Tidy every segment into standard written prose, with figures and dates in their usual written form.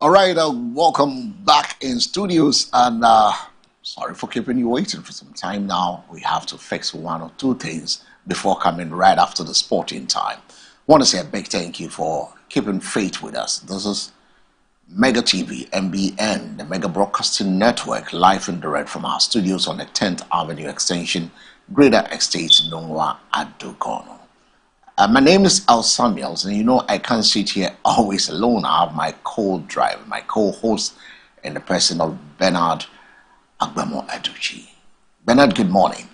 All right, welcome back in studios, and sorry for keeping you waiting for some time now. We have to fix one or two things before coming right after the sporting time. Want to say a big thank you for keeping faith with us. This is Mega TV, MBN, the Mega Broadcasting Network, live and direct from our studios on the 10th Avenue Extension, Greater Estate, Nungwa, Adukono. My name is Al Samuels, and you know I can't sit here always alone. I have my co-driver, my co-host, in the person of Bernard Agbamo Aduchi. Bernard, good morning.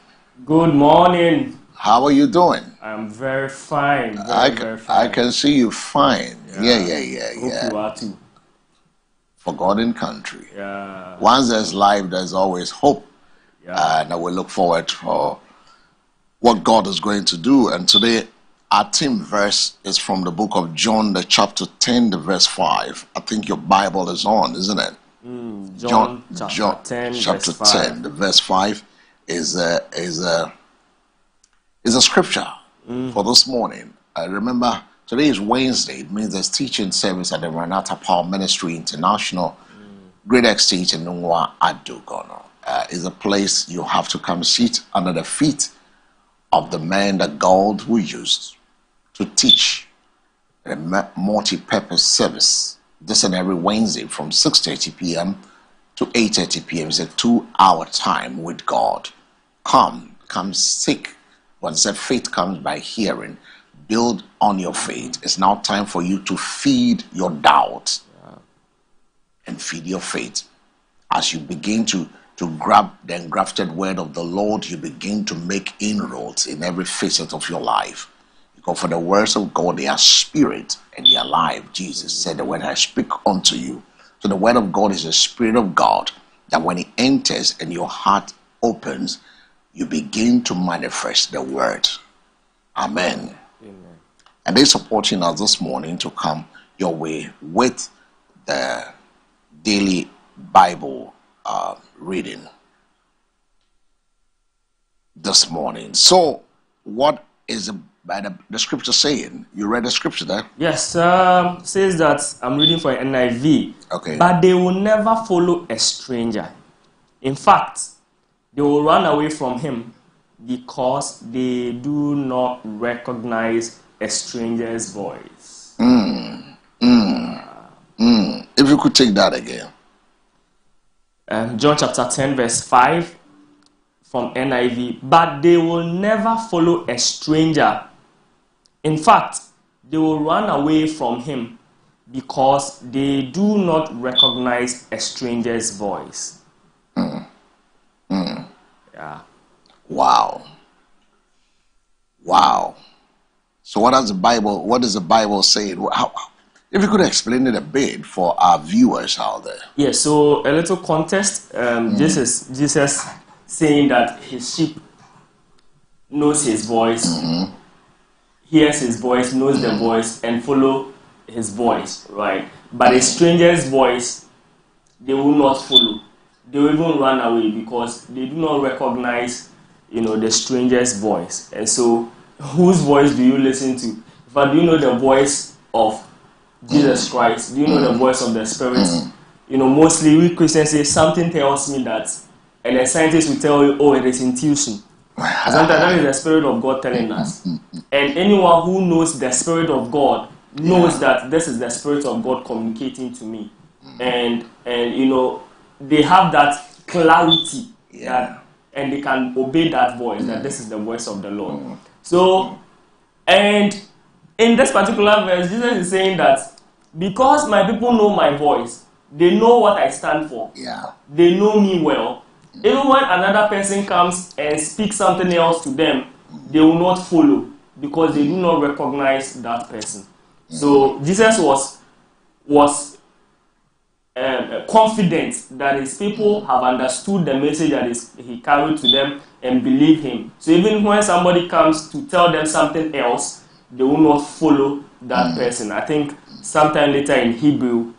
Good morning. How are you doing? I'm very fine. Very fine. I can see you fine. Yeah. Hope you are too. Forgotten country. Yeah. Once there's life, there's always hope. Yeah. And I will look forward to what God is going to do. And today, our theme verse is from the book of John, the chapter 10, the verse 5. I think your Bible is on, isn't it? John chapter 10, the verse 5 is a scripture for this morning. I remember today is Wednesday. It means there's teaching service at the Renata Power Ministry International, Great Estate in Nungwa, Adukono. Is a place you have to come sit under the feet of the man that God will use to teach a multi-purpose service. This and every Wednesday from 6:30 p.m. to 8:30 p.m. is a 2-hour time with God. Come seek. When said faith comes by hearing, build on your faith. It's now time for you to feed your doubt and feed your faith. As you begin to grab the engrafted word of the Lord, you begin to make inroads in every facet of your life. Because for the words of God, they are spirit and they are life. Jesus said that when I speak unto you. So the word of God is the spirit of God, that when it enters and your heart opens, you begin to manifest the word. Amen. Amen. And they're supporting us this morning to come your way with the daily Bible reading this morning. So, what is the scripture saying? You read the scripture there? Yes, says that I'm reading for NIV. Okay. But they will never follow a stranger. In fact, they will run away from him because they do not recognize a stranger's voice. If you could take that again. John chapter 10 verse 5 from NIV. But they will never follow a stranger. In fact, they will run away from him because they do not recognize a stranger's voice. Yeah. Wow. So what does the Bible say? If you could explain it a bit for our viewers out there. Yeah, so a little context. This is Jesus saying that his sheep knows his voice, hears his voice, knows the voice, and follow his voice, right? But a stranger's voice, they will not follow. They will even run away because they do not recognize, the stranger's voice. And so, whose voice do you listen to? If do you know the voice of Jesus Christ? Do you know the voice of the Spirit? Mostly we Christians say something tells me that, and the scientists will tell you, oh, it is intuition. Sometimes that is the Spirit of God telling us. And anyone who knows the Spirit of God knows that this is the Spirit of God communicating to me. And they have that clarity that, and they can obey that voice, that this is the voice of the Lord. So, and in this particular verse, Jesus is saying that because my people know my voice, they know what I stand for. Yeah. They know me well. Even when another person comes and speaks something else to them, they will not follow because they do not recognize that person. So Jesus was confident that his people have understood the message that he carried to them and believe him. So even when somebody comes to tell them something else, they will not follow that person. I think sometime later in Hebrew,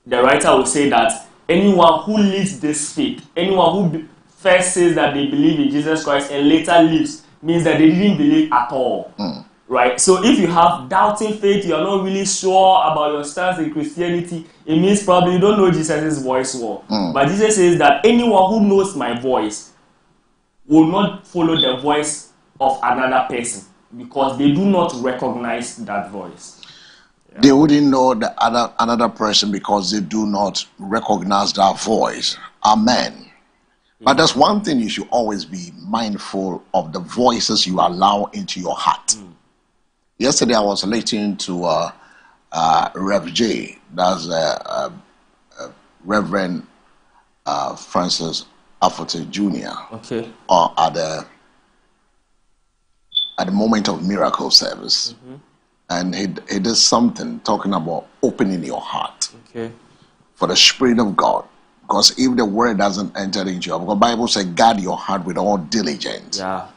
the writer will say that anyone who leads this faith, anyone who first says that they believe in Jesus Christ and later leaves, means that they didn't believe at all. Right? So if you have doubting faith, you are not really sure about your stance in Christianity, it means probably you don't know Jesus' voice well. But Jesus says that anyone who knows my voice will not follow the voice of another person because they do not recognize that voice. They wouldn't know another person because they do not recognize that voice. Amen. But there's one thing you should always be mindful of: the voices you allow into your heart. Yesterday I was listening to Rev J, that's Reverend Francis Afote Jr. Okay. At the Moment of Miracle service. And he did something talking about opening your heart for the Spirit of God. Because if the word doesn't enter into your heart, the Bible says, guard your heart with all diligence. Yeah.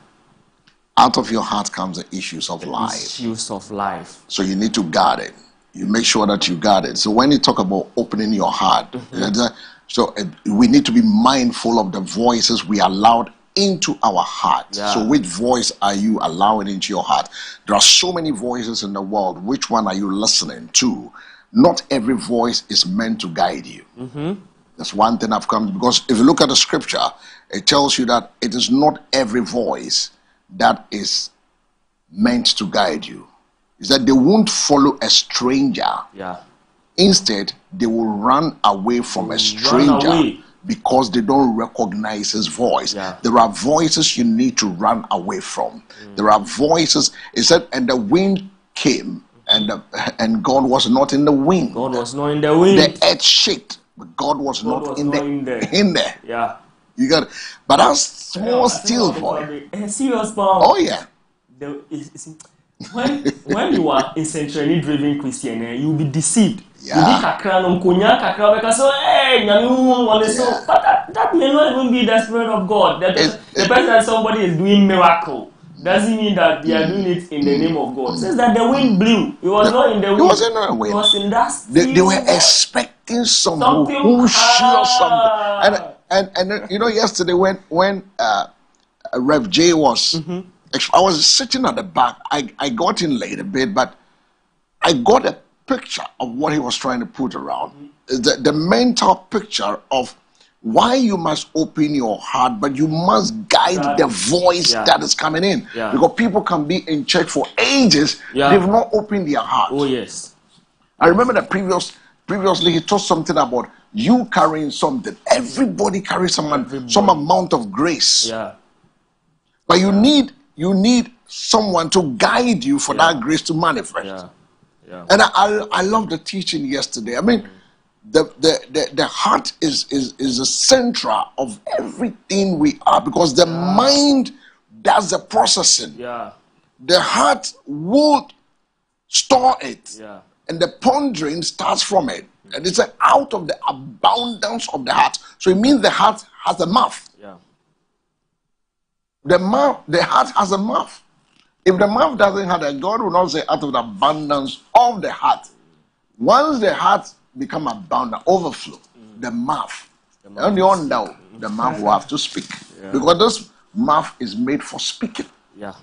Out of your heart comes the issues of life. Issues of life. So you need to guard it. You make sure that you guard it. So when you talk about opening your heart, we need to be mindful of the voices we allowed into our heart. Yeah. So which voice are you allowing into your heart? There are so many voices in the world. Which one are you listening to? Not every voice is meant to guide you. That's one thing I've come to, because if you look at the scripture, it tells you that it is not every voice that is meant to guide you. Is that they won't follow a stranger. Yeah. Instead, they will run away from a stranger because they don't recognize his voice. Yeah. There are voices you need to run away from. There are voices. It said, and the wind came, and God was not in the wind. God was not in the wind. The earth shook, but God was not in there. Yeah. You got it. But that's small, still voice. Serious, Oh yeah. When you are a centrally driven Christian, you'll be deceived. Yeah. Because but that may not even be the Spirit of God. The person that somebody is doing miracle doesn't mean that they are doing it in the name of God. It says that the wind blew. It was not in the wind. It wasn't in the wind. It was in that they were expecting something who sure something. And you know, yesterday when Rev J was, I was sitting at the back. I got in late a bit, but I got a picture of what he was trying to put around. The mental picture of why you must open your heart, but you must guide the voice that is coming in. Yeah. Because people can be in church for ages, they've not opened their heart. Oh yes. I remember that previously he taught something about you carrying something. Everybody carries some amount of grace. Yeah. But you need someone to guide you for that grace to manifest. Yeah. Yeah. And I love the teaching yesterday. I mean, the heart is the center of everything we are, because the mind does the processing. Yeah. The heart will store it. Yeah. And the pondering starts from it. And it's out of the abundance of the heart. So it means the heart has a mouth. Yeah. The heart has a mouth. If the mouth doesn't have it, God will not say out of the abundance of the heart. Once the heart become abundant, overflow, the mouth. And you all know the mouth will have to speak. Yeah. Because this mouth is made for speaking. Yeah.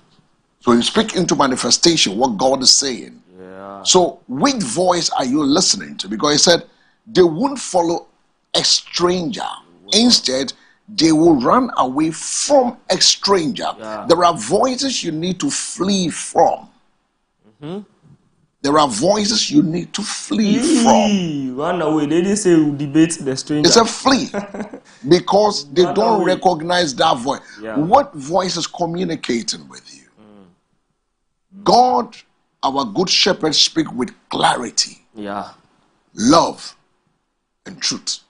So you speak into manifestation what God is saying. Yeah. So which voice are you listening to? Because he said they won't follow a stranger. Wow. Instead, they will run away from a stranger. Yeah. There are voices you need to flee from. There are voices you need to flee from. Run away. They didn't say we'll debate the stranger. It's a flee. Because they don't recognize that voice. Yeah. What voice is communicating with you? God, our good shepherd, speak with clarity, love, and truth.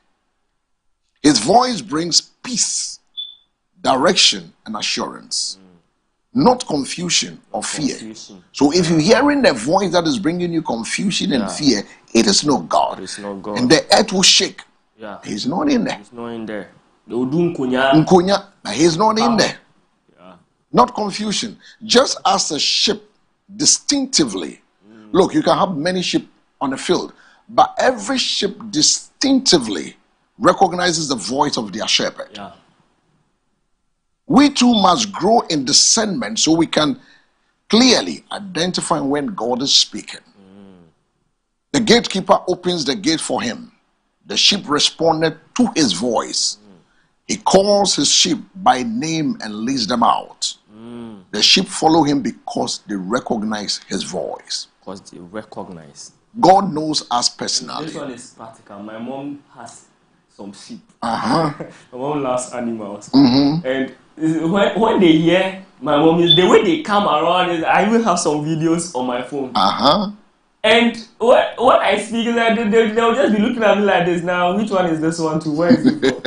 His voice brings peace, direction, and assurance. Not confusion or fear. So if you're hearing the voice that is bringing you confusion and fear, it is not God. It is not God. And the earth will shake. Yeah. He's not in there. He's not in there. They will do Nkonya, but he's not in there. Yeah. Not confusion. Just as a ship distinctively. Look, you can have many ships on the field, but every ship distinctively recognizes the voice of their shepherd. Yeah. We too must grow in discernment so we can clearly identify when God is speaking. The gatekeeper opens the gate for him. The sheep responded to his voice. He calls his sheep by name and leads them out. The sheep follow him because they recognize his voice. Because they recognize. God knows us personally. This one is practical. My mom has some sheep. Uh-huh. My mom loves animals. And when they hear my mom, the way they come around, I will have some videos on my phone. Uh-huh. And when I speak, like, they'll just be looking at me like this. Now, which one is this one to? Where is it from?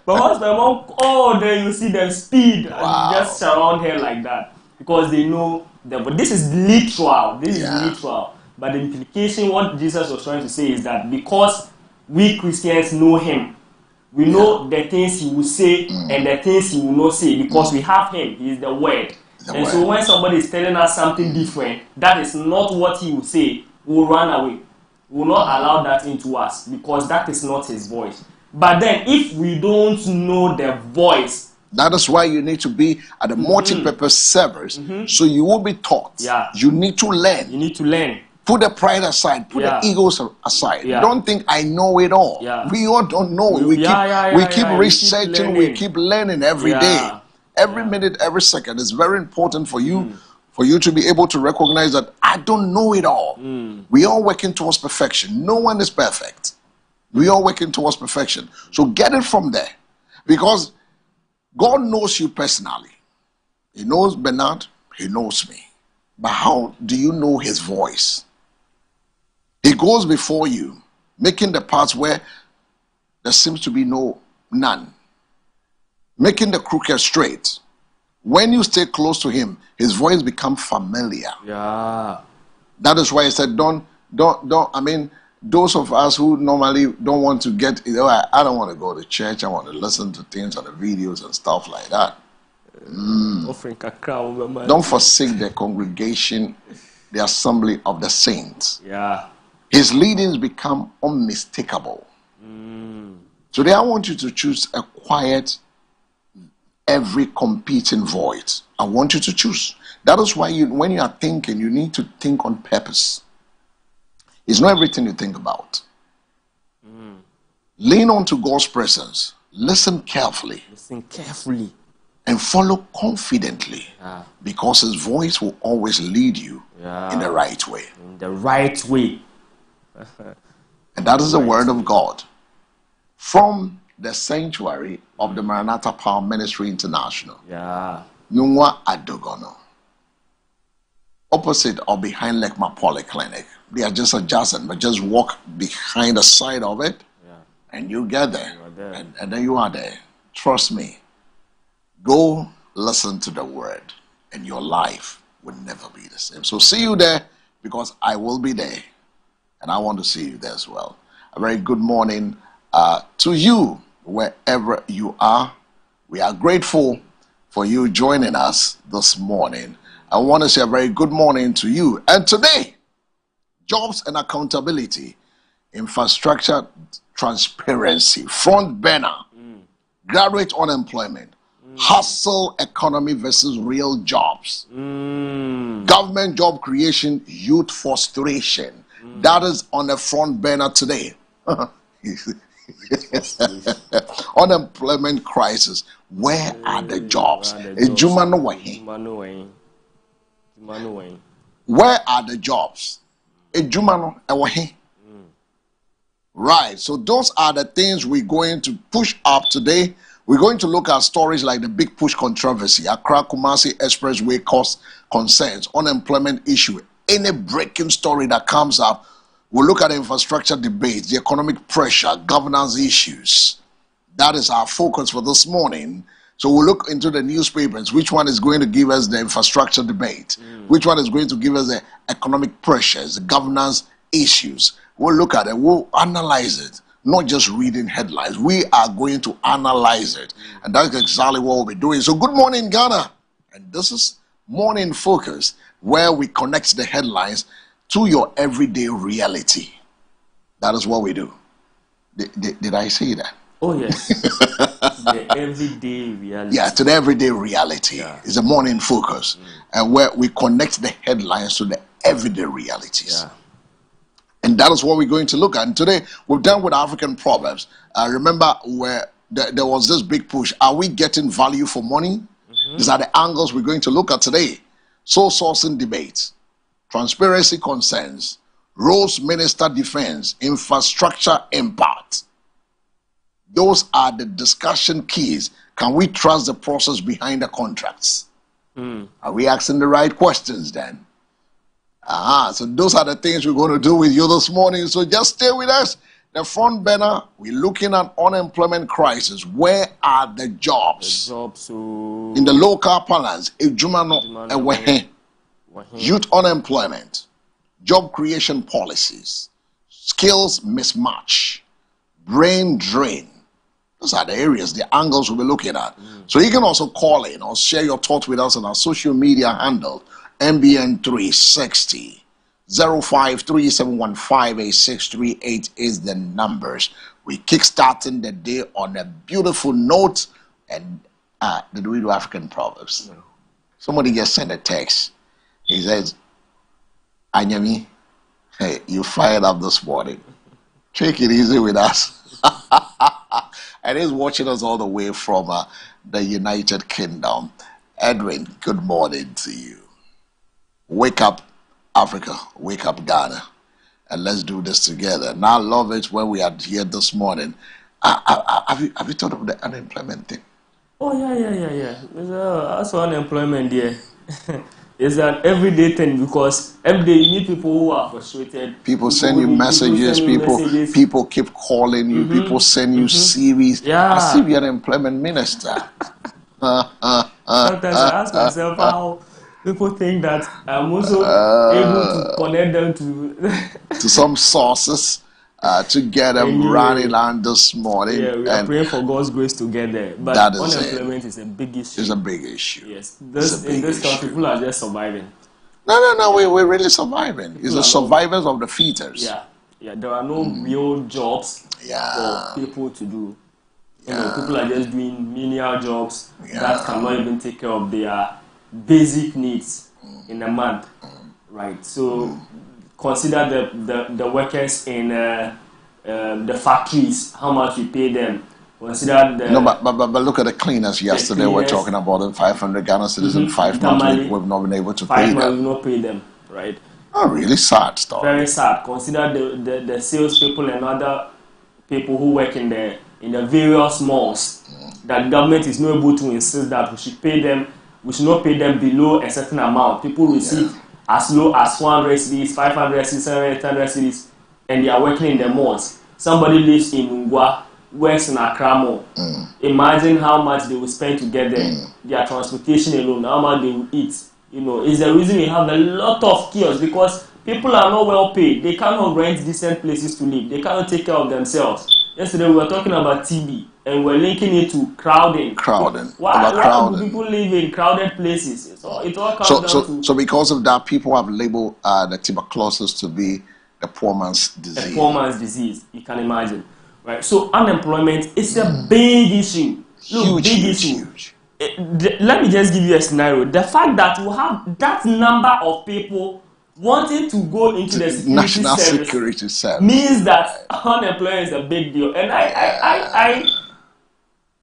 But once my mom, then you see them speed and just surround her like that. Because they know that. But this is literal. This is literal. But the implication, what Jesus was trying to say is that because we Christians know him, we know the things he will say and the things he will not say because we have him. He is the word. So when somebody is telling us something different, that is not what he will say, we will run away. We will not allow that into us because that is not his voice. But then if we don't know the voice, that is why you need to be at a multi-purpose service so you will be taught. Yeah. You need to learn. You need to learn. Put the pride aside. Put the egos aside. Yeah. Don't think I know it all. Yeah. We all don't know. We keep researching. We keep learning every day. Every minute, every second. It's very important for you to be able to recognize that I don't know it all. We are working towards perfection. No one is perfect. We are working towards perfection. So get it from there. Because God knows you personally. He knows Bernard. He knows me. But how do you know his voice? He goes before you, making the paths where there seems to be none. Making the crooked straight. When you stay close to him, his voice becomes familiar. Yeah. That is why he said, don't, I mean, those of us who normally don't want to get, I don't want to go to church, I want to listen to things on the videos and stuff like that. Don't forsake the congregation, the assembly of the saints. Yeah. His leadings become unmistakable. Today I want you to choose a quiet, every competing voice. I want you to choose. That is why when you are thinking, you need to think on purpose. It's not everything you think about. Lean on to God's presence. Listen carefully. And follow confidently. Because his voice will always lead you in the right way. In the right way. And that is the word of God. From the sanctuary of the Maranatha Power Ministry International. Nungwa Adogono. Opposite or behind Lekma Polyclinic. They are just adjacent, but just walk behind the side of it and you get there. And then you are there. Trust me. Go listen to the word and your life will never be the same. So see you there because I will be there. And I want to see you there as well. A very good morning to you wherever you are. We are grateful for you joining us this morning. I want to say a very good morning to you. And today, jobs and accountability, infrastructure transparency, front burner, graduate unemployment, hustle economy versus real jobs, government job creation, youth frustration. That is on the front burner today. Unemployment crisis. Where are the jobs? Where are the jobs? Right, so those are the things we're going to push up today. We're going to look at stories like the Big Push controversy, Accra Kumasi Expressway cost concerns, unemployment issue, any breaking story that comes up. We'll look at the infrastructure debates, the economic pressure, governance issues. That is our focus for this morning. So we'll look into the newspapers. Which one is going to give us the infrastructure debate? Which one is going to give us the economic pressures, the governance issues? We'll look at it. We'll analyze it. Not just reading headlines. We are going to analyze it. And that's exactly what we'll be doing. So good morning, Ghana. And this is Morning Focus, where we connect the headlines to your everyday reality. That is what we do. Did I say that? Oh, yes. The everyday reality. Yeah, to the everyday reality. Yeah. It's a Morning Focus. And where we connect the headlines to the everyday realities. Yeah. And that is what we're going to look at. And today, we're done with African proverbs. Remember where there was this big push. Are we getting value for money? These are the angles we're going to look at today. Sole sourcing debates, transparency concerns, roles minister defense, infrastructure impact. Those are the discussion keys. Can we trust the process behind the contracts? Are we asking the right questions then? So those are the things we're going to do with you this morning. So just stay with us. The front burner, we're looking at unemployment crisis. Where are the jobs? In the local parlance, youth unemployment, job creation policies, skills mismatch, brain drain. Those are the areas, the angles we'll be looking at. So you can also call in or share your thoughts with us on our social media handle. MBN360 0537158638 is the numbers. We kickstarting the day on a beautiful note. And did we do African proverbs? No. Somebody just sent a text. He says, Anyami, hey, you fired up this morning. Take it easy with us. And he's watching us all the way from the United Kingdom. Edwin, good morning to you. Wake up, Africa. Wake up, Ghana. And let's do this together. And I love it when we are here this morning. Have you thought of the unemployment thing? Oh, yeah. That's unemployment, yeah. It's an everyday thing because every day you meet people who are frustrated. People send you messages. People keep calling you. People send you CVs. Yeah. I see the unemployment minister. Sometimes I ask myself how people think that I'm also able to connect them to some sources to get them running on this morning. Yeah, we are praying for God's grace to get there. But unemployment is a big issue. It's a big issue. Yes, in this country, people are just surviving. No, we're really surviving. It's the survivors of the fittest. Yeah. There are no real jobs for people to do. People are just doing menial jobs that cannot even take care of their basic needs in a month, right? So consider the workers in the factories, how much we pay them. Consider but look at the cleaners yesterday. We're talking about them, 500 Ghana citizens, 5 months we've not been able to pay them. 5 months we've not paid them, right? Oh, really sad stuff. Very sad. Consider the salespeople and other people who work in the various malls. That government is not able to insist that we should pay them. We should not pay them below a certain amount. People receive as low as 400 cedis, 500 cedis, 700 cedis, and they are working in the malls. Somebody lives in Ungwa, works in Accra Mall. Imagine how much they will spend to get there. Their transportation alone, how much they will eat. It's the reason we have a lot of kiosks, because people are not well paid. They cannot rent decent places to live. They cannot take care of themselves. Yesterday we were talking about TB, and we're linking it to crowding. Why do people live in crowded places? It all comes down to... So because of that, people have labeled the tuberculosis to be a poor man's disease. A poor man's disease, you can imagine. Right? So unemployment is a big issue. Huge. Let me just give you a scenario. The fact that we have that number of people wanting to go into the national security service means that unemployment is a big deal. And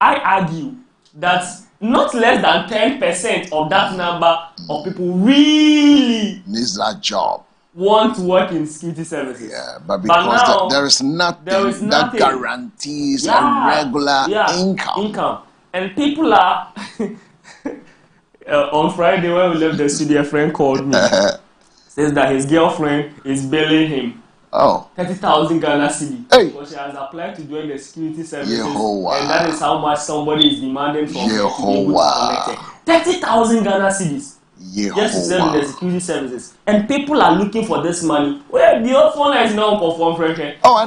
I argue that not less than 10% of that number of people really needs that job, want to work in security services. Yeah, but because now, there is nothing that guarantees a regular income. And people are on Friday when we left the studio, a friend called me. Says that his girlfriend is bailing him Oh. 30,000 Ghana cedi. Hey. Because she has applied to join the security services. Yehovah. And that is how much somebody is demanding from her to be able to Yehovah. connect her. 30,000 Ghana cedis. Just to serve in the Yehovah. security services. And people are looking for this money. Well, the other one is now perform fresh. Oh,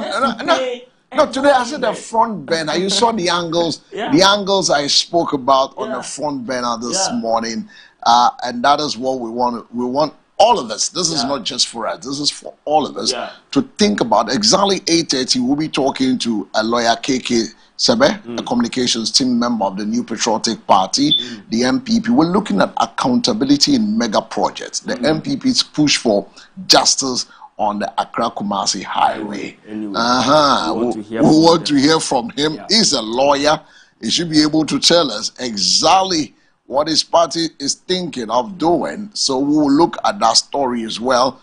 no, today I said the front burner. You saw the angles, the angles I spoke about on the front burner this morning, and that is what we want. We want all of us. This is not just for us. This is for all of us to think about. Exactly 8:30, we'll be talking to a lawyer, KK Sebe, a communications team member of the New Patriotic Party, the MPP. We're looking at accountability in mega projects. The MPP's push for justice on the Accra-Kumasi highway. Anyway, we want to hear from him. He's a lawyer. He should be able to tell us exactly what his party is thinking of doing. So we will look at that story as well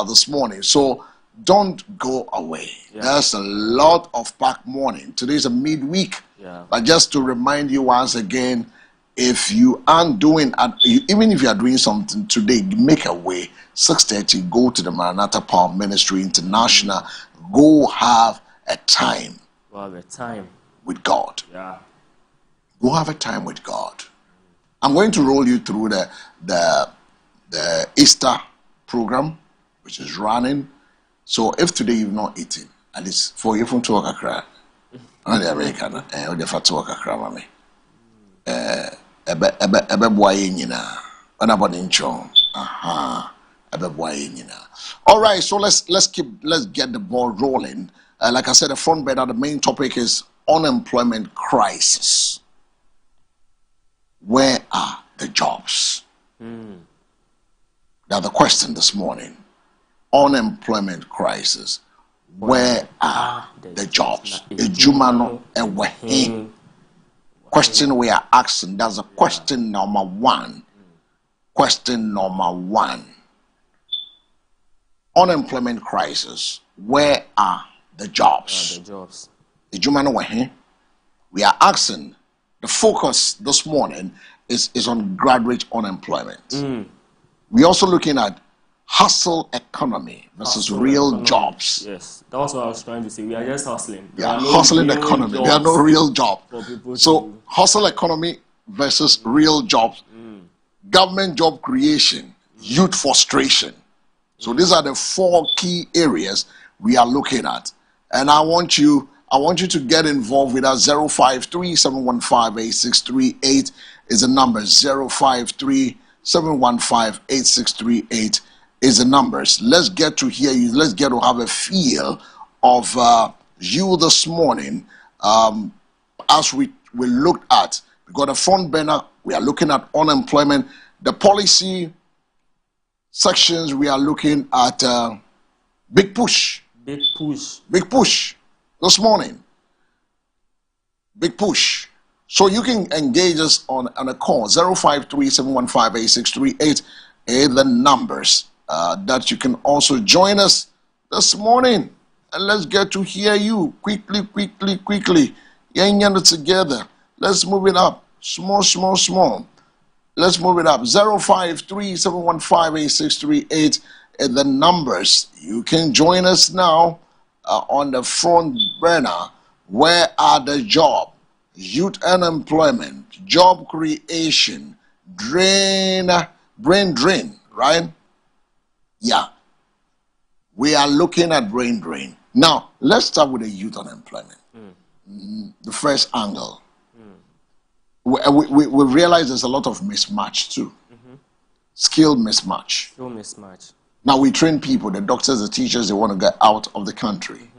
this morning. So don't go away. There's a lot of packed morning. Today's a midweek. But just to remind you once again, if you aren't doing, even if you are doing something today, make a way. 6:30, go to the Maranatha Power Ministry International. Go have a time. Go have a time with God. Go have a time with God. I'm going to roll you through the Easter program, which is running. So if today you've not eaten, at least for you from to work akra, on the American, or the fat work akra, mommy. Ebe boy nyina, about in chong. Ebe boy nyina. All right, so let's get the ball rolling. Like I said, the front burner, the main topic is unemployment crisis. Where are the jobs? Now the question this morning. Unemployment crisis. Where are the jobs? Ejumano ewehin. Question we are asking. That's a question number one. Question number one. Unemployment crisis. Where are the jobs? Ejumano ewehin. We are asking. The focus this morning is on graduate unemployment. We're also looking at hustle economy versus real jobs. Yes, that was what I was trying to say. We are just hustling. Hustling economy. There are no real jobs. So hustle economy versus real jobs. Government job creation, youth frustration. So these are the 4 key areas we are looking at. And I want you to get involved with us. 053-715-8638 is the number. 053-715-8638 is the numbers. Let's get to hear you. Let's get to have a feel of you this morning. As we looked at, we got a front burner. We are looking at unemployment. The policy sections, we are looking at big push. Big push. Big push. This morning, big push. So you can engage us on a call. 053-715-8638 are the numbers that you can also join us this morning. And let's get to hear you quickly. It together. Let's move it up. Small. Let's move it up. 053-715-8638 are the numbers. You can join us now. On the front burner, where are the jobs? Youth unemployment, job creation, brain drain, right? Yeah. We are looking at brain drain. Now, let's start with the youth unemployment. The first angle. We realize there's a lot of mismatch too. Skill mismatch. Now we train people, the doctors, the teachers, they want to get out of the country.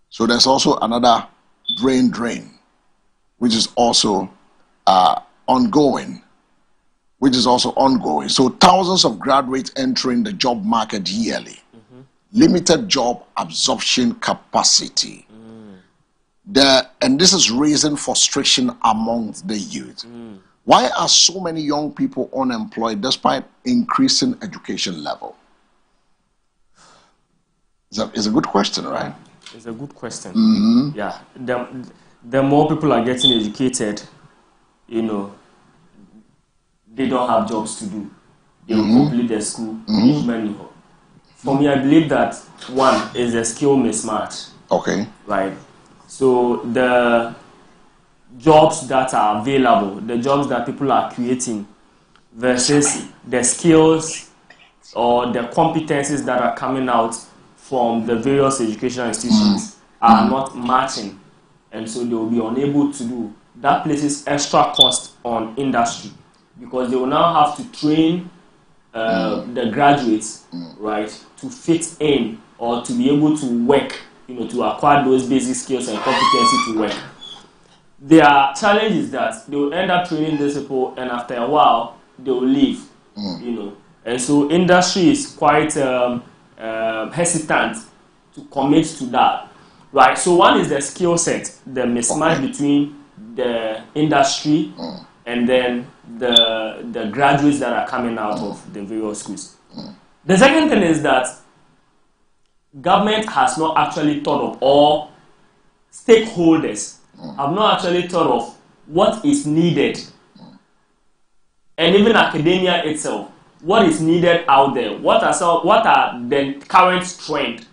So there's also another brain drain, which is also ongoing. So thousands of graduates entering the job market yearly. Limited job absorption capacity. And this is raising frustration among the youth. Why are so many young people unemployed despite increasing education level? It's a good question, right? It's a good question. Yeah. The more people are getting educated, they don't have jobs to do. They will complete their school. For me, I believe that one is a skill mismatch. Okay. Right. So the jobs that are available, the jobs that people are creating, versus the skills or the competencies that are coming out from the various educational institutions are not matching, and so they will be unable to do. That places extra cost on industry because they will now have to train the graduates, right, to fit in or to be able to work, to acquire those basic skills and competency to work. Their challenge is that they will end up training these people, and after a while, they will leave, And so industry is quite hesitant to commit to that, right? So one is the skill set, the mismatch between the industry and then the graduates that are coming out of the various schools. The second thing is that government has not actually thought of, all stakeholders have not actually thought of what is needed, and even academia itself, what is needed out there, what are the current trend,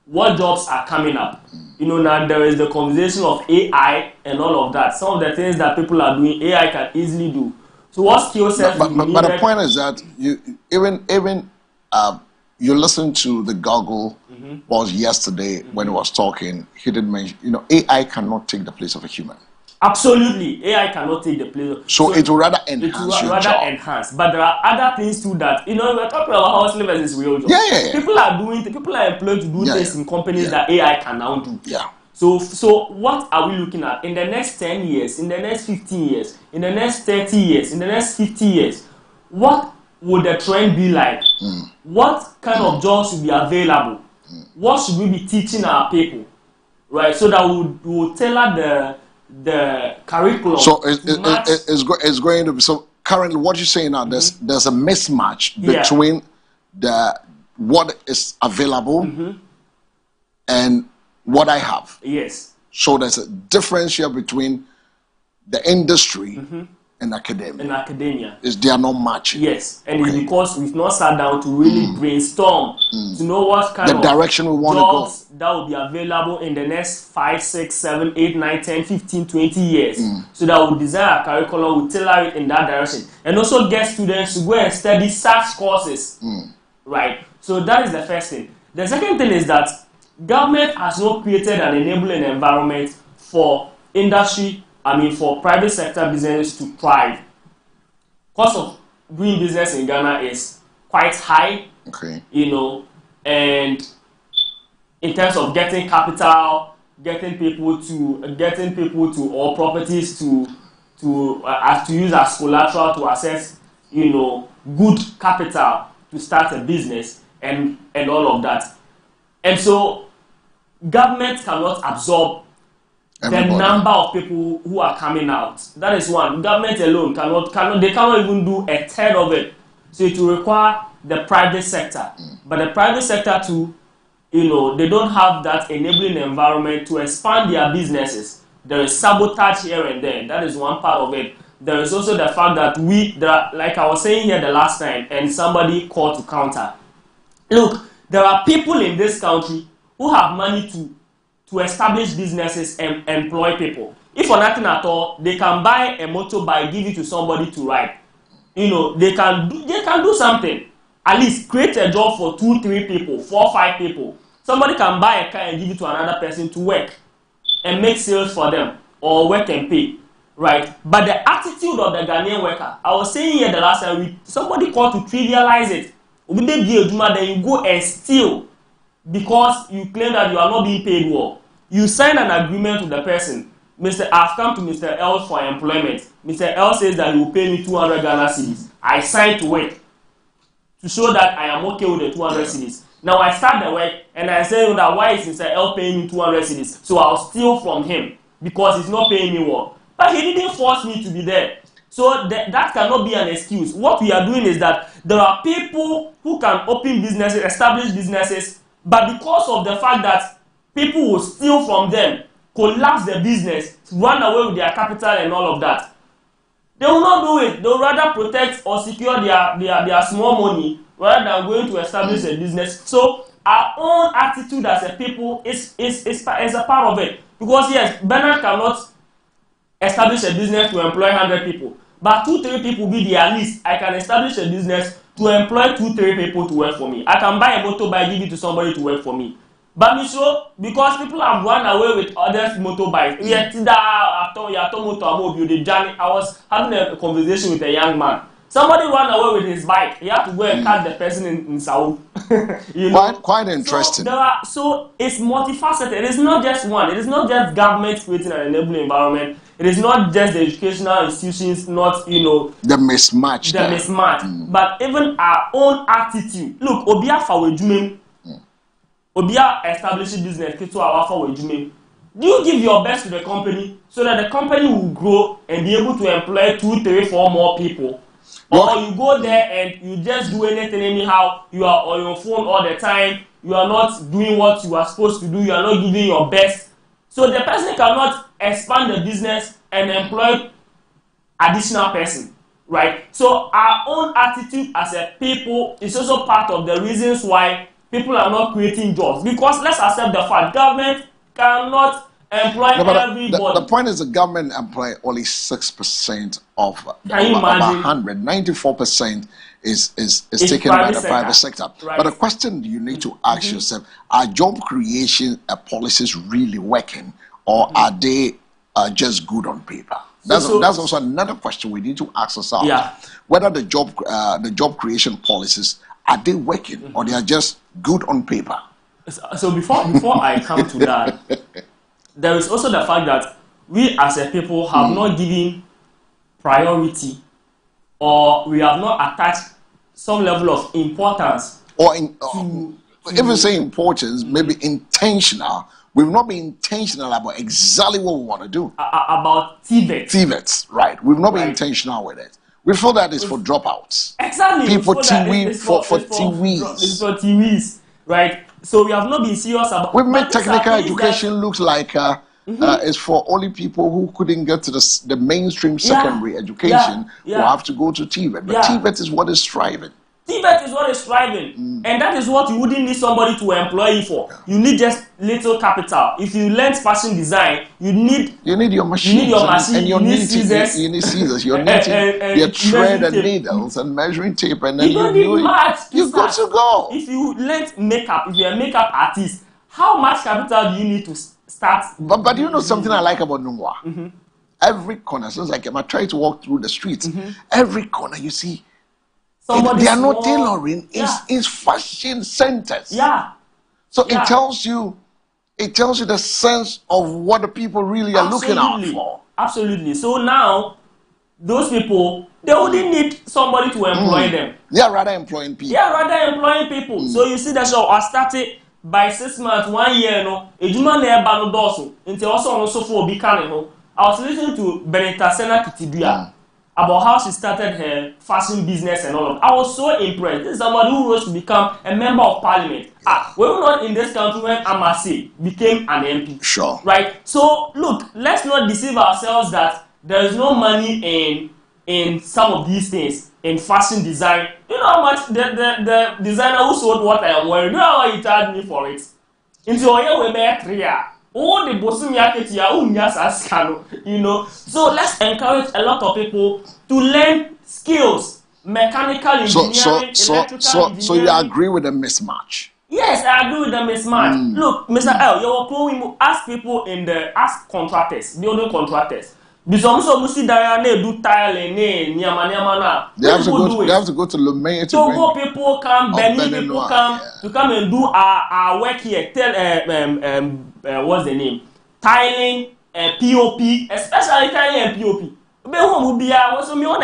what jobs are coming up. Now there is the conversation of AI and all of that. Some of the things that people are doing, AI can easily do. So what skill sets will be needed? But the point is that you listened to the Google boss yesterday when he was talking. He did mention, AI cannot take the place of a human. Absolutely, AI cannot take the place. So it will rather enhance your job. Enhance, but there are other things too that we're talking about hustling versus real job. Yeah. People are employed to do things in companies that AI can now do. Yeah. So what are we looking at in the next 10 years, in the next 15 years, in the next 30 years, in the next 50 years? What would the trend be like? What kind of jobs should be available? What should we be teaching our people, right? So that we will tailor the curriculum. So it's going to be, so currently what you're saying now, there's a mismatch between what is available and what I have. Yes. So there's a difference here between the industry and academia. They are not matching. Yes, and it's because we've not sat down to really brainstorm to know what kind of direction we want jobs to go that will be available in the next 5, 6, 7, 8, 9, 10, 15, 20 years. So that we'll design a curriculum, we'll tailor it in that direction. And also get students to go and study such courses. Right? So that is the first thing. The second thing is that government has not created an enabling environment for industry, for private sector business to thrive. Cost of doing business in Ghana is quite high. Okay. And in terms of getting capital, getting people to or properties to use as collateral to access, good capital to start a business and all of that. And so government cannot absorb everybody. The number of people who are coming out. That is one. Government alone cannot even do a third of it. So it will require the private sector. But the private sector too, they don't have that enabling environment to expand their businesses. There is sabotage here and there. That is one part of it. There is also the fact that like I was saying here the last time, and somebody called to counter. Look, there are people in this country who have money to establish businesses and employ people. If for nothing at all, they can buy a motorbike, give it to somebody to ride. They can do something. At least create a job for 2, 3 people, 4, 5 people. Somebody can buy a car and give it to another person to work and make sales for them or work and pay, right? But the attitude of the Ghanaian worker, I was saying here the last time, somebody called to trivialize it. Then you go and steal because you claim that you are not being paid well. You sign an agreement with the person. I've come to Mr. L for employment. Mr. L says that he will pay me 200 Ghana cedis. I sign to work to show that I am okay with the 200 cedis. Now I start the work and I say that why is Mr. L paying me 200 cedis? So I'll steal from him because he's not paying me well. But he didn't force me to be there. So that cannot be an excuse. What we are doing is that there are people who can open businesses, establish businesses, but because of the fact that people will steal from them, collapse their business, run away with their capital and all of that, they will not do it. They will rather protect or secure their small money rather than going to establish a business. So our own attitude as a people is a part of it. Because yes, Bernard cannot establish a business to employ 100 people, but 2-3 people be the at least. I can establish a business to employ 2-3 people to work for me. I can buy a motorbike, give it to somebody to work for me. But me sure, because people have run away with others' motorbikes. I was having a conversation with a young man. Somebody ran away with his bike. He had to go and cut the person in Saul. You know? Quite interesting. So it's multifaceted. It is not just one. It is not just government creating an enabling environment. It is not just the educational institutions, not the mismatch. But even our own attitude. Look, Obia Fawejumem. Obia establishing business. Kito Awafa Wejumem. Do you give your best to the company so that the company will grow and be able to employ 2, 3, 4 more people? Or you go there and you just do anything anyhow. You are on your phone all the time. You are not doing what you are supposed to do. You are not giving your best. So the person cannot expand the business and employ additional person, right? So our own attitude as a people is also part of the reasons why people are not creating jobs. Because let's accept the fact government cannot employ everybody. The point is the government employ only 6% of Can you imagine? 100. 94% is taken by the private sector. Right. But the question you need to ask yourself, are job creation policies really working, or are they just good on paper? That's also another question we need to ask ourselves. Yeah. Whether the job creation policies, are they working, or they are just good on paper? So before I come to that, there is also the fact that we as a people have not given priority, or we have not attached some level of importance. Or if we say importance, maybe intentional. We've not been intentional about exactly what we want to do. About TVET. TVETs, right. We've not been intentional with it. We feel that it's for dropouts. Exactly. People TWE for TWEs. It's for TWEs, right? So we have not been serious about. We've made technical education look like it's for only people who couldn't get to the mainstream secondary education who have to go to TVET. But TVET is what is striving. TVET is what is striving, and that is what you wouldn't need somebody to employ you for. You need just little capital. If you learn fashion design, you need your machine. And you need scissors. You need scissors. You're knitting your thread and needles and measuring tape, and then you need much. You got to go. If you learn makeup, if you're a makeup artist, how much capital do you need to start? But you know something I like about Nungwa? Every corner, so it's like I try to walk through the streets. Every corner you see. They are not tailoring. It's fashion centers. Yeah. So it tells you the sense of what the people really are looking out for. Absolutely. So now those people, they wouldn't need somebody to employ them. They are rather employing people. So you see the show I started by 6 months, 1 year, until also for I was listening to Benita Sena Kitibia about how she started her fashion business and all of that. I was so impressed. This is somebody who rose to become a member of parliament. We were not in this country when Amase became an MP. Sure. Right? So, look, let's not deceive ourselves that there is no money in some of these things. In fashion design. You know how much the designer who sold what I am wearing, you know how he charged me for it? Into we make 3 years. All the bosom you know. So let's encourage a lot of people to learn skills, mechanical engineering, electrical engineering. So you agree with the mismatch? Yes, I agree with the mismatch. Look, Mr. L, you ask people ask contractors, building contractors. They have to go to Lomé to people come, Benin people come to come and do our work here. Tell what's the name? Tiling, POP, especially tiling and POP. When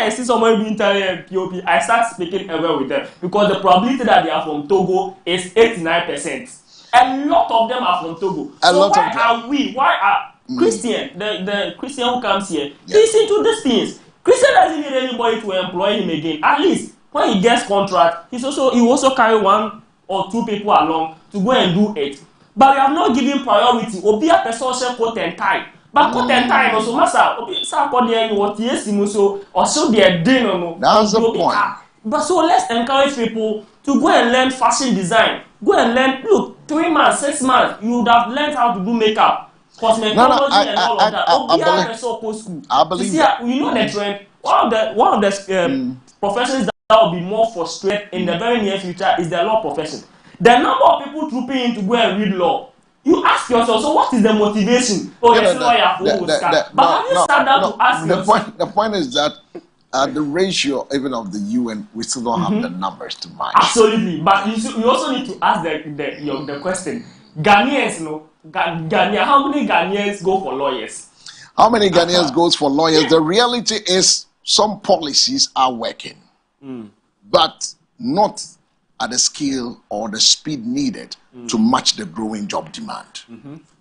I see somebody doing tiling and POP, I start speaking ever with them because the probability that they are from Togo is 89%. A lot of them are from Togo. Why are Christian, the Christian who comes here, he's into these things. Christian doesn't need anybody to employ him again. At least when he gets contract, he also carry 1 or 2 people along to go and do it. But we have not given priority. Obi a person coat and tie. But coat and tie also massa. Obi sa ko dey you what yes so or so dey dey no. That's the point. But so let's encourage people to go and learn fashion design. Go and learn. Look, 3 months, 6 months, you would have learned how to do makeup, cosmetology, and all of that. I believe that. You know the trend. One of the professions that will be more frustrated in the very near future is the law profession. The number of people trooping in to go and read law. You ask yourself, so what is the motivation? Oh, yes, lawyer, but have you sat down to ask yourself? The point is that the ratio even of the UN, we still don't have the numbers to match. Absolutely, but you also need to ask the question. Ghanaians, how many Ghanaians go for lawyers? How many Ghanaians goes for lawyers? The reality is some policies are working, but not at the scale or the speed needed to match the growing job demand.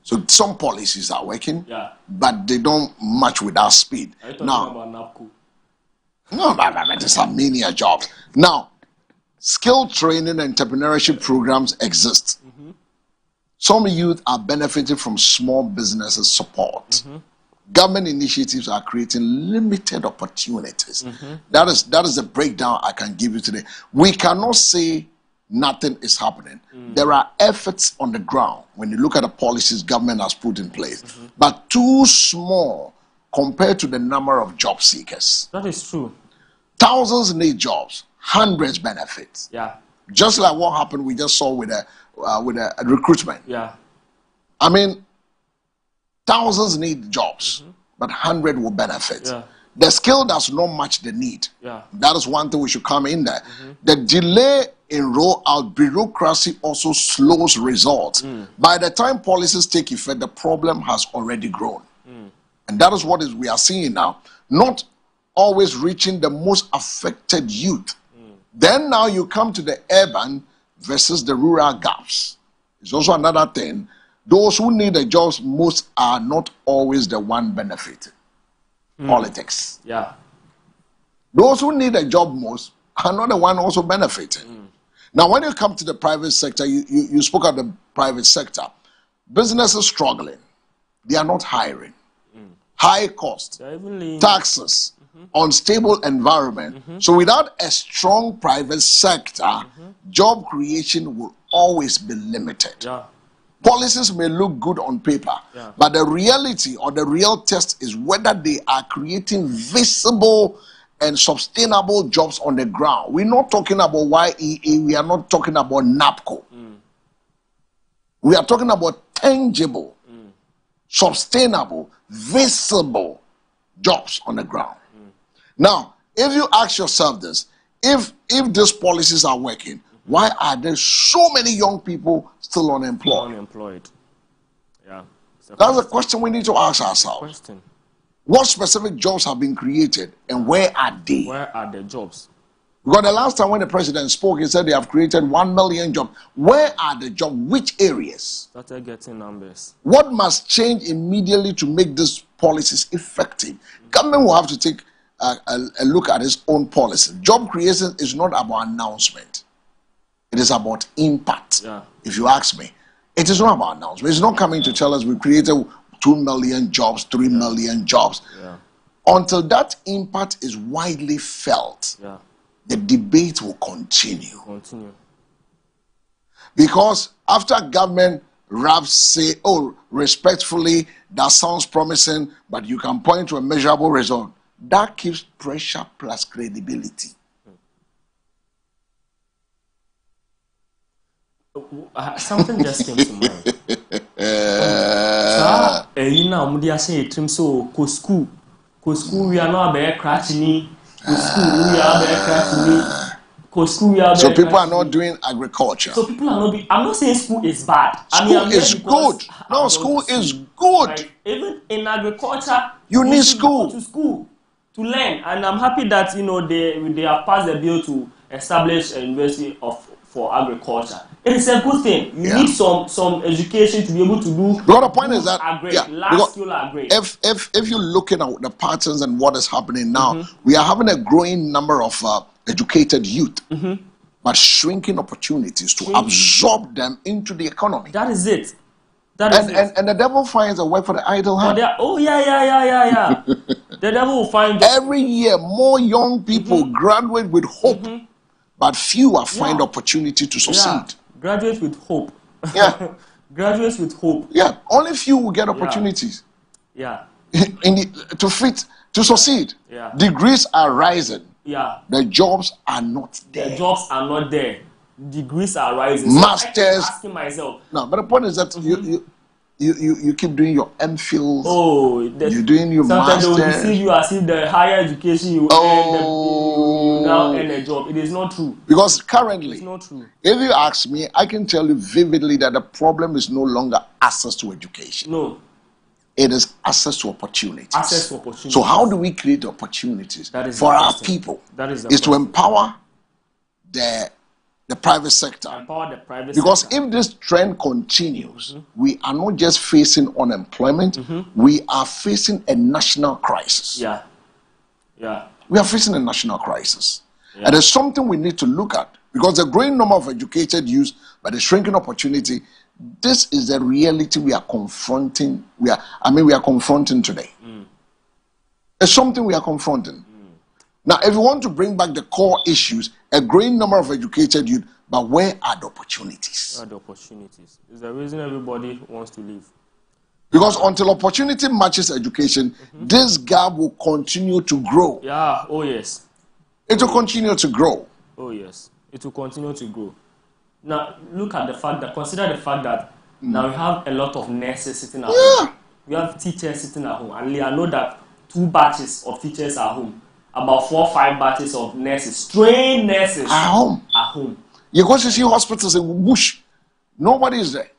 So some policies are working, but they don't match with our speed. Are you talking about NAPCO? No, but it's a mania jobs. Now, skill training and entrepreneurship programs exist. Some youth are benefiting from small businesses support. Government initiatives are creating limited opportunities. That is the breakdown I can give you today. We cannot say nothing is happening. There are efforts on the ground when you look at the policies government has put in place, but too small compared to the number of job seekers. That is true. Thousands need jobs, hundreds benefit. Yeah. Just like what happened we just saw with a recruitment. Yeah. I mean, thousands need jobs, but 100 will benefit. Yeah. The skill does not match the need. Yeah. That is one thing we should come in there. The delay in rollout, bureaucracy also slows results. By the time policies take effect, the problem has already grown. And that is what we are seeing now. Not always reaching the most affected youth. Then now you come to the urban versus the rural gaps. It's also another thing. Those who need the jobs most are not always the one benefiting. Politics. Yeah. Those who need a job most are not the one also benefiting. Now, when you come to the private sector, you spoke of the private sector. Businesses struggling. They are not hiring. High cost, taxes, unstable environment. So without a strong private sector, job creation will always be limited. Yeah. Policies may look good on paper, but the reality or the real test is whether they are creating visible and sustainable jobs on the ground. We're not talking about YEA, we are not talking about NAPCO. We are talking about tangible, sustainable, visible jobs on the ground. Now, if you ask yourself this, if these policies are working, why are there so many young people still unemployed? Yeah. That's a question we need to ask ourselves. What specific jobs have been created and where are they? Where are the jobs? Because the last time when the president spoke, he said they have created 1 million jobs. Where are the jobs? Which areas? Started getting numbers. What must change immediately to make these policies effective? Government will have to take a look at its own policy. Job creation is not about announcement. It is about impact. Yeah. If you ask me, it is not about announcement. It's not coming to tell us we created 2 million jobs, 3 million jobs. Yeah. Until that impact is widely felt, the debate will continue. Because after government reps say, oh, respectfully, that sounds promising, but you can point to a measurable result, that keeps pressure plus credibility. Something just came to mind. You know, I say it so co school we are not bear crashing. School we are bear crashing. So people are not doing agriculture. So people are not. I'm not saying school is bad. School is good. No, school is good. Right? Even in agriculture, you need school. To school to learn, and I'm happy that they have passed the bill to establish a university for agriculture. It is a good thing. You need some education to be able to do. Because the point is that large scale agri. If you're looking at the patterns and what is happening now, we are having a growing number of educated youth, but shrinking opportunities to absorb them into the economy. That is it. And the devil finds a way for the idle hand. The devil will find every year more young people graduate with hope. but few are find opportunity to succeed. Yeah. Graduates with hope. Yeah. Graduates with hope. Yeah. Only few will get opportunities. Yeah. To succeed. Yeah. Degrees are rising. Yeah. The jobs are not there. The jobs are not there. Degrees are rising. Masters. So I keep asking myself. No, but the point is that you keep doing your MPhils. Oh, you're doing your sometimes masters. they will deceive you as if the higher education you earn, you now earn a job. It is not true. Because currently, it's not true. If you ask me, I can tell you vividly that the problem is no longer access to education. No. It is access to opportunities. Access to opportunities. So how do we create opportunities for our people? That is to empower the private sector. Empower the private because sector. If this trend continues, we are not just facing unemployment, we are facing a national crisis. Yeah. Yeah. We are facing a national crisis. Yeah. And there's something we need to look at. Because the growing number of educated youth, but the shrinking opportunity, this is the reality we are confronting. We are confronting today. It's something we are confronting. Now, if you want to bring back the core issues, a growing number of educated youth, but where are the opportunities? Where are the opportunities? It's the reason everybody wants to live. Because until opportunity matches education, this gap will continue to grow. Yeah. Oh yes. It will continue to grow. Oh yes. It will continue to grow. Now, consider the fact that now we have a lot of nurses sitting at home. We have teachers sitting at home. And I know that 2 batches of teachers are home. About 4 or 5 batches of nurses, trained nurses at home. You go to see hospitals in bush. Nobody is there.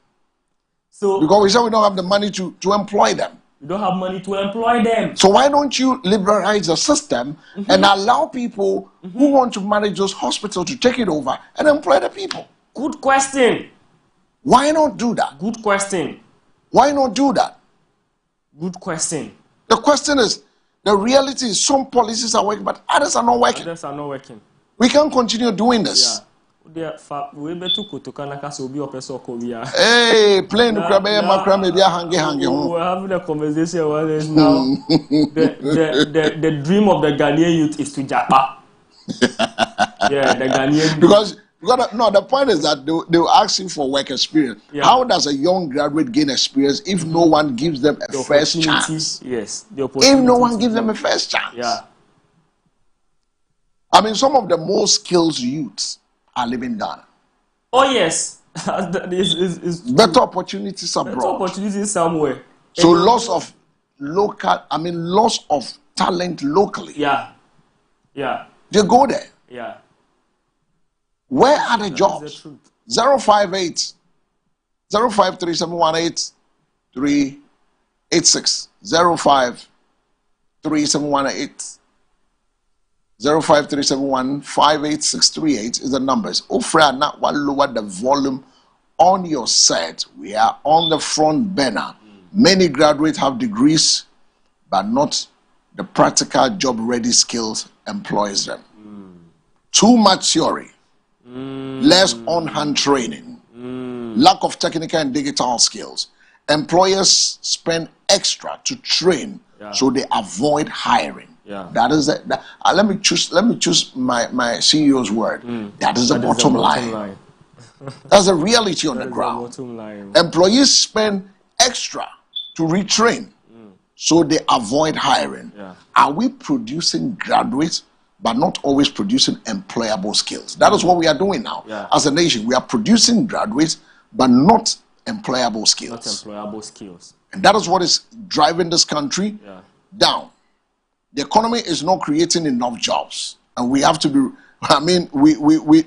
So because we say we don't have the money to employ them. We don't have money to employ them. So why don't you liberalize the system and allow people who want to manage those hospitals to take it over and employ the people? Good question. Why not do that? Good question. Why not do that? Good question. The question is, the reality is some policies are working, but others are not working. Others are not working. We can't continue doing this. Yeah. Hey, plane we're having a conversation where there's now the dream of the Ghanaian youth is to japa. Yeah, the Ghanaian because the point is that they were asking for work experience. Yeah. How does a young graduate gain experience if no one gives them a first chance? Yes, if no one gives them a first chance. Yeah. I mean, some of the most skilled youths are living down. Oh yes, it's better opportunities abroad. Better opportunities somewhere. So loss of talent locally. Yeah. Yeah. They go there. Yeah. Where are the jobs? 058 053 386 053 58638 is the numbers. Ofra not one lower the volume on your set. We are on the front burner. Many graduates have degrees, but not the practical job ready skills employs them. Too much theory. Less on-hand training, lack of technical and digital skills. Employers spend extra to train, so they avoid hiring. Yeah. That is it. Let me choose my CEO's word. That is the bottom line. That's the reality on the ground. Employees spend extra to retrain, so they avoid hiring. Yeah. Are we producing graduates but not always producing employable skills? That is what we are doing now. Yeah. As a nation, we are producing graduates, but not employable skills. Not employable skills. And that is what is driving this country down. The economy is not creating enough jobs. And we have to be,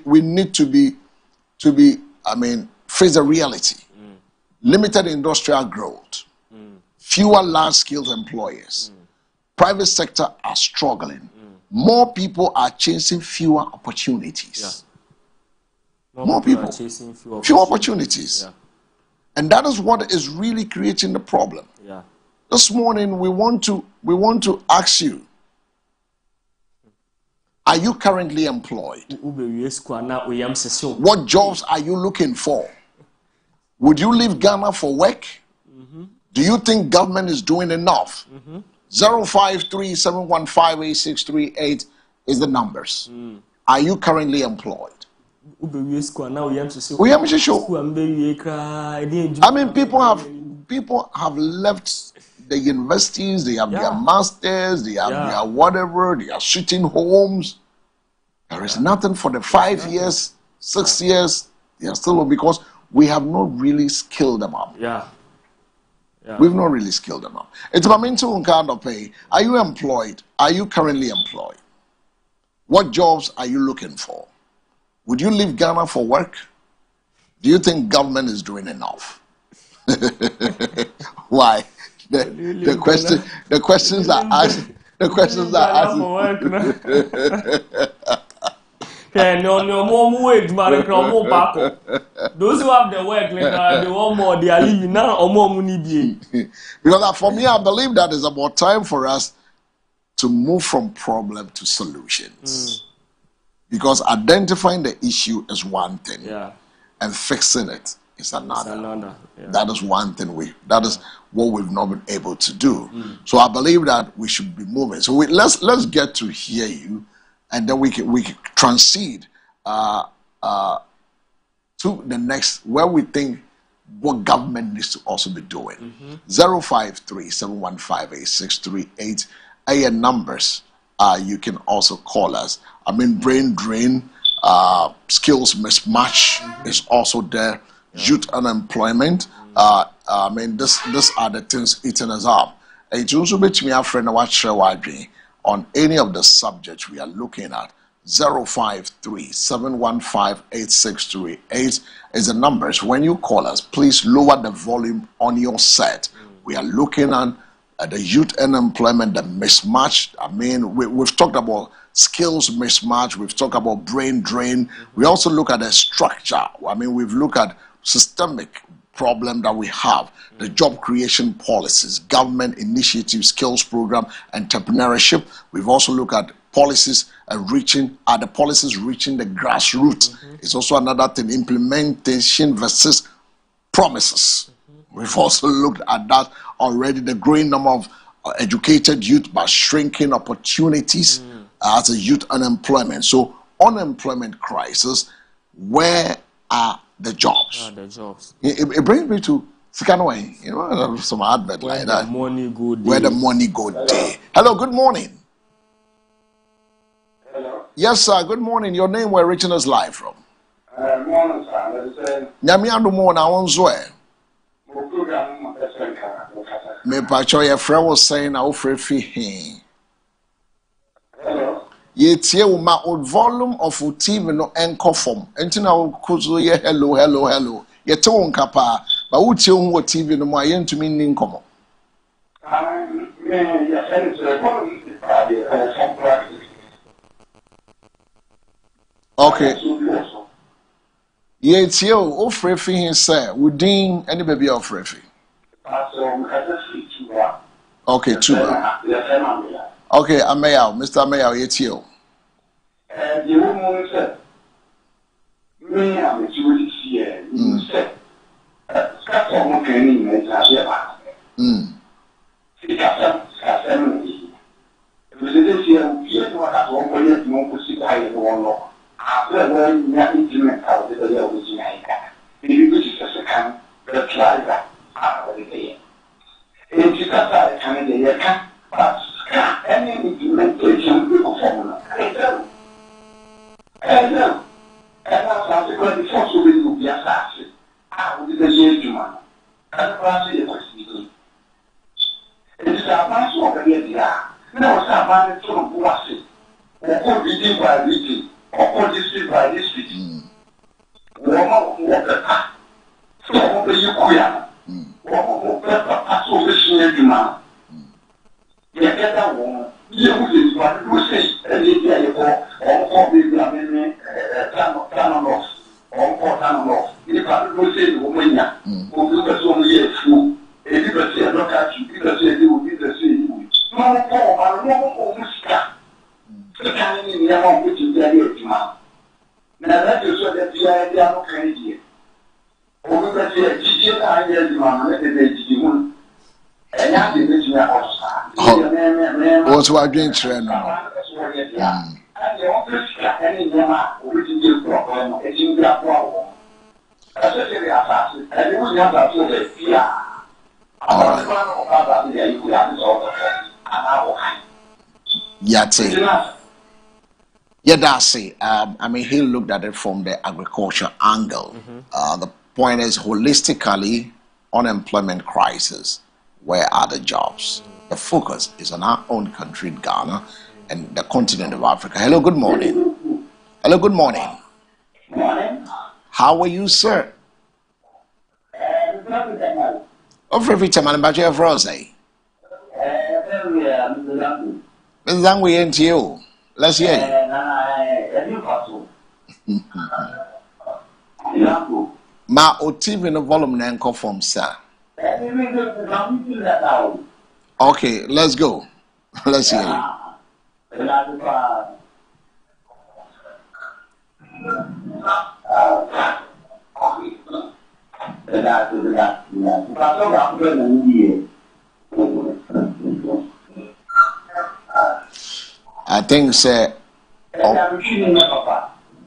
we need to be, face the reality. Limited industrial growth. Fewer large-scale employers. Private sector are struggling. More people are chasing fewer opportunities. Yeah. More people are chasing fewer opportunities. Yeah. And that is what is really creating the problem. Yeah. This morning we want to ask you, are you currently employed? What jobs are you looking for? Would you leave Ghana for work? Do you think government is doing enough? 053 715 8638 is the numbers. Are you currently employed? I mean, people have left the universities, they have their masters, they have their whatever, they are shooting homes. There is nothing for the 5 years, 6 years, they are still because we have not really skilled them up. We've not really skilled them up. It's my mental kind of pay. Are you employed? Are you currently employed? What jobs are you looking for? Would you leave Ghana for work? Do you think government is doing enough? Why? The questions are asked. The questions are asked. Those who have the work, they want more, they are leaving now or more money. Because for me, I believe that it's about time for us to move from problem to solutions. Because identifying the issue is one thing, and fixing it is another. That is one thing that is what we've not been able to do. So I believe that we should be moving. So let's get to hear you, and then we can transition to the next where we think what government needs to also be doing. 053-715-8638 are your numbers. You can also call us. I mean, brain drain, skills mismatch is also there. Youth unemployment. I mean, this are the things eating us up. It also makes me a friend on any of the subjects we are looking at. 053-715-8638 is the numbers. When you call us, please lower the volume on your set. We are looking at the youth unemployment, the mismatch. I mean, we've talked about skills mismatch. We've talked about brain drain. We also look at the structure. I mean, we've looked at systemic problem that we have, the job creation policies, government initiatives, skills program, entrepreneurship. We've also looked at policies and the policies reaching the grassroots. It's also another thing, implementation versus promises. We've also looked at that already, the growing number of educated youth but shrinking opportunities as a youth unemployment. So unemployment crisis, where are the jobs? It brings me to Sikanway, some advert where like that. Where the money go day. Hello, good morning. Hello. Yes, sir. Good morning. Your name, where reaching us live from? Morning, sir. Nyamiadu mo na wonzoe. Me pacho your friend was saying I offer fee. Hello. Ye tie wo ma volume of TV no enko form. Enti na wo kuzo ye hello. Ye te won kapa ba wo tie wo TV no ma ye ntumi nni nkomo. Okay. Ye tie wo ofre fi hin say wudin any baby ofre fi. Okay, Tuba. Okay, Amayao, Mr. Amayao, ye tie wo. The woman said, me am a Jewish here. You said, Scott, I'm going to it was this year, you know what I want to see by the one law. After learning that intimate how the other was in America, maybe which is a second, the driver out of the day. And she got out of Canada, but any implementation of formula. And that's how the 24th will be assassin. I will be the year to man. And the last year was speaking. It is a mass of the year. Now, somebody told Bossy, or could be by reading, or could district by district. Woman, water, so over you, Kuya, or so listening to man. You get that woman, you will say, and you get it all, or maybe I mean, Tananos, or Tananos. If I don't say the woman, who was only a fool, if you say, look at you, people say you will be the same. No, I don't the kind of young which is very man. Now that is so that they are not crazy. Over the teacher, I hear the man, let the baby one. And I did this also. What's what doing trend? I Yate. Yeah, that's it. I mean, he looked at it from the agriculture angle. The point is, holistically, unemployment crisis. Where are the jobs? The focus is on our own country, Ghana, and the continent of Africa. Hello, good morning. Hello, good morning. Morning. How are you, sir? Oh, Free Chaman, but you're frozen. Mr. Zangwe, ain't you? Let's hear you. Ma o TV no volume na enko from sir. Okay, let's go. Let's hear you. I think say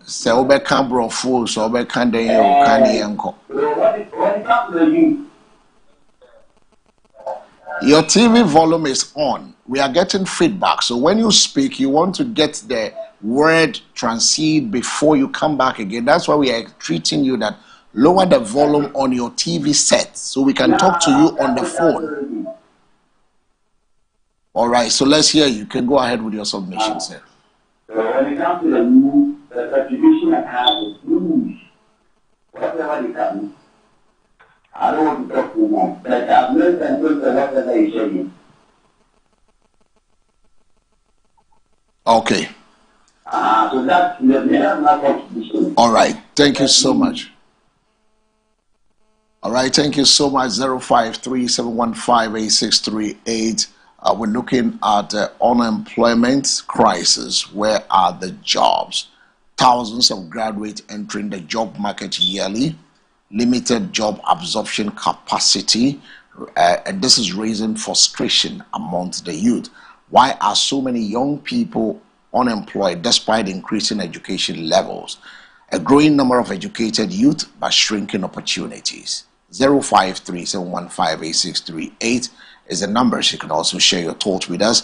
sɛ wobɛka borɔfo sɛ wobɛka den yɛ wo ka ne yɛnkɔ. Your TV volume is on. We are getting feedback. So when you speak, you want to get the word transcend before you come back again. That's why we are treating you that lower the volume on your TV set so we can talk to you on the phone. All right, so let's hear you. You can go ahead with your submission, sir. When it comes to the rules, the contribution I have is rules. Whatever they come, I don't want to talk too much, but I've learned and told the lot that they say. Okay. So that's my contribution. All right, thank you so much. All right, thank you so much. 0537158638. We're looking at the unemployment crisis. Where are the jobs? Thousands of graduates entering the job market yearly, limited job absorption capacity, and this is raising frustration amongst the youth. Why are so many young people unemployed despite increasing education levels? A growing number of educated youth but shrinking opportunities. 0537158638 is the numbers. You can also share your thoughts with us.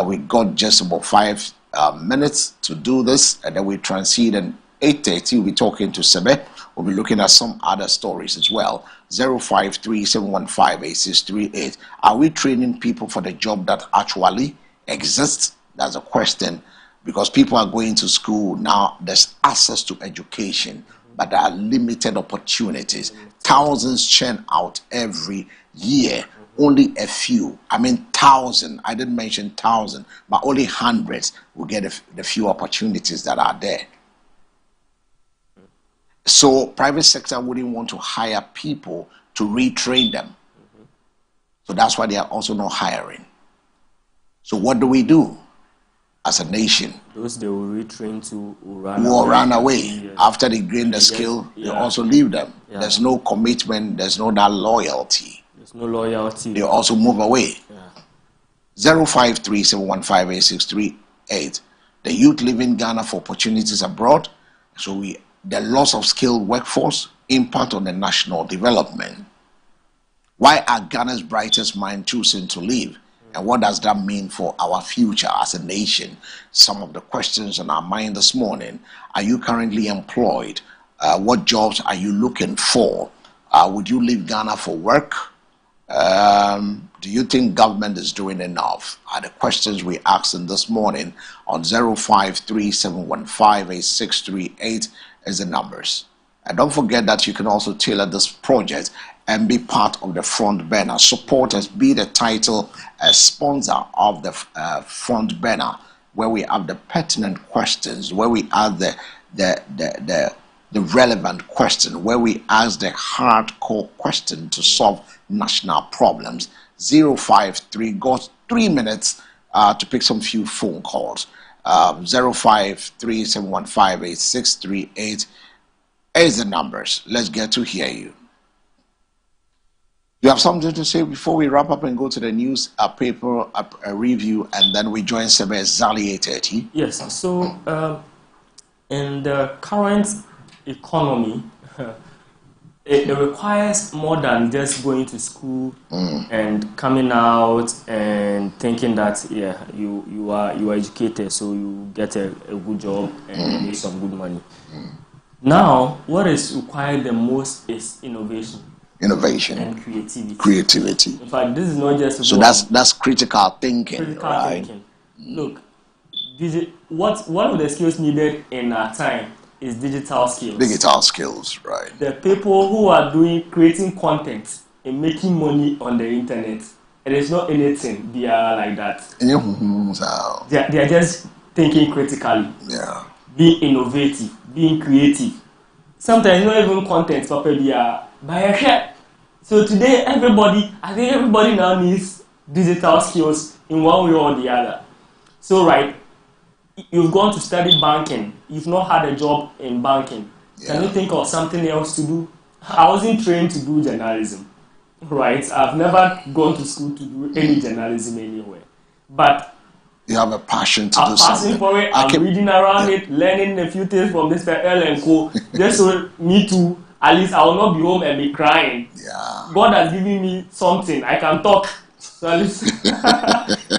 We got just about 5 minutes to do this, and then we transit, and 8:30 we'll be talking to Sebe. We'll be looking at some other stories as well. 0537158638. Are we training people for the job that actually exists? That's a question, because people are going to school now. There's access to education, but there are limited opportunities. Thousands churn out every year. Only a few, I mean 1,000, I didn't mention 1,000, but only hundreds will get the few opportunities that are there. So private sector wouldn't want to hire people to retrain them. So that's why they are also not hiring. So what do we do as a nation? Those they will retrain to will run away. Yes. After they gain the skill, they also leave them. Yeah. There's no commitment, there's no that loyalty. No loyalty. They also move away. 0537158638. The youth leave in Ghana for opportunities abroad. So the loss of skilled workforce impact on the national development. Why are Ghana's brightest minds choosing to leave? And what does that mean for our future as a nation? Some of the questions on our mind this morning. Are you currently employed? What jobs are you looking for? Would you leave Ghana for work? Do you think government is doing enough? Are the questions we asked in this morning on 0537158638 is the numbers. And don't forget that you can also tailor this project and be part of the front burner. Support us, be the title sponsor of the front burner, where we have the pertinent questions, where we have the relevant question, where we ask the hardcore question to solve national problems. 053 got 3 minutes to pick some few phone calls. 0537158638 is the numbers. Let's get to hear you. You have something to say before we wrap up and go to the news, a paper, a review, and then we join Sebe exactly 8:30? Yes. So in the current economy, it requires more than just going to school and coming out and thinking that you are educated, so you get a good job and make some good money. Now, what is required the most is innovation and creativity. In fact, this is not just so that's critical thinking. Right? Look, one of the skills needed in our time is digital skills. Digital skills, right? The people who are creating content and making money on the internet, it is not anything. They are like that. They are just thinking critically. Yeah. Being innovative, being creative. Sometimes not even content, but they are by. So today, I think everybody now needs digital skills in one way or the other. So right, you've gone to study banking. You've not had a job in banking. Yeah. Can you think of something else to do? I wasn't trained to do journalism, right? I've never gone to school to do any journalism anywhere. But you have a passion to do something. I'm passing for it. I'm reading around it, learning a few things from Mr. L and Co. Just so me too, at least I will not be home and be crying. Yeah. God has given me something. I can talk. So at least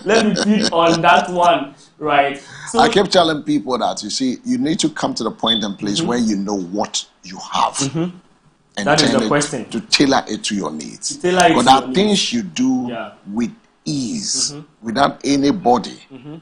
let me feed on that one, right? So I keep telling people that, you see, you need to come to the point and place where you know what you have. And that is the question. To tailor it to your needs. But there are things you do with ease, without anybody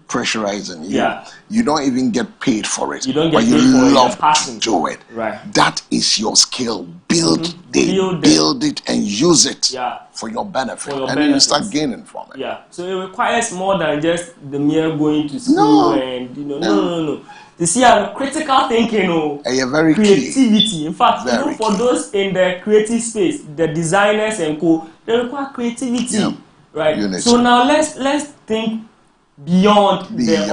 pressurizing you. Yeah. You don't even get paid for it. You don't get but paid you for love it. to do it. Right. That is your skill. Build it and use it for your benefit. And then you start gaining from it. Yeah. So it requires more than just the mere going to school and no. You see, critical thinking, very creativity. Key. In fact, even for those in the creative space, the designers and co, they require creativity. Yeah. Right. Unity. So now let's think beyond the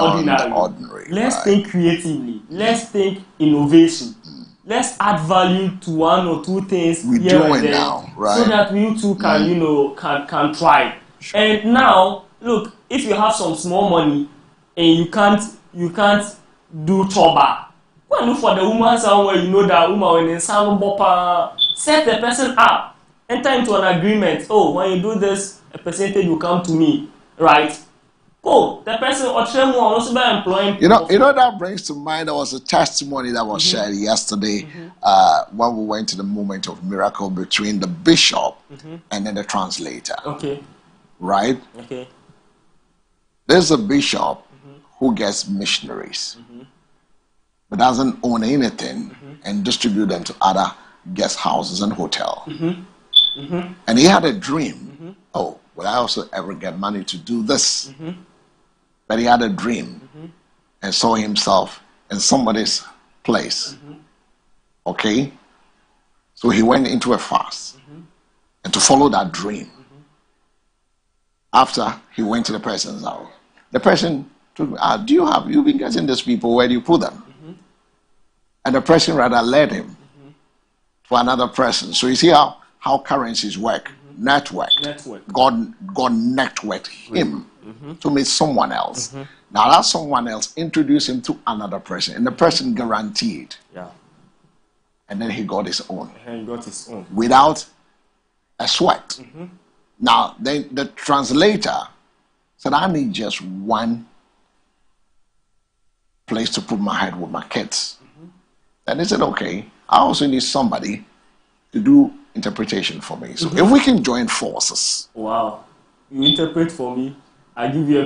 ordinary. Let's think creatively. Let's think innovation. Let's add value to one or two things we here do and it there, now, right? so that we too can can try. Sure. And now, look, if you have some small money and you can't do choba, go and look for the woman somewhere. You know that woman when in some bopper, set the person up, enter into an agreement. Oh, when you do this, a percentage will come to me, right? Oh, the person or also by employing people. You know that brings to mind, there was a testimony that was shared yesterday when we went to the moment of miracle between the bishop and then the translator. Okay. Right? Okay. There's a bishop who gets missionaries but doesn't own anything and distribute them to other guest houses and hotels. And he had a dream. Oh, will I also ever get money to do this? But he had a dream and saw himself in somebody's place. Okay? So he went into a fast and to follow that dream. After he went to the person's house, the person told me, you've been getting these people, where do you put them? And the person rather led him to another person. So you see how currencies work. Network. God networked him to meet someone else. Now that someone else introduced him to another person, and the person guaranteed. Yeah. And then he got his own. Without a sweat. Now then the translator said, I need just one place to put my head with my kids. And they said, okay, I also need somebody to do interpretation for me. So if we can join forces. Wow. You interpret for me, I give you a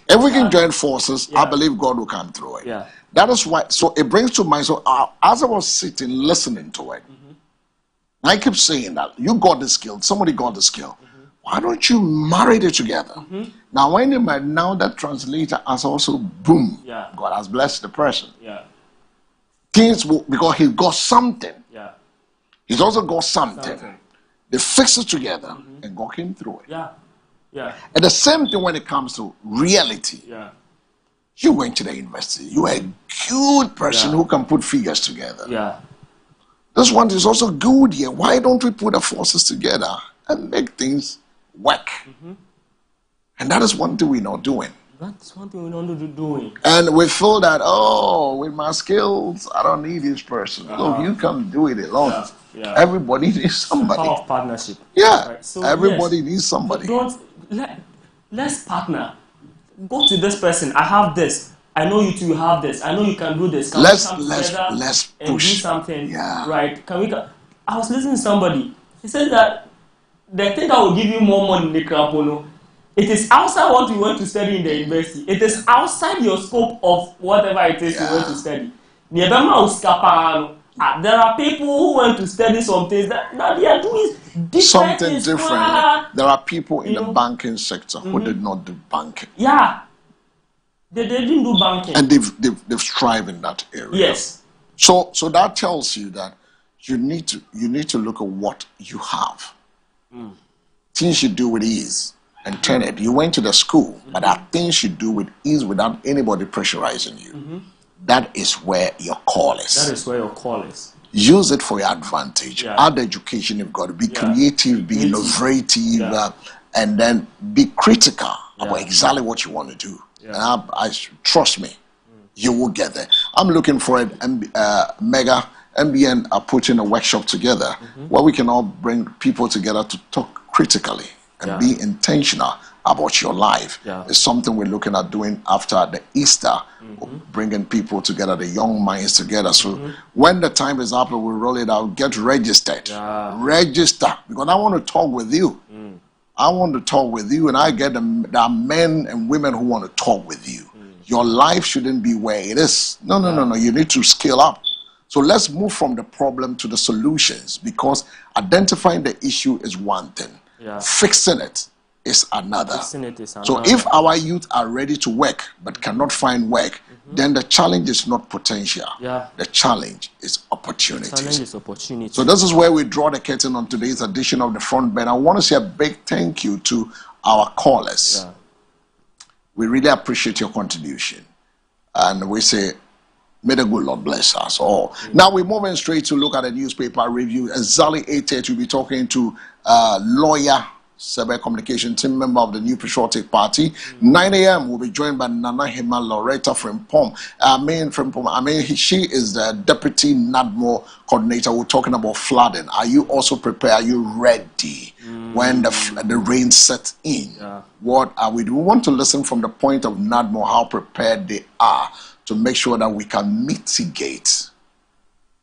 if we can join forces, I believe God will come through it. Yeah. That is why, so it brings to mind, so as I was sitting, listening to it, I kept saying that, you got the skill, somebody got the skill. Why don't you marry it together? Now when they married, now that translator has also, boom, God has blessed the person. Things will, because he got something. He's also got something. They fix it together and God came through it. And the same thing when it comes to reality. You went to the university. You are a good person who can put figures together. This one is also good here. Why don't we put the forces together and make things work? And that is one thing we're not doing. That's one thing we're not doing. And we feel that, oh, with my skills, I don't need this person. Look, you can do it alone. Everybody needs somebody. Power of partnership. Yeah. Right. So everybody needs somebody. Let's partner. Go to this person. I have this. I know you two have this. I know you can do this. Can let's push and do something. Yeah. Right? I was listening to somebody. He said that the thing that will give you more money in the Krapono, it is outside what you want to study in the university. It is outside your scope of whatever it is you want to study. There are people who want to study some things that now they are doing something different. There are people in the banking sector who did not do banking. Yeah. They didn't do banking. And they've thrived in that area. Yes. So that tells you that you need to look at what you have. Things you do with ease and turn it. You went to the school, but there are things you do with ease without anybody pressurizing you. That is where your call is. That is where your call is. Use it for your advantage. Add education you've got to be creative, be innovative, and then be critical about exactly what you want to do. And I trust me, you will get there. I'm looking for mega MBN are putting a workshop together where we can all bring people together to talk critically and be intentional about your life. It's something we're looking at doing after the Easter, bringing people together, the young minds together. So when the time is up and we roll it out, get registered. Register, because I want to talk with you. I want to talk with you, and I get there are men and women who want to talk with you. Your life shouldn't be where it is. No. You need to scale up. So let's move from the problem to the solutions, because identifying the issue is one thing. Fixing it is another. So if our youth are ready to work but cannot find work, then the challenge is not potential. The challenge is opportunity. So this is where we draw the curtain on today's edition of The Front Bench. I want to say a big thank you to our callers. We really appreciate your contribution. And we say, may the good Lord bless us all. Now we're moving straight to look at a newspaper review. Exactly 8:30, we'll be talking to lawyer, Sebe Communication team member of the New Patriotic Party. 9 a.m. we'll be joined by Nana Hema Loretta Frimpong. She is the Deputy NADMO Coordinator. We're talking about flooding. Are you also prepared? Are you ready when the rain sets in? What are we doing? We want to listen from the point of NADMO, how prepared they are to make sure that we can mitigate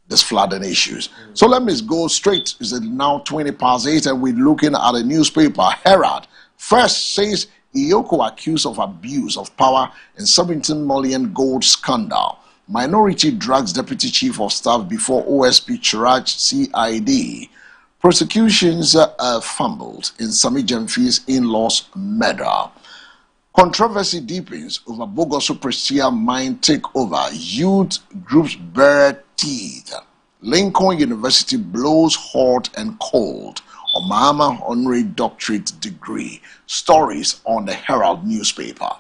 these flooding issues. So let me go straight. Is it now 8:20, and we're looking at a newspaper, Herald. First says Iyoko accused of abuse of power in 17 million gold scandal. Minority drugs Deputy Chief of Staff before OSP Chiraj CID. Prosecutions fumbled in Sami Jemfi's in-laws murder. Controversy deepens over Bogoso Prestia mine takeover. Youth groups bare teeth. Lincoln University blows hot and cold. Omama honorary doctorate degree. Stories on the Herald newspaper.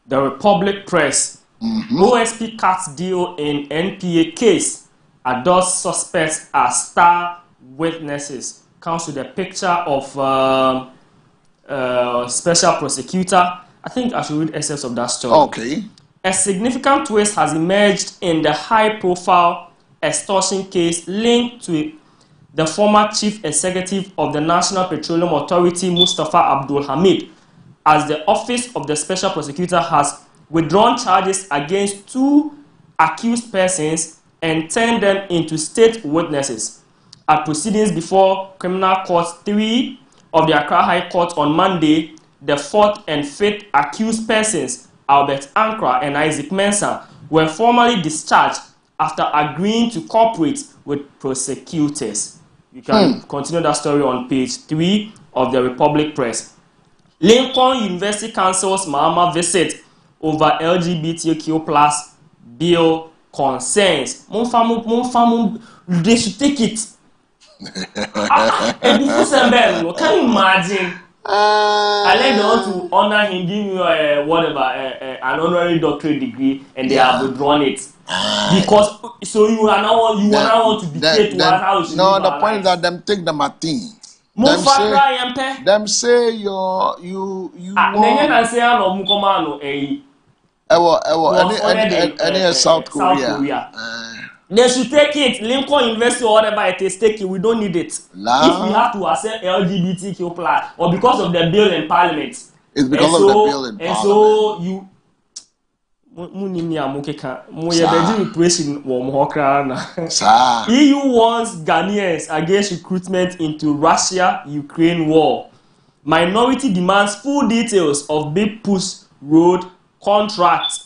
The Republic Press. OSP cuts deal in NPA case. Adults suspects as star witnesses. Comes with a picture of special prosecutor. I think I should read essence of that story. Okay. A significant twist has emerged in the high-profile extortion case linked to the former chief executive of the National Petroleum Authority, Mustafa Abdul Hamid, as the office of the special prosecutor has withdrawn charges against 2 accused persons and turned them into state witnesses. At proceedings before Criminal Court 3 of the Accra High Court on Monday, the 4th and 5th accused persons, Albert Ankra and Isaac Mensah, were formally discharged after agreeing to cooperate with prosecutors. You can continue that story on page 3 of the Republic Press. Lincoln University cancels Mahama visit over LGBTQ plus bill concerns. They should take it. Can you imagine? And then they want to honor him, give you an honorary doctorate degree, and they have withdrawn it. Because so you are now want to dictate to us how we should live the our point is lives. that them take the Martin. Them say you any South Korea. They should take it. Lincoln University or whatever it is, take it. We don't need it. If we have to accept LGBTQ plus, or because of the bill in Parliament. It's because of the bill in Parliament. And so you. EU warns Ghanaians against recruitment into Russia-Ukraine war. Minority demands full details of Big Push road contract.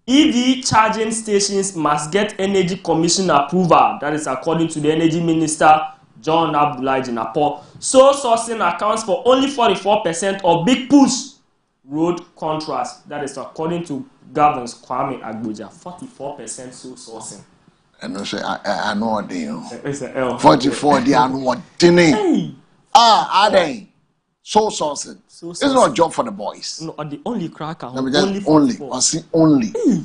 EV charging stations must get Energy Commission approval. That is according to the Energy Minister, John Abdullahi Jinapo. Sole sourcing accounts for only 44% of Big Push road contracts. That is according to Governor's Kwame Agboja. 44% sole sourcing. And I know what they are. 44, they are what they are. They sole sourcing. It's not a job for the boys. No, the only cracker. Only.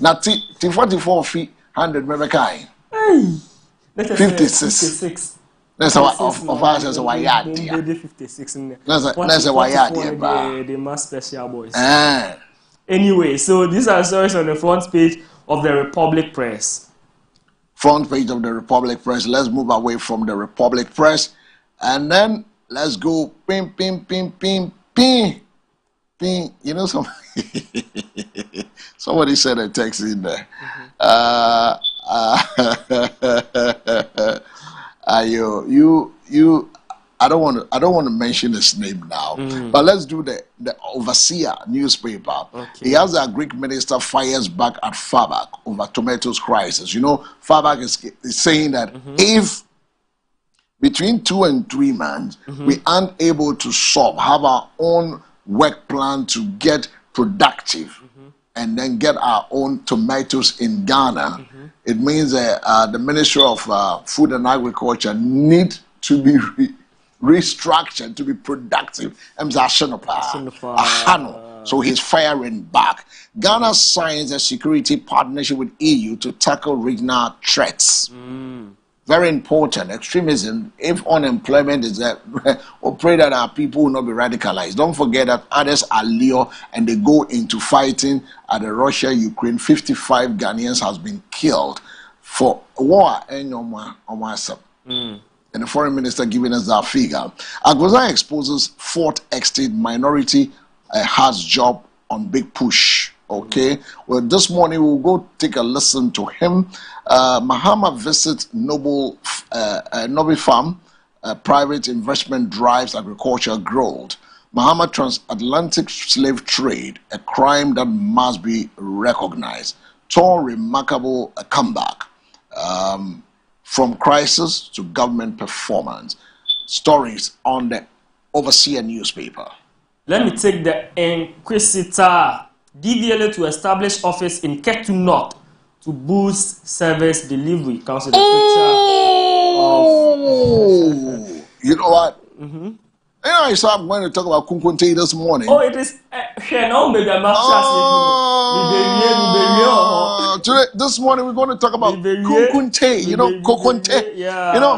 Now, 44 feet, 100 Rebecca. 56. That's a of us as a wire. 56. That's a wire. The mass special boys. Anyway, so these are stories on the front page of the Republic Press. Front page of the Republic Press. Let's move away from the Republic Press. And then let's go ping. You know, somebody said a text in there. I don't want to mention his name now, but let's do the Overseer newspaper. Okay. He has a Greek minister fires back at Fabak over tomatoes crisis. You know, Fabak is saying that if between 2 and 3 months we aren't able to have our own work plan to get productive and then get our own tomatoes in Ghana, it means that the Ministry of Food and Agriculture need to be restructured to be productive. So he's firing back. Ghana signs a security partnership with EU to tackle regional threats. Very important. Extremism, if unemployment is there, we pray that our people will not be radicalized. Don't forget that others are lure and they go into fighting at the Russia-Ukraine. 55 Ghanaians has been killed for war. And the foreign minister giving us that figure. Agoza exposes fourth estate minority has job on Big Push. Okay, well, this morning we'll go take a listen to him. Mahama visits Noble Farm, private investment drives agriculture growth. Mahama transatlantic slave trade, a crime that must be recognized. Tall remarkable comeback from crisis to government performance. Stories on the Overseer newspaper. Let me take the Inquisitor. DVLA to establish office in Ketu North to boost service delivery. Council the picture of... You know what? You know, so I'm going to talk about Kunkunte this morning. Oh, it is... Today, this morning we're going to talk about Kunkunte. You know, Kokunte. Yeah. You know,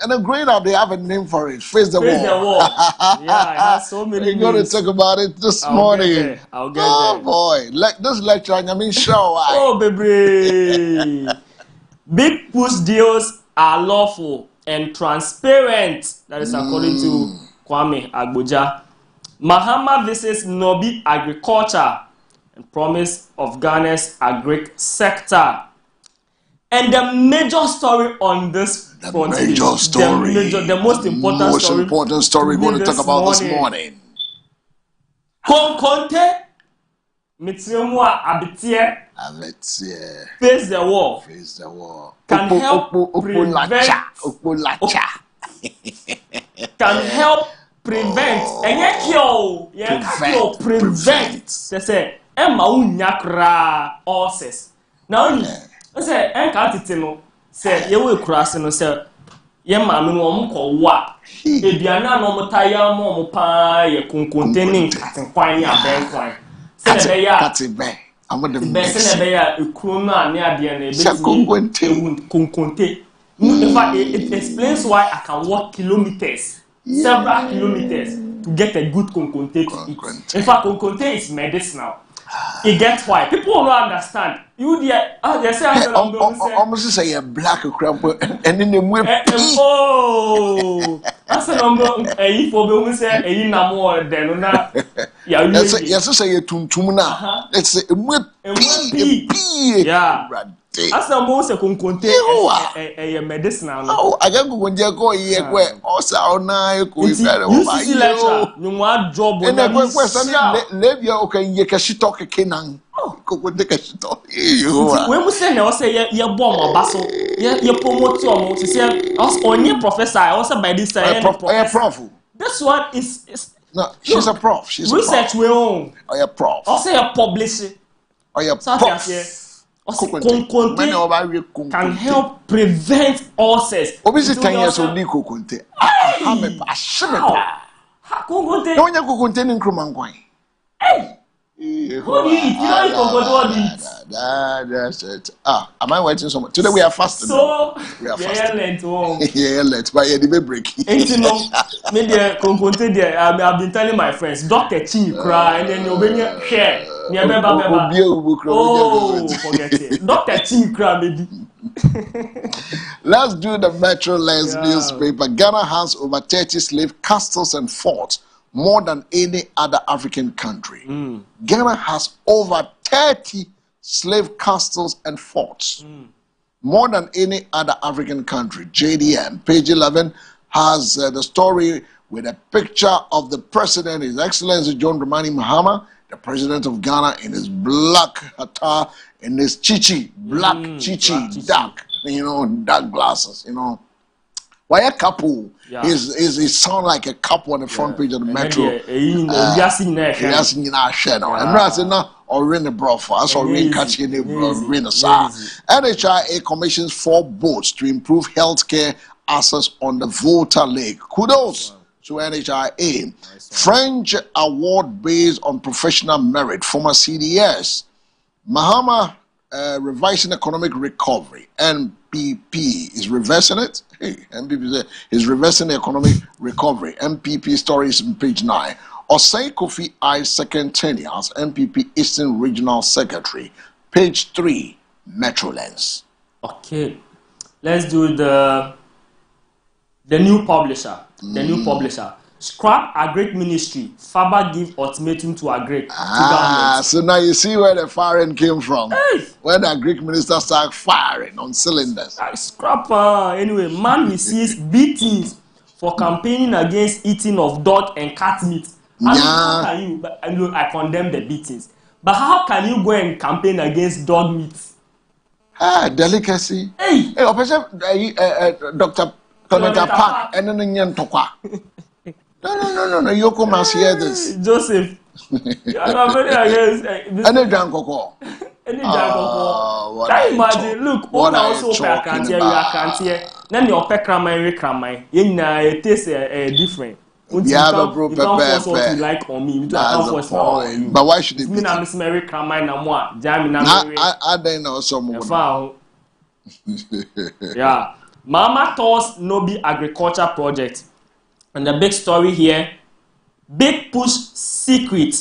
and the grade out they have a name for it. Face the wall. Yeah, it has so many names. We're going to talk about it this morning. I'll get there. Boy, this lecture, I mean, show. Oh, baby. Big Push deals are lawful and transparent. That is according to Kwame Agboja. Mahama visits Nobi Agriculture and promise of Ghana's agric sector. And the major story on this the most important story we're going to talk about this morning. Konkonte Mitriumwa Abitie face the war. Can help prevent prevent say Emma unyakra ulcers now say enka tete no say ye we kurase no say ye maame no omo ko wa eduana no mo taya mo pa ye konkontening katenkwan ya benkwan se na be ya katebe amode se na be ya ekuru no ane ade na ebetimi konkonte. In fact, it explains why I can walk kilometers, several kilometers, to get a good konkonte to eat. In fact, konkonte is medicinal. It gets why people don't understand. You there? They say I almost say a black crab, and then the whip. Oh, that's a number. If for me say na more than na. Yes, say a tumtumuna. Let's say a whip. Yeah. As a most a konkonte a medicinal. Oh, I can't go and go here. Also, now you could see lecture. You want job and then live your okay. You can she talk a kenan. Oh, go take a shit. When we say no, say you're bomb or basso, you promote your most. Say us only professor. Also by this time, prof. This one is no. She's a prof. She's research we own. Oh, yeah, prof. Also, a publisher. Oh, yeah, prof. Konkonte can help prevent ulcers. Obviously, 10 years old, Konkonte. Konkonte. No, you're Konkonte in Krumangwai. Hey, what do you eat? You don't eat Konkonte. What do you eat? That's it. Am I waiting so much? Today we are fasting. So, we are fasting. Yeah, let's buy a debate break. Maybe Konkonte there. I've been telling my friends, Dr. Chin cry, and then you'll be share. Oh, forget it. Dr. Chin cry, maybe. Let's do the Metro Lens newspaper. Ghana has over 30 slave castles and forts, more than any other African country. Ghana has over 30 slave castles and forts, more than any other African country. JDM, page 11, has the story with a picture of the president, His Excellency John Dramani Mahama, the president of Ghana, in his black attire, in his black dark, dark glasses, Why a couple is sound like a couple on the front page of the Metro. NHIA commissions 4 boats to improve healthcare access on the Volta Lake. Kudos to NHIA. French award based on professional merit. Former CDS. Mahama revising economic recovery. MPP is reversing it. Hey, MPP is reversing the economic recovery. MPP stories on page 9. Osei Kofi I second tenure as MPP Eastern Regional Secretary. Page 3, Metro Lens. Okay, let's do the new publisher. The new publisher. Scrap Agric Ministry. Faber give ultimatum to Agric. So now you see where the firing came from. Hey. When the Greek minister started firing on cylinders. Scrap. Anyway, man receives beatings for campaigning against eating of dog and cat meat. How can you? I condemn the beatings. But how can you go and campaign against dog meat? Delicacy. Hey, Dr. Clemente Park and then No. Yoko must hear this. Joseph. You are not very against any Jankoko. Can you imagine? Look, all also can't hear. Then your pekramai. It tastes different. Yeah, but bro, you can't force what you like on me. You can't force on you. But why should it be? I'm Mary Kramai na moi. I don't know some more. Yeah. Mama Toss Nobi Agriculture Project. And the big story here, big push secret.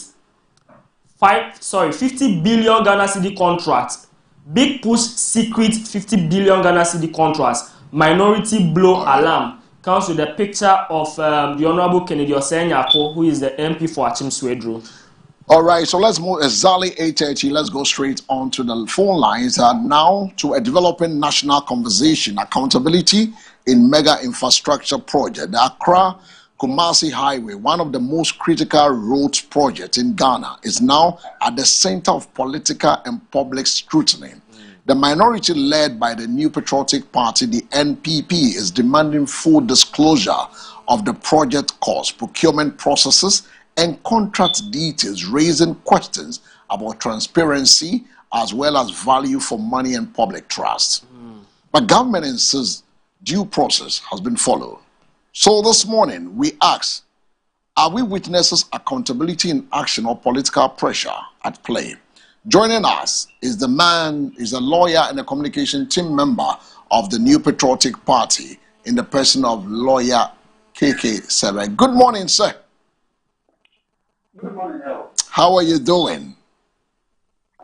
50 billion Ghana cedi contract. Big push secret 50 billion Ghana cedi contracts. Minority blow alarm. Comes with a picture of the Honorable Kennedy Osenyako, who is the MP for Achim Swedru. All right, so let's move exactly 8:30. Let's go straight on to the phone lines. Now to a developing national conversation, accountability in mega infrastructure project. The Accra-Kumasi Highway, one of the most critical roads projects in Ghana, is now at the center of political and public scrutiny. The minority led by the New Patriotic Party, the NPP, is demanding full disclosure of the project cost, procurement processes, and contract details, raising questions about transparency as well as value for money and public trust. But government insists due process has been followed. So this morning we ask, are we witnesses accountability in action or political pressure at play? Joining us is a lawyer and a communication team member of the New Patriotic Party in the person of lawyer KK Sebe. Good morning, sir. Good morning, Al. How are you doing?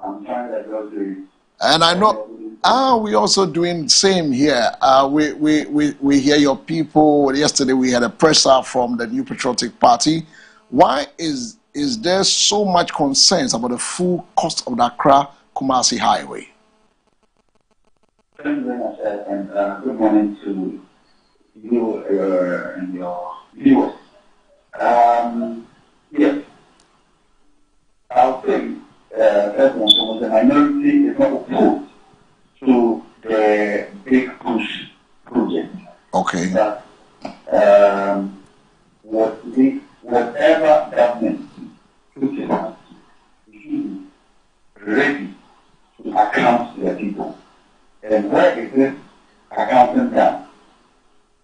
I'm trying to go to. And I know we also doing same here. We hear your people. Yesterday we had a presser from the New Patriotic Party. Why is there so much concerns about the full cost of the Accra Kumasi Highway? Thank you very much, and good morning to you and your viewers. Yes, I'll say first and foremost, the minority is not opposed to the big push project. Okay. But whatever government puts in us, we should be ready to account to the people. And where is this accounting done?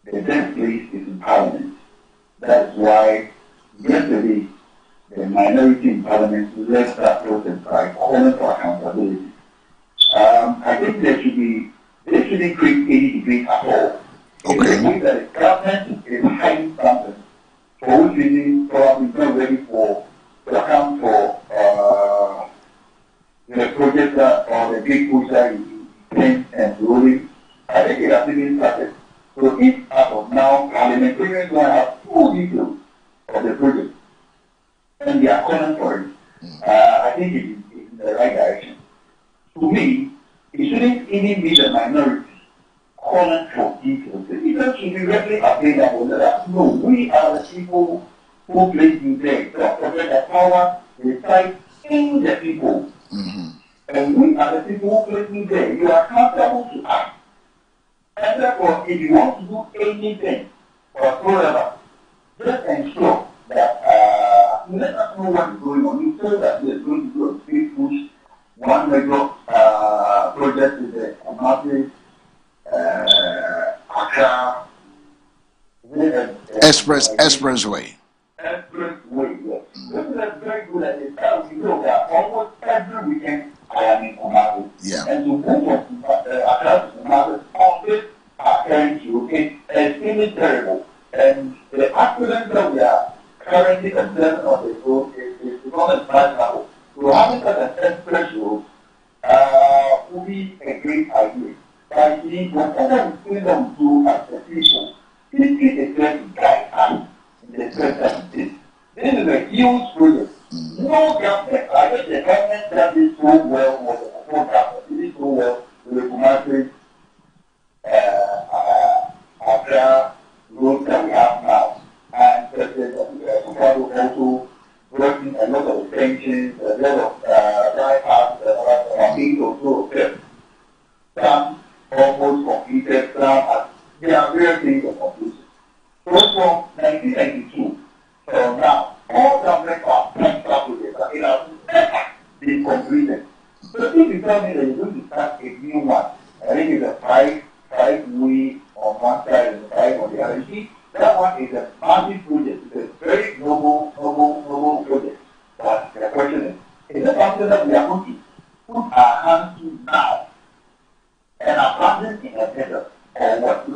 The best place is in Parliament. That's why yesterday the minority in Parliament led that process by calling for accountability. I think they shouldn't create any debate at all. Okay. It means that the government is hiding something for which reason probably not ready to account for the project or the big push that you think and rolling. I think it has been started. So if as of now parliamentarians will have full details of the project and they are calling for it, I think it is in the right direction. To me, it shouldn't even be the minority calling for details. The details should be readily available. No, we are the people who place you there. To protect the power, reside in the people. Mm-hmm. And we are the people who place you there. You are accountable to us. And therefore, if you want to do anything whatsoever, just ensure that let us know what is going on. You say that we are going to do a big push. One major project is the Kumasi Accra Expressway. Expressway, yes. This is a very good idea. We know that almost every weekend I am in Kumasi. Yeah. And to move from Accra to Kumasi on this current route is extremely terrible. And the accidents that we are currently observing on the road is not as bad level. So having such an express road would be a great idea. But see, whatever we feel that we do as the people, it is going to guide us in the present state. This is a huge project. No government, I guess the government does it so well with the whole government. It is so well with the Kumasi Accra road that we have now. And President Chicago also working a lot of extensions, a lot of bypass, being also okay. Some almost completed, there are various things of completion. So from 1992 till now, all government projects it has never been completed. So if you tell me that you're going to start a new one, I think it's a five-way on one side and five on the other. You see, that one is a massive project. It's a very noble project. But the question is it something that we are going to put our hands to now and abandon in a desert or what?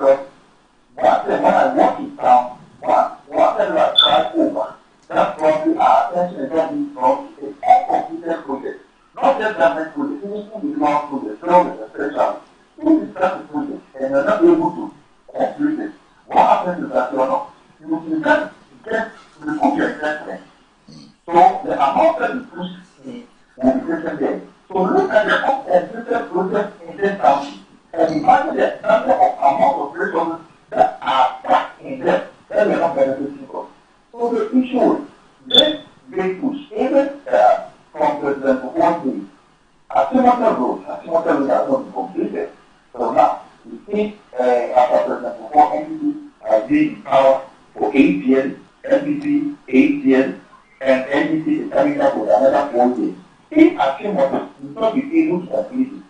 Because when I walk in town, whatever I try over, that's probably our attention is not being drawn to a completed project. Not just government project, even individual project, so especially. If you start the project and you're not able to complete it, what happens is that you can't recoup your investment. So the amount that you push in will be taken there. So look at the completed project in this county and imagine the number of amount of resources that are stuck in there that we are not benefiting from. So the issue is this big push, even from President Okwonti, Asimota Road has not been completed. So now, we see after President Okwonti has been in power for 8 years, NDC 8 years, and NDC is coming up with another 4 years. If Asimota will not be able to complete it,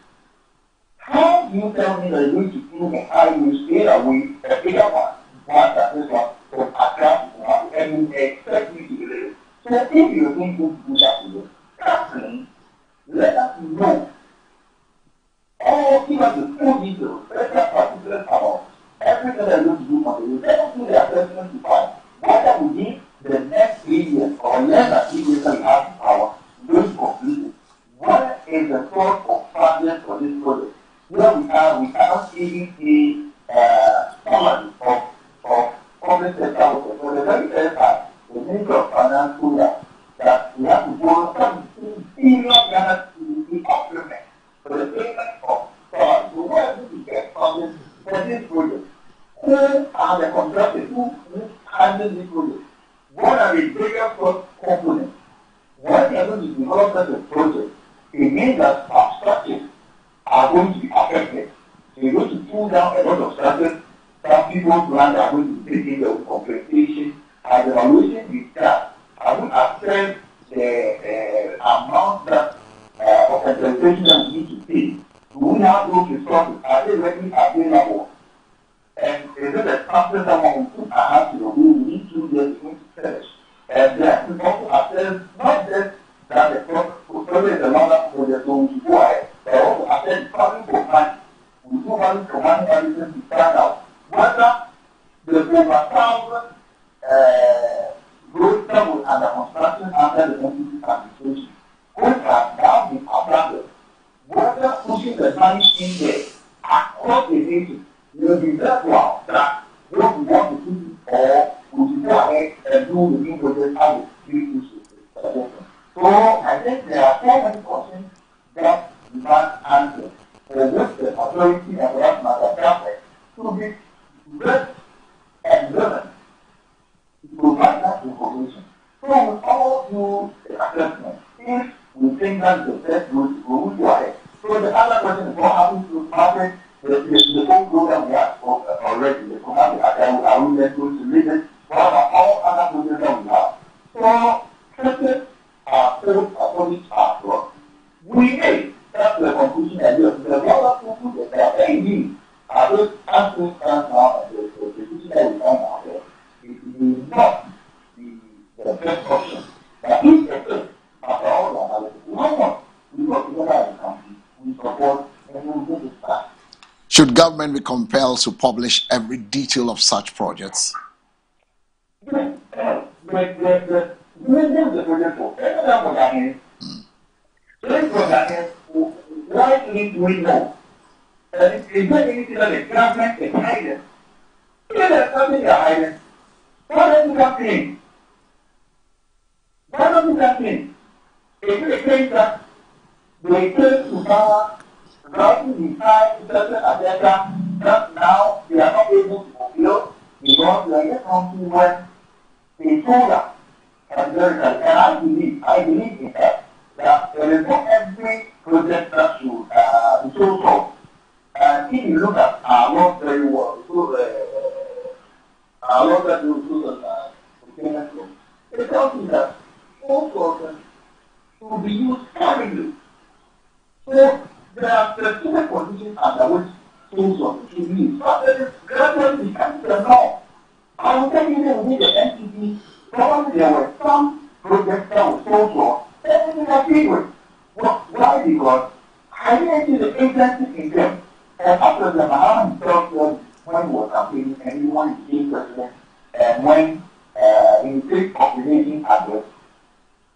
How do you tell me that you're going to do a highway straight away, a bigger one that this one, from Accra to Kumasi, and you expect me to deliver it? So if you're going to do that, that means let us know. Or give us the full details, let us particulars about everything they're going to do on the way. Let us do the assessment to find whether we need the next 3 years or less than 3 years that we have in power, going to complete it. What is the source of funding for this project? Where we cannot even see summary of public sector workers. For the very first time, the Minister of Finance told us that we have to borrow $17 billion to implement for the payment of salaries. So where do we get funding for this project? Who are the contractors who handle this project? What are the biggest components? When they are going to develop such a project, it means that substructures are going to be affected. So you're going to pull down a lot of structures. Some people's land are going to be taking the compensation. As the evaluation is done, I will assess the amount that of compensation that we need to pay. Do we have those resources? Are they readily available? And is it a something that one will put our hands to the wheel? We need 2 years to finish. And then we also assess not just that the project is a longer project, so we should go ahead, but also assess value for money. We do value for money everything to find out whether the over 1,000 roads that were under construction under the NPC administration, which have now been abandoned, whether pushing the money in there across the nation will be that one that what we want to do or we should go ahead and do the new project as a three issues. So I think there are so many questions that we must answer for which the authority and for that matter government to be ready and willing to provide that information. So we all do the assessment. If we think that's the best route, we will go ahead. So the other question is what happens to market the whole program we have already, the command are we going to leave it? What about all other projects that we have? So, first, our first approach are we made that's the conclusion that the other people that are paying are those answers now and the decision that we find out there. It will not be the best option. But if the first, after all the analysis, why not? We work together as a country, we support, and we will get it back. Should government be compelled to publish every detail of such projects? The project for everyone why need we know? Is there anything that the government is hiding? If there's something they're hiding, why don't you come clean? Why don't you come clean? If it claims that they came to power writing the time certain agenda that now they are not able to fulfill because they are yet something when they told us categorically, and I believe in that there is not every project that should be so solved. And if you look at our laws very well, our laws that you do procurement law, it tells you that all projects should be used sparingly. So there are specific conditions under which things should be used. But there is gradually becoming the norm. I will tell you that within the NTP, probably there were some projects that were so short, everything was favored. Why? Because I didn't see the agency in them. And after the Mahama himself said when he was campaigning and he wanted to be president, and when in the state of the nation address,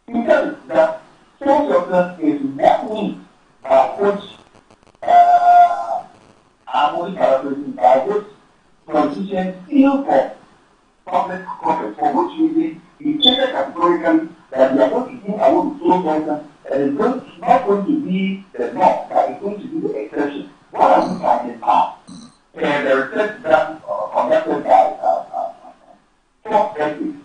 he said that social is that means which I'm only paraphrasing by which politicians feel for public corporate, for which reason he stated categorically that they are going to give away with slow person and it's not going to be the norm, but it's going to be the exception. What are we finding now? And the research done conducted by Fox Ethics,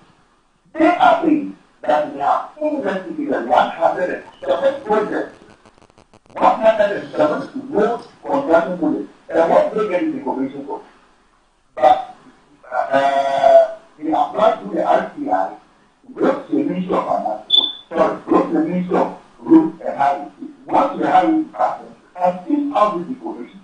they are saying that we have investigated 107 projects, 107 road construction projects, and what they get is information for. But they applied to the RTI, wrote to the Ministry of Finance, wrote to the Ministry of Roads and Highways, went to the Highway Department, and filled out this information.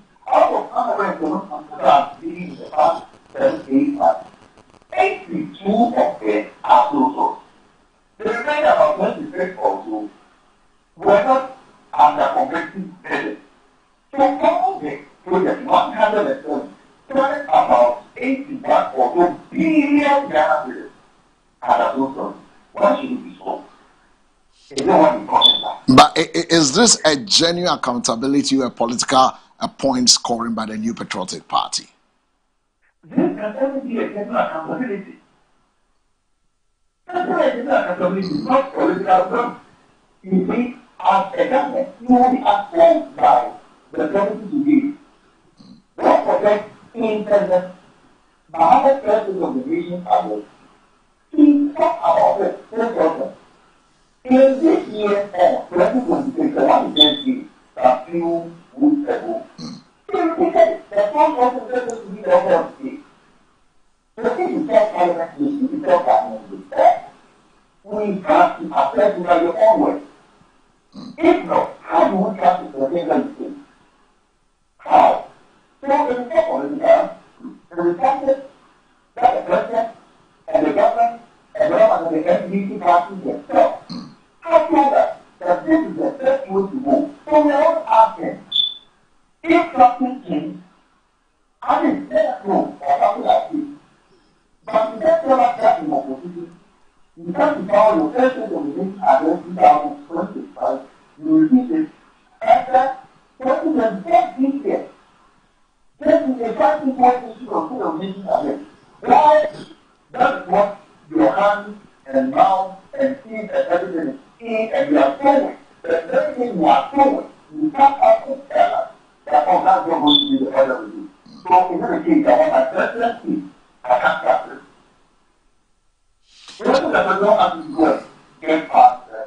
Why should it be so? Is that what you're talking about? But is this a genuine accountability or a political point scoring by the New Patriotic Party? This can only be a genuine accountability. That's why a genuine accountability is not political growth. You see, as a government, you will be informed by the policies you give. Don't forget, in President Muhammad President of the nation, he talked about the first government. In this year, 2026, the one is here a few weeks ago. He repeated the first government to be the order of the state. The thing is that parliament is the self government with that. We have to apply to your own way. If not, how do we trust the president state? How? So in the political, the responses that the president and the government and the NDC party themselves have told us that this is the best way to go. So we are all asking, if something changes, I mean, let us know or something like this. But you can't tell us that in opposition. You can't empower your president of the nation against 2025. You repeat it, and that president this year. This is a fighting point issue of nation against. Why? That is what your hands and mouth and feet and everything is in, and you are doing. But everything you are doing, you can't have to tell us that, oh, that's not going to be the order we do. So, in any case, I want my presidency, I can't trust it. The president does not have to go and get past the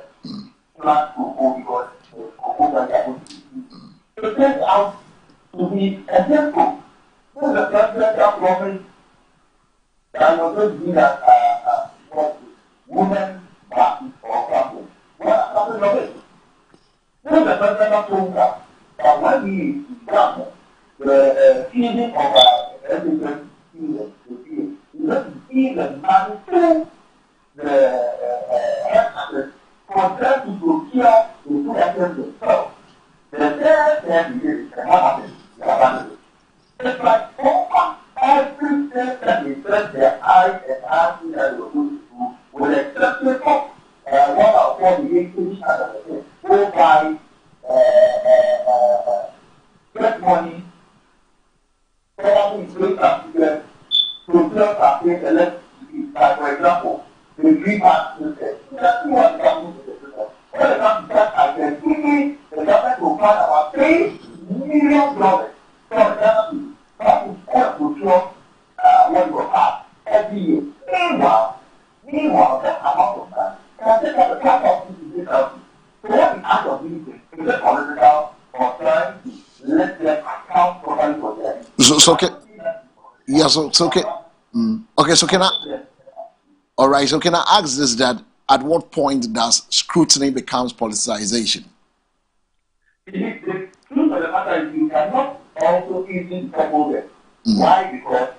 plan to go because the proposal they are going to do. It turns out to be a simple. This is the presidential promise that was going to be that women party or campaign. Well, nothing of it. This is the presidential program that when we examine the feeding of everything season to feed, you have to feed the money to the headquarters for them to procure the food items themselves. The third thing is what happens? You abandon it. It's like every step that they set their eyes and hands that they were going to do, with the exception of one of four the English and go buy, get money, probably great applicants, procure applicants, and let's like for example, the green pass system. That's what comes to the system. When it comes to that, I can quickly, the government will find about $3 million from the government to procure what you have every year. Meanwhile, that amount of that can take up the cash of this country. So what the act of doing is it political or trying to let them account properly for them? So okay. Yeah, so okay. Okay, so can I? All right, so can I ask this, that at what point does scrutiny becomes politicization? The truth of the matter is you cannot also easily couple them. Why? Because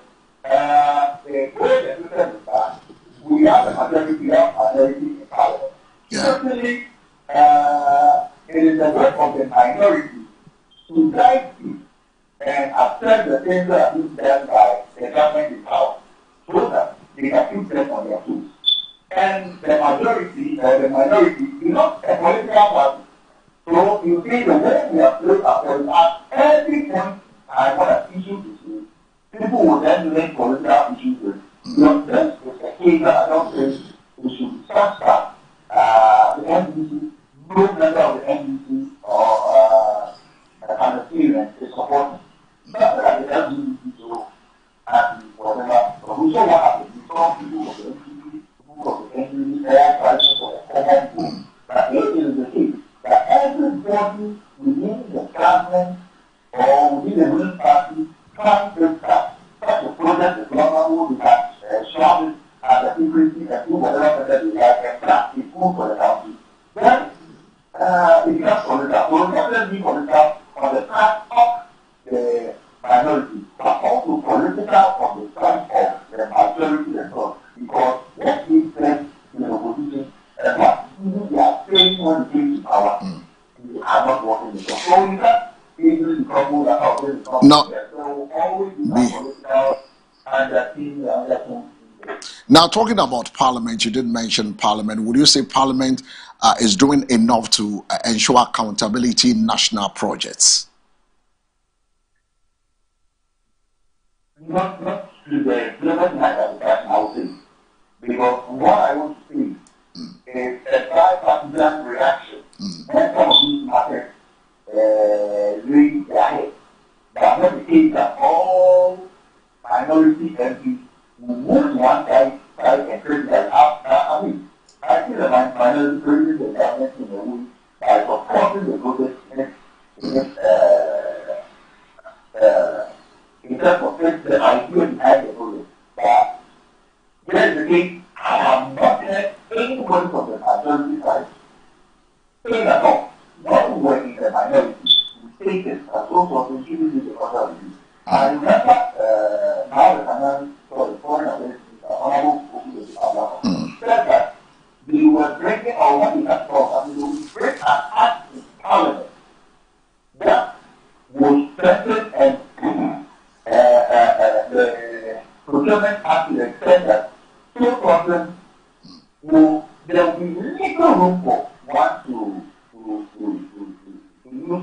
the way the system is that we have a majority in power. Yeah. Certainly, it is the work of the minority to guide you and accept the things that are being done by the government in power so that they can put them on their toes. And the majority or the minority is not a political party. So you see the way we have played at every point I want an issue to see, people will then make political issues with. This is a case that I don't think we should such that the NDC, no member of the NDC or an experience is supporting. That's what the NDC do and whatever. But we saw what happened. We saw people of the NDC, people of the NDC, all fighting for a common goal. But it is the case that everybody within the government or within the ruling party can't take that. Such a project is normal, we can shove it at the secrecy and do whatever that they like and craft a food for the country. Then it becomes political. So not only political on the part of the minority, but also political on the side of the majority themselves. Because what we said in the opposition and what they are saying when they came to power, they are not working with us. So we can't easily couple that out there. No. So always be political and the thing that Now, talking about Parliament, you did mention Parliament. Would you say Parliament is doing enough to ensure accountability in national projects? Not to the level that I would say. Because what I want to see is a bipartisan reaction. When some of these matters reach their head, but not the case that all minority MPs will move to one side and criticize. I mean, I think the minority praising the government in a way by supporting the protest in terms of the idea behind the protest. But here's the thing, I have not heard anybody from the majority side saying at all, when we were in the minority, we stated that those of the giving the authority. I remember now the finance for the foreign affairs Honorable said that they were breaking or what we had called, and they would break an act in Parliament that would strengthen and the procurement act to the extent that two persons there will be little room for one to use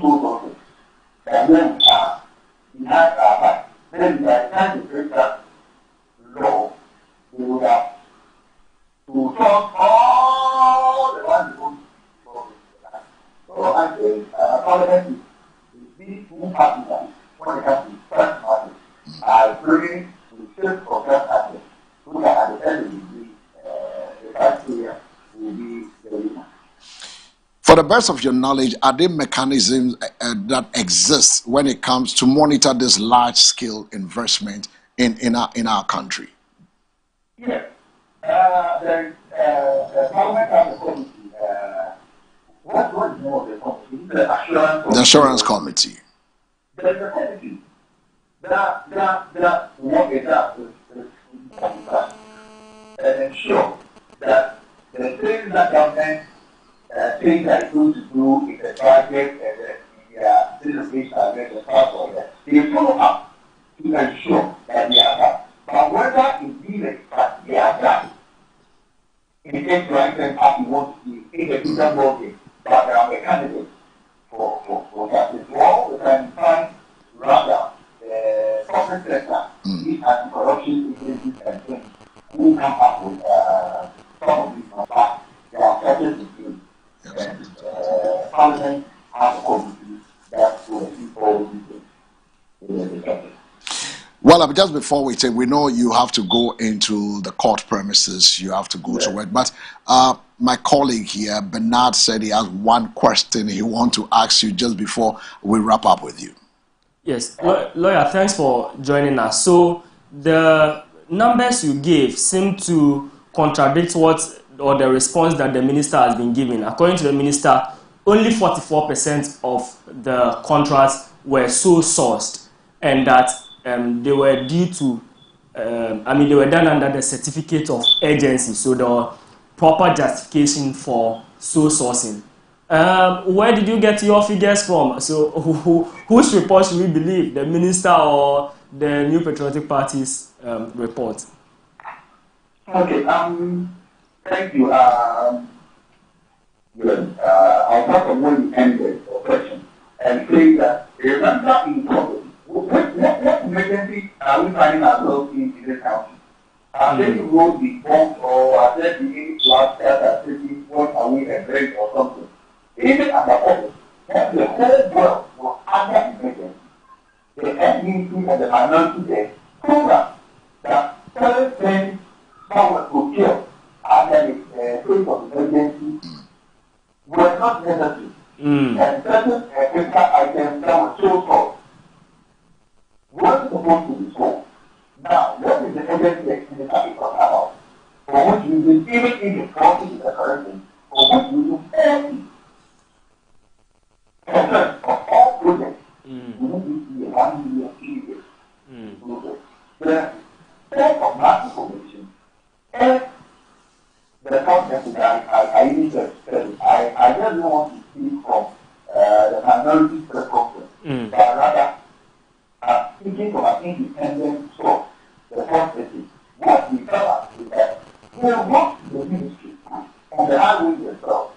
those sources. That when we are behind our back, then by the time to break that law, we would have to solve all the ones who so I think Parliament is these two parties when it comes to first matters are bringing to shift from that aspect so that at the end of the day, the criteria will be the winner. For the best of your knowledge, are there mechanisms that exist when it comes to monitor this large-scale investment in our country? Yes. The Parliament has a committee. What is more of the committee? The assurance committee. The assurance committee. There is a committee that work it out and ensure that the things that government things that it's going to do in the budget and in their citizenship agreement and stuff like that, they follow up to ensure that they are done. But whether indeed that they are done, in the case for instance, as you want to see, in the future working, but there are mechanisms for that. It's all the time find rather the corporate sector, these anti-corruption agencies and things who come up with some of these numbers. There are certain issues. And Parliament has a committee that will see all these things. Well, just before we take, we know you have to go into the court premises, you have to go to work, but my colleague here, Bernard, said he has one question he wants to ask you just before we wrap up with you. Yes, lawyer, thanks for joining us. So the numbers you gave seem to contradict or the response that the minister has been giving. According to the minister, only 44% of the contracts were sole sourced, and that they were due to, they were done under the certificate of urgency, so the proper justification for sole sourcing. Where did you get your figures from? So whose report should we believe, the minister or the New Patriotic Party's report? Okay, thank you. I'll start from where you ended your question and say that remember in COVID, what emergency are we finding ourselves in this country? Are there any roads be bombed or are there any floods that are taking what are we afraid or something? Even at the office, when the whole world was under emergency, the NDC and the minority there program that certain things that were procured under the state of emergency were not necessary. And certain critical items that were so sold weren't supposed to be sold. Now, what is the emergency expenditure talking about? For which reason, even if the profit is the correct thing, for which reason, every percent of all projects will be 1 million years. The state of that information and the concept that I need to explain. I just don't want to speak from the minority perspective, but rather speaking from an independent source. The concept is what we cover is that the ministry and the highways themselves.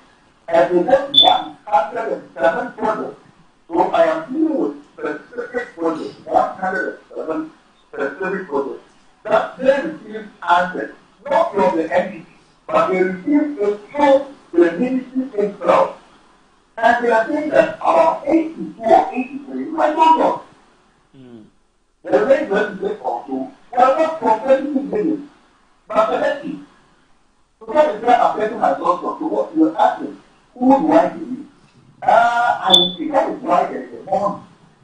And they left 107 projects. So I am dealing with specific projects, 107 specific projects that they received answers, not from the entity, but they received it through the ministry itself. And they are saying that about 82 or 83 were not done. The rate that they also were not prophetically given, but selective. So that is why I'm getting my thoughts on to what you're asking. Who do I believe? I would say that is why there is a bond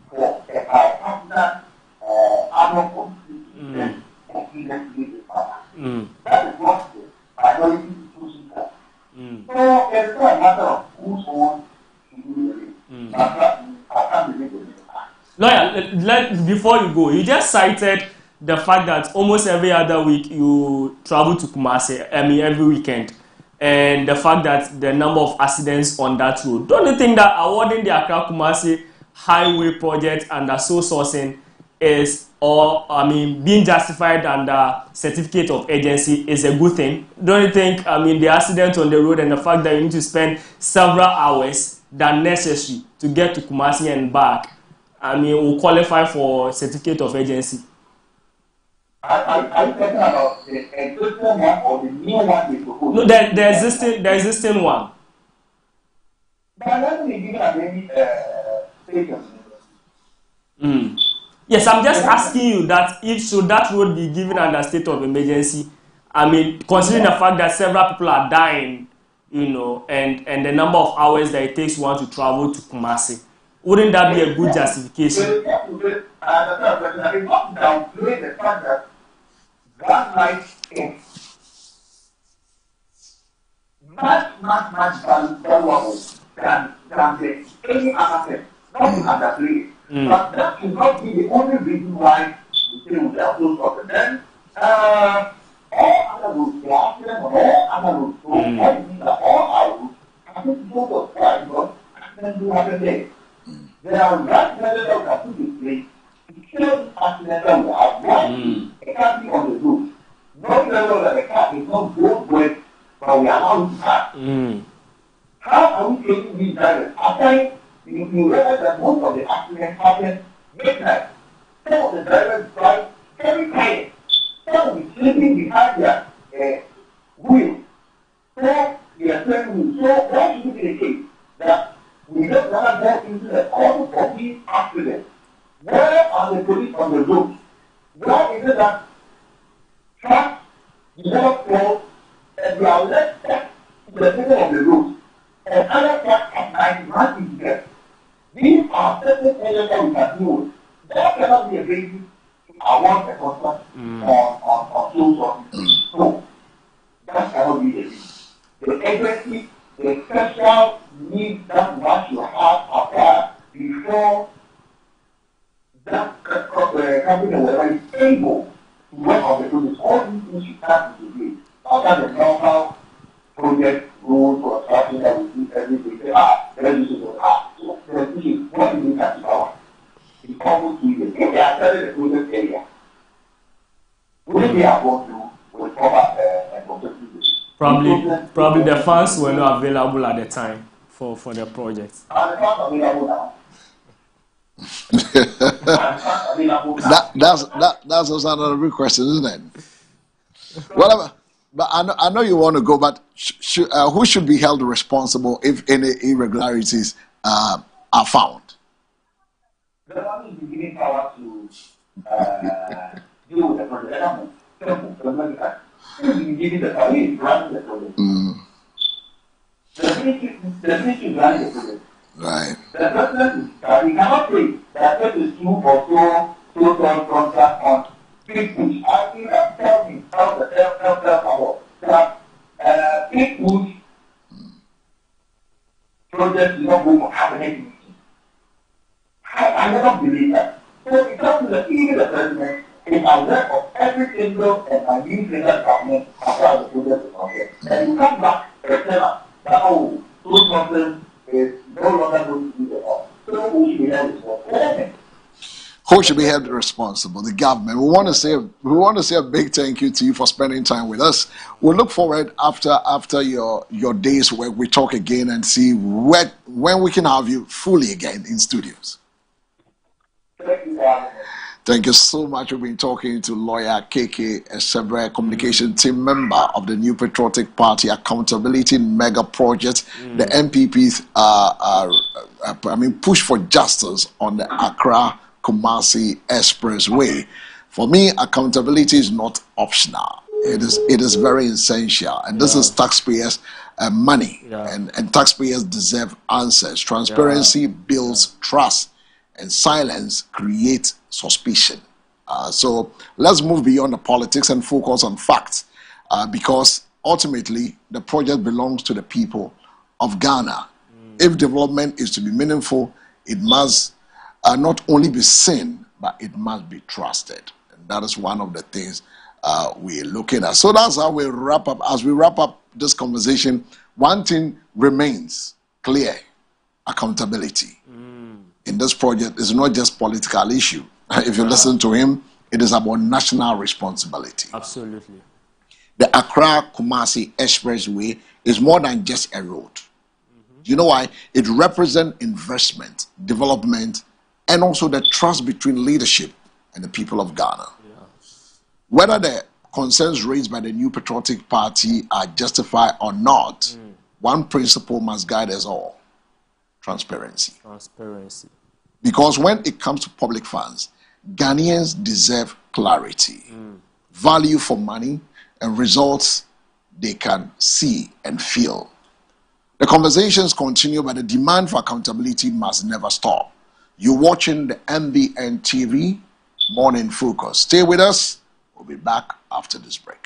for a partner armor conflict and even with the power. That is what the minority is choosing for. So it's not a matter of who's on to do the race. I can't believe it. Lawyer, before you go, you just cited the fact that almost every other week you travel to Kumasi, every weekend, and the fact that the number of accidents on that road. Don't you think that awarding the Accra Kumasi highway project under sole sourcing is, being justified under certificate of urgency is a good thing? Don't you think, the accident on the road and the fact that you need to spend several hours than necessary to get to Kumasi and back, will qualify for certificate of urgency? Are you talking about the existing one or the new one they proposed? No, the existing one. But let me give any statement. Yes, I'm just asking you that if should that road be given under state of emergency? Considering the fact that several people are dying, and the number of hours that it takes one to travel to Kumasi, wouldn't that be a good justification? I did not downplay the fact that that night is much valuable than any other thing. Not to underplay it. But that should not be the only reason why we say we are close to it. Then, all other routes, they are accident on all other routes. So, all our routes, I think most of why because accidents do happen there. There are right measures that are put in place to kill accidents that we have. One, it can't be on the road. No level that the car is not both ways, but we allow it to pass. How are we taking these drivers? At times, you realize that most of the accidents happen midnight. Some of the drivers drive very tired. Some will be sleeping behind their wheel. So they are saying, so why should it be the case that we just rather go into the cause of these accidents? Where are the police on the road? Why is it that trucks develop roads and they are left stuck to the middle of the road and other trucks at night run into them? These are certain areas that we can deal with. That cannot be a basis to award a contract on those offices. So, that cannot be the basis. The agency, the special needs that one should have applied before that company was able to work on the project. All these things should have to be. Not that the normal project rules or something that we do every day. Say, let's do this. So the issue is what do you have to power? It's almost easy. If they are selling the project area, wouldn't they have gone through with proper and protective? Probably the funds were not available at the time for the project. Are the funds available now? That's also another big question, isn't it? Well, but I know you want to go, but who should be held responsible if any irregularities are found? The one is giving power to deal with the project. He's giving the power, he's running the project. The ministry is running the project. Right. The president is, he cannot say that this is too or so contract on big push. I think that tells me how the about that big push project is not going to happen anything. I never believe that. So it comes to the even the president is aware of every single and unusual government after the project is on here. And you come back and tell us that those problems is no longer going to be the law. So who should be held responsible? Who should be held responsible? The government. We want to we want to say a big thank you to you for spending time with us. We'll look forward after your day's work. We talk again and see when we can have you fully again in studios. Thank you, Father. Thank you so much. We've been talking to lawyer KK Esebre, communication team member of the New Patriotic Party Accountability Mega Project, the NPP's push for justice on the Accra Kumasi Expressway. For me, accountability is not optional. It is very essential, and this is taxpayers' money, and taxpayers deserve answers. Transparency builds trust, and silence creates suspicion. So let's move beyond the politics and focus on facts, because ultimately the project belongs to the people of Ghana. If development is to be meaningful, it must not only be seen, but it must be trusted. And that is one of the things we're looking at. So that's how we wrap up. As we wrap up this conversation, one thing remains clear: accountability. In this project is not just political issue. If you listen to him, it is about national responsibility. Absolutely. The Accra Kumasi Expressway is more than just a road. You know why? It represents investment, development, and also the trust between leadership and the people of Ghana. Whether the concerns raised by the New Patriotic Party are justified or not, one principle must guide us all: transparency. Transparency. Because when it comes to public funds, Ghanaians deserve clarity, value for money, and results they can see and feel. The conversations continue, but the demand for accountability must never stop. You're watching the MBN TV Morning Focus. Stay with us. We'll be back after this break.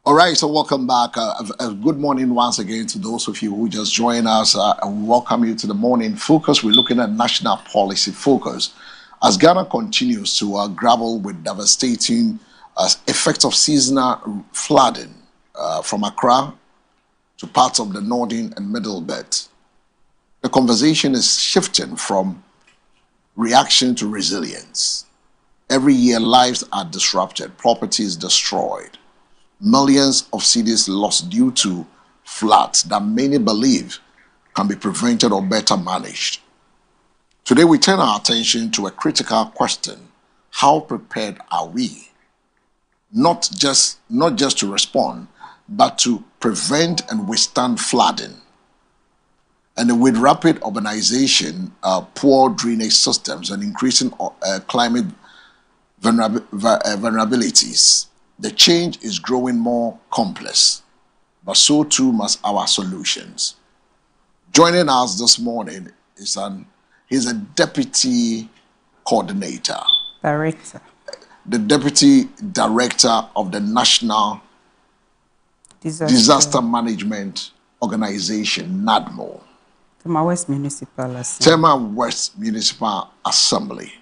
All right, so welcome back. A good morning once again to those of you who just joined us. And we welcome you to the Morning Focus. We're looking at national policy focus as Ghana continues to grapple with devastating effects of seasonal flooding from Accra to parts of the northern and middle belt. The conversation is shifting from reaction to resilience. Every year, lives are disrupted, properties destroyed. Millions of cities lost due to floods that many believe can be prevented or better managed. Today, we turn our attention to a critical question: how prepared are we? Not just to respond, but to prevent and withstand flooding. And with rapid urbanization, poor drainage systems, and increasing climate vulnerabilities, the change is growing more complex, but so too must our solutions. Joining us this morning he's a deputy coordinator, Director. the deputy director of the National Disaster Management Organization, NADMO, Tema West Municipal Assembly. Tema West Municipal Assembly.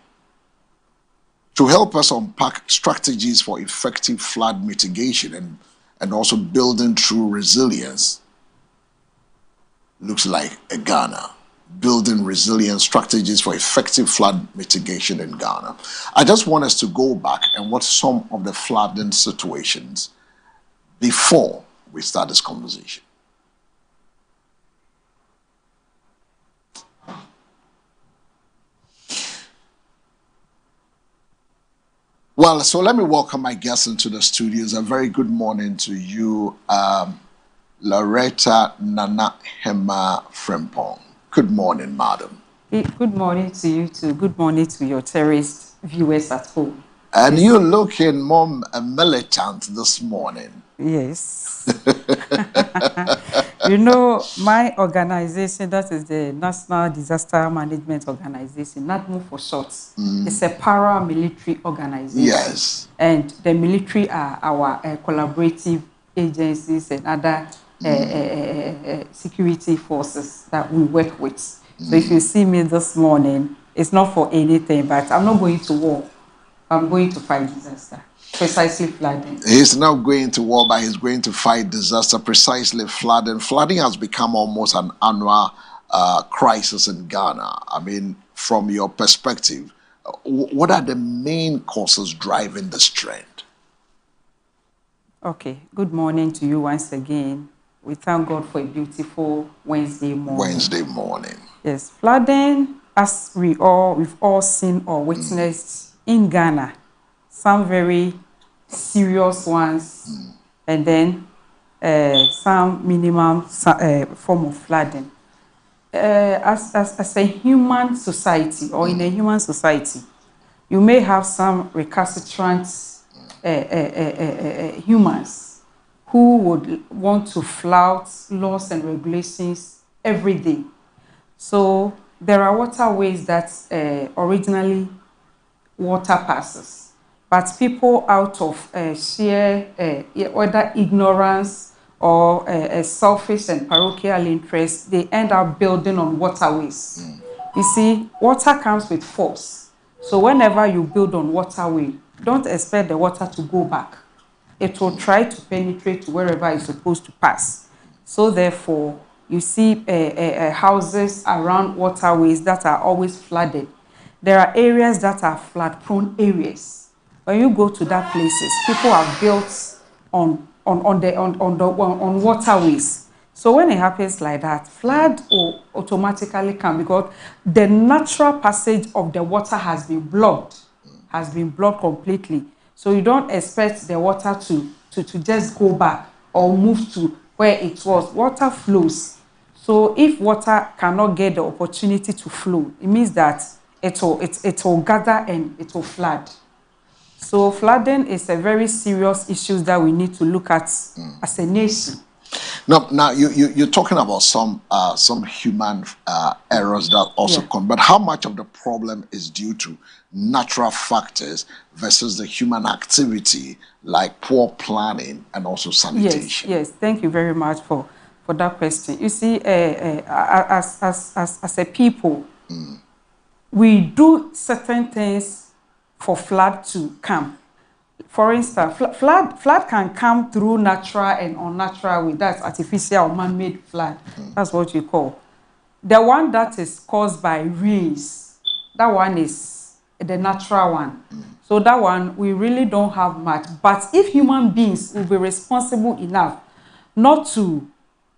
To help us unpack strategies for effective flood mitigation and also building true resilience, looks like a Ghana. Building resilience strategies for effective flood mitigation in Ghana. I just want us to go back and watch some of the flooding situations before we start this conversation. Well, so let me welcome my guests into the studios. A very good morning to you, Loretta Nana Hema Frimpong. Good morning, madam. Good morning to you too. Good morning to your terrorist viewers at home. And you're looking more militant this morning. Yes. You know, my organization, that is the National Disaster Management Organization, NADMO for short, it's a paramilitary organization. Yes. And the military are our collaborative agencies and other security forces that we work with. So if you see me this morning, it's not for anything, but I'm not going to war. I'm going to fight disaster. Precisely flooding. He's not going to war, but he's going to fight disaster, precisely flooding. Flooding has become almost an annual crisis in Ghana. I mean, from your perspective, what are the main causes driving this trend? Okay, good morning to you once again. We thank God for a beautiful Wednesday morning. Yes, flooding, as we've all seen or witnessed in Ghana, some very serious ones, and then some minimum form of flooding. As a human society, or in a human society, you may have some recalcitrant humans who would want to flout laws and regulations every day. So there are waterways that originally water passes. But people, out of sheer whether ignorance or selfish and parochial interest, they end up building on waterways. You see, water comes with force. So whenever you build on waterway, don't expect the water to go back. It will try to penetrate to wherever it's supposed to pass. So therefore, you see houses around waterways that are always flooded. There are areas that are flood-prone areas. When you go to that places, people are built on waterways. So when it happens like that, flood will automatically come because the natural passage of the water has been blocked completely. So you don't expect the water to just go back or move to where it was. Water flows. So if water cannot get the opportunity to flow, it means that it will gather and it will flood. So flooding is a very serious issue that we need to look at as a nation. Now you're talking about some human errors that also Yeah. come, but how much of the problem is due to natural factors versus the human activity, like poor planning and also Yes, sanitation? yes. Thank you very much for that question. You see, as a people, we do certain things for flood to come. For instance, flood can come through natural and unnatural way. That's artificial or man-made flood. That's what you call. The one that is caused by rains, that one is the natural one. So that one, we really don't have much. But if human beings will be responsible enough not to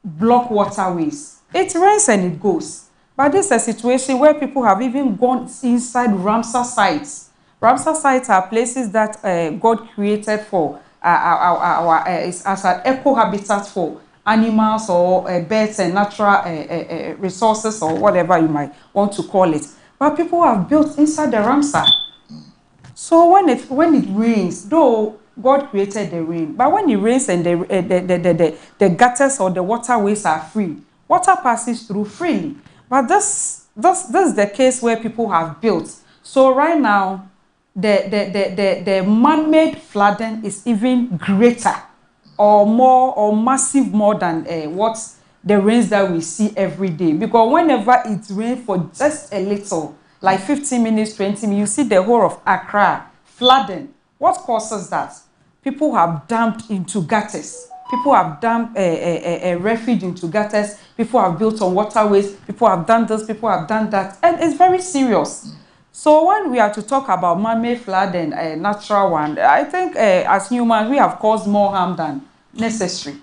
block waterways, it rains and it goes. But this is a situation where people have even gone inside Ramsar sites. Ramsar sites are places that God created for as an eco habitat for animals or birds and natural resources or whatever you might want to call it. But people have built inside the Ramsar. So when it rains, though God created the rain, but when it rains and the gutters or the waterways are free, water passes through freely. But this is the case where people have built. So right now, the man-made flooding is even greater or more or massive more than what the rains that we see every day. Because whenever it rains for just a little, like 15 minutes, 20 minutes, you see the whole of Accra flooding. What causes that? People have dumped into gutters. People have dumped a refuge into gutters. People have built on waterways. People have done this. People have done that. And it's very serious. So when we are to talk about man-made flood and natural one, I think as humans, we have caused more harm than necessary.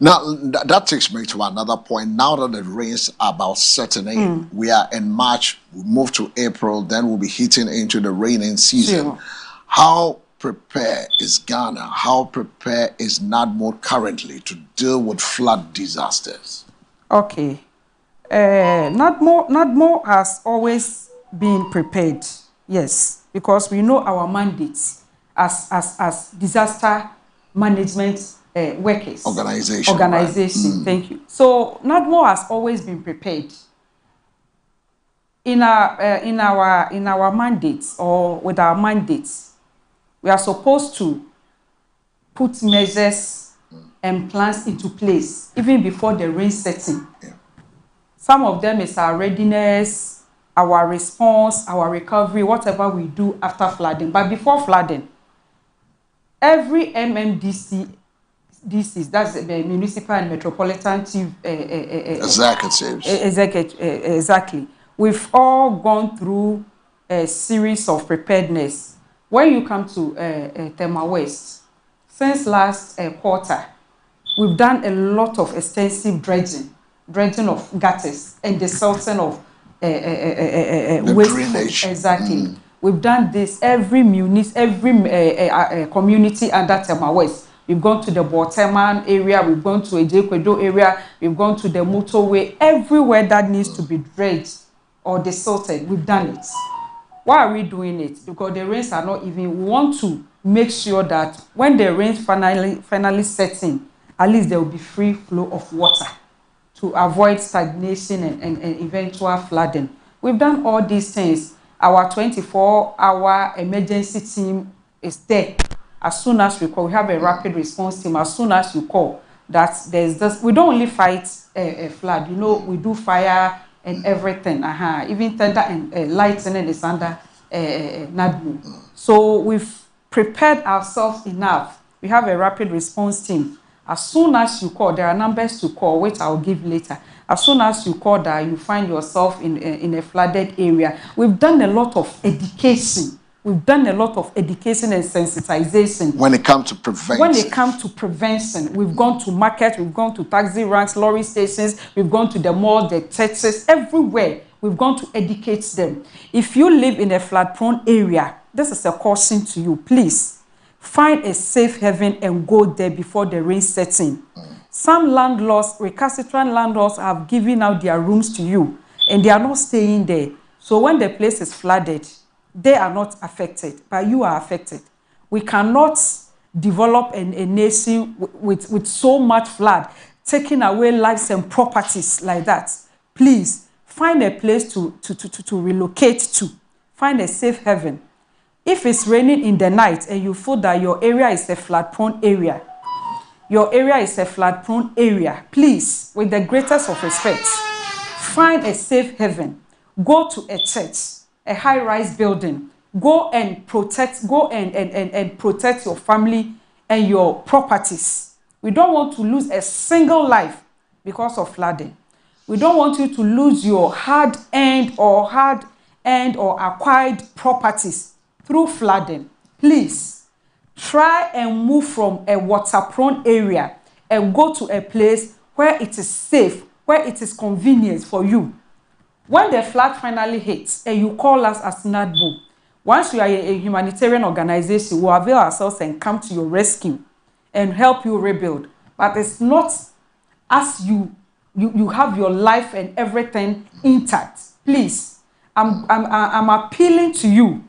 Now that takes me to another point. Now that the rains are about setting in, we are in March. We move to April, then we'll be hitting into the raining season. Sure. How prepared is Ghana? How prepared is NADMO currently to deal with flood disasters? Okay. NADMO has always been prepared, yes, because we know our mandates as disaster management workers. Organization. Thank you. So NADMO has always been prepared. In our mandates or with our mandates, we are supposed to put measures and plans into place even before the rain setting. Yeah. Some of them is our readiness, our response, our recovery, whatever we do after flooding. But before flooding, every MMDC, that's the municipal and metropolitan chief Executives. Exactly. We've all gone through a series of preparedness. When you come to Tema West, since last quarter, we've done a lot of extensive dredging of gutters and the silting of waste. Drainage. Exactly. We've done this every community under Tema West. We've gone to the Boteman area, we've gone to Ejekwedo area, we've gone to the motorway, everywhere that needs to be dredged or desilted, we've done it. Why are we doing it? Because the rains are not even, we want to make sure that when the rains finally sets in, at least there will be free flow of water to avoid stagnation and eventual flooding. We've done all these things. Our 24-hour emergency team is there. As soon as we call, we have a rapid response team. As soon as you call, that there's this, we don't only fight a flood. You know, we do fire and everything. Even thunder and lightning is under NADMO. So we've prepared ourselves enough. We have a rapid response team. As soon as you call, there are numbers to call, which I'll give later. As soon as you call that, you find yourself in a flooded area. We've done a lot of education. We've done a lot of education and sensitization. When it comes to prevention. When it comes to prevention, we've gone to market, we've gone to taxi ranks, lorry stations, we've gone to the mall, the churches, everywhere. We've gone to educate them. If you live in a flood-prone area, this is a caution to you. Please, find a safe haven and go there before the rain sets in. Some landlords, recalcitrant landlords, have given out their rooms to you, and they are not staying there. So when the place is flooded, they are not affected, but you are affected. We cannot develop a nation with so much flood. taking away lives and properties like that, please find a place to relocate to. Find a safe haven. If it's raining in the night and you feel that your area is a flood-prone area, please, with the greatest of respect, find a safe haven. Go to a church, a high-rise building. Go and protect your family and your properties. We don't want to lose a single life because of flooding. We don't want you to lose your hard-earned or acquired properties through flooding. Please, try and move from a water-prone area and go to a place where it is safe, where it is convenient for you. When the flood finally hits and you call us as NADBO, once we are a humanitarian organization, we'll avail ourselves and come to your rescue and help you rebuild. But it's not as you have your life and everything intact. Please, I'm appealing to you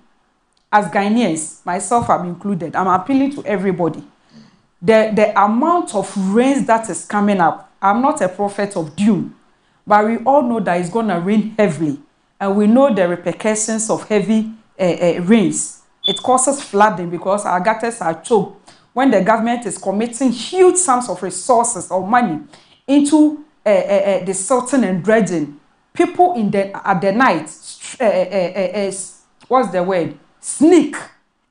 as Ghanaians, myself I'm included. I'm appealing to everybody. The amount of rains that is coming up, I'm not a prophet of doom, but we all know that it's going to rain heavily. And we know the repercussions of heavy rains. It causes flooding because our gutters are choked. When the government is committing huge sums of resources or money into the silting and dredging, people at the night, what's the word? Sneak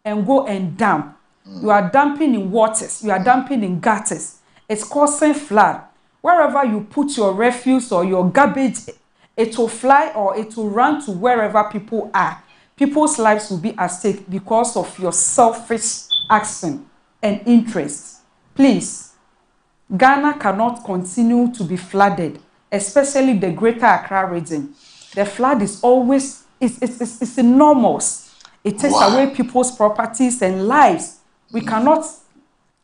and go and dump. You are dumping in waters. You are dumping in gutters. It's causing flood. Wherever you put your refuse or your garbage, it will fly or it will run to wherever people are. People's lives will be at stake because of your selfish action and interest. Please, Ghana cannot continue to be flooded, especially the greater Accra region. The flood is always, it's enormous. It takes away people's properties and lives. We cannot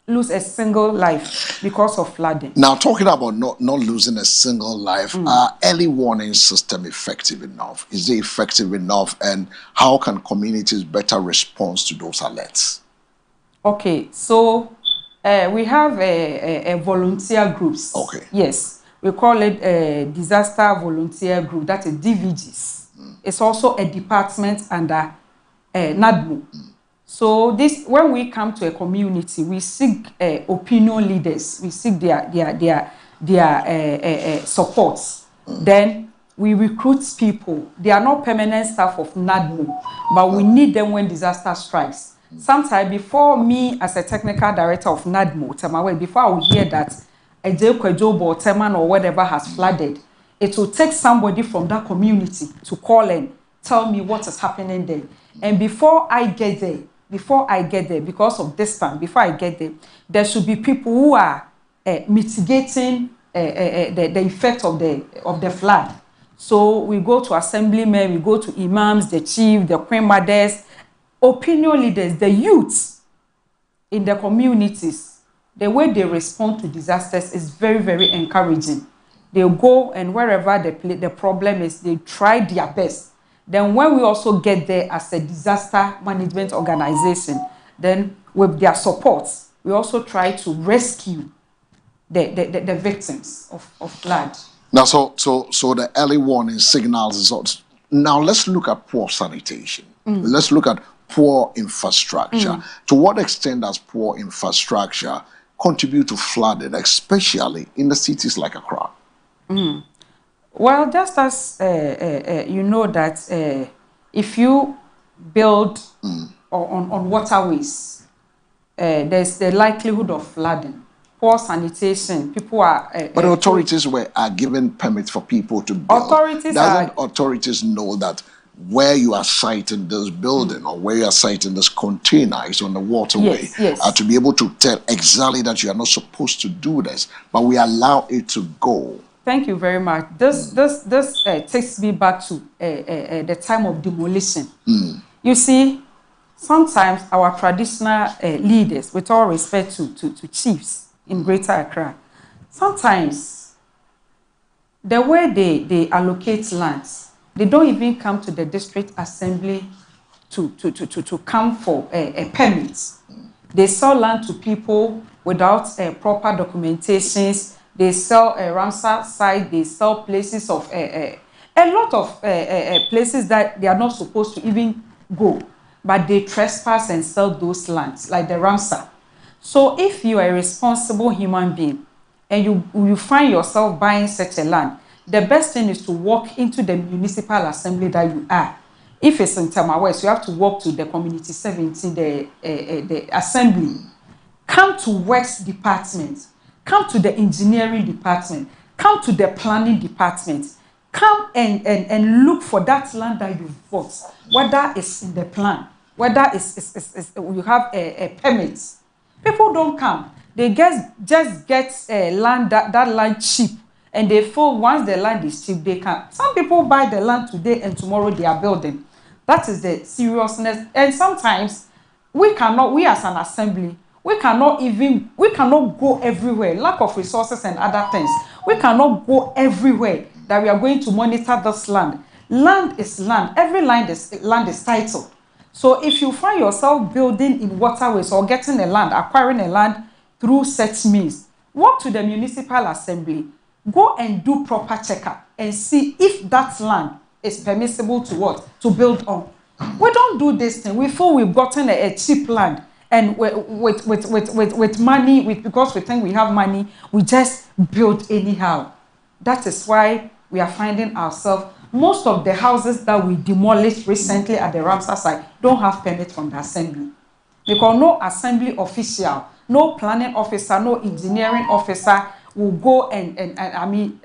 lose a single life because of flooding. Now, talking about not losing a single life, are early warning system effective enough? Is it effective enough? And how can communities better respond to those alerts? Okay, so we have a volunteer groups. Okay. Yes, we call it a disaster volunteer group. That is DVGs. It's also a department under NADMO. So this, when we come to a community, we seek opinion leaders. We seek their supports. Then we recruit people. They are not permanent staff of NADMO, but we need them when disaster strikes. Sometimes before me, as a technical director of NADMO, before I will hear that a job or Teman or whatever has flooded, it will take somebody from that community to call and tell me what is happening there. And before I get there, because of distance, before I get there, there should be people who are mitigating the effect of the flood. So we go to assemblymen, we go to imams, the chief, the queen mothers, opinion leaders, the youths in the communities. The way they respond to disasters is very, very encouraging. They go and wherever the problem is, they try their best. Then when we also get there as a disaster management organization, then with their support, we also try to rescue the victims of flood. Now, so the early warning signals is also, now let's look at poor sanitation. Let's look at poor infrastructure. To what extent does poor infrastructure contribute to flooding, especially in the cities like Accra? Well, just as you know that if you build on waterways, there's the likelihood of flooding. Poor sanitation, people are... but authorities are given permits for people to build. Authorities know that where you are siting this building or where you are siting this container is on the waterway? Yes. To be able to tell exactly that you are not supposed to do this, but we allow it to go. Thank you very much. This takes me back to the time of demolition. You see, sometimes our traditional leaders, with all respect to chiefs in Greater Accra, sometimes the way they allocate lands, they don't even come to the district assembly to come for a permit. They sell land to people without proper documentations, They sell Ramsar site. They sell places of a lot of places that they are not supposed to even go, but they trespass and sell those lands like the Ramsar. So if you are a responsible human being and you find yourself buying such a land, the best thing is to walk into the municipal assembly that you are. If it's in Tema West, you have to walk to the community 17, the assembly. Come to works department, come to the engineering department, come to the planning department, come and look for that land that you've bought, whether it's in the plan, whether it's you have a permit. People don't come. They just get land that land cheap, and they feel once the land is cheap, they can. Some people buy the land today and tomorrow they are building. That is the seriousness. And sometimes we as an assembly, we cannot go everywhere. Lack of resources and other things. We cannot go everywhere that we are going to monitor this land. Land is land. Every land is titled. So if you find yourself building in waterways or getting a land, acquiring a land through such means, walk to the municipal assembly, go and do proper checkup and see if that land is permissible to what? To build on. We don't do this thing. We feel we've gotten a cheap land, and with money, because we think we have money, we just build anyhow. That is why we are finding ourselves, most of the houses that we demolished recently at the Ramsar site don't have permit from the assembly. Because no assembly official, no planning officer, no engineering officer will go and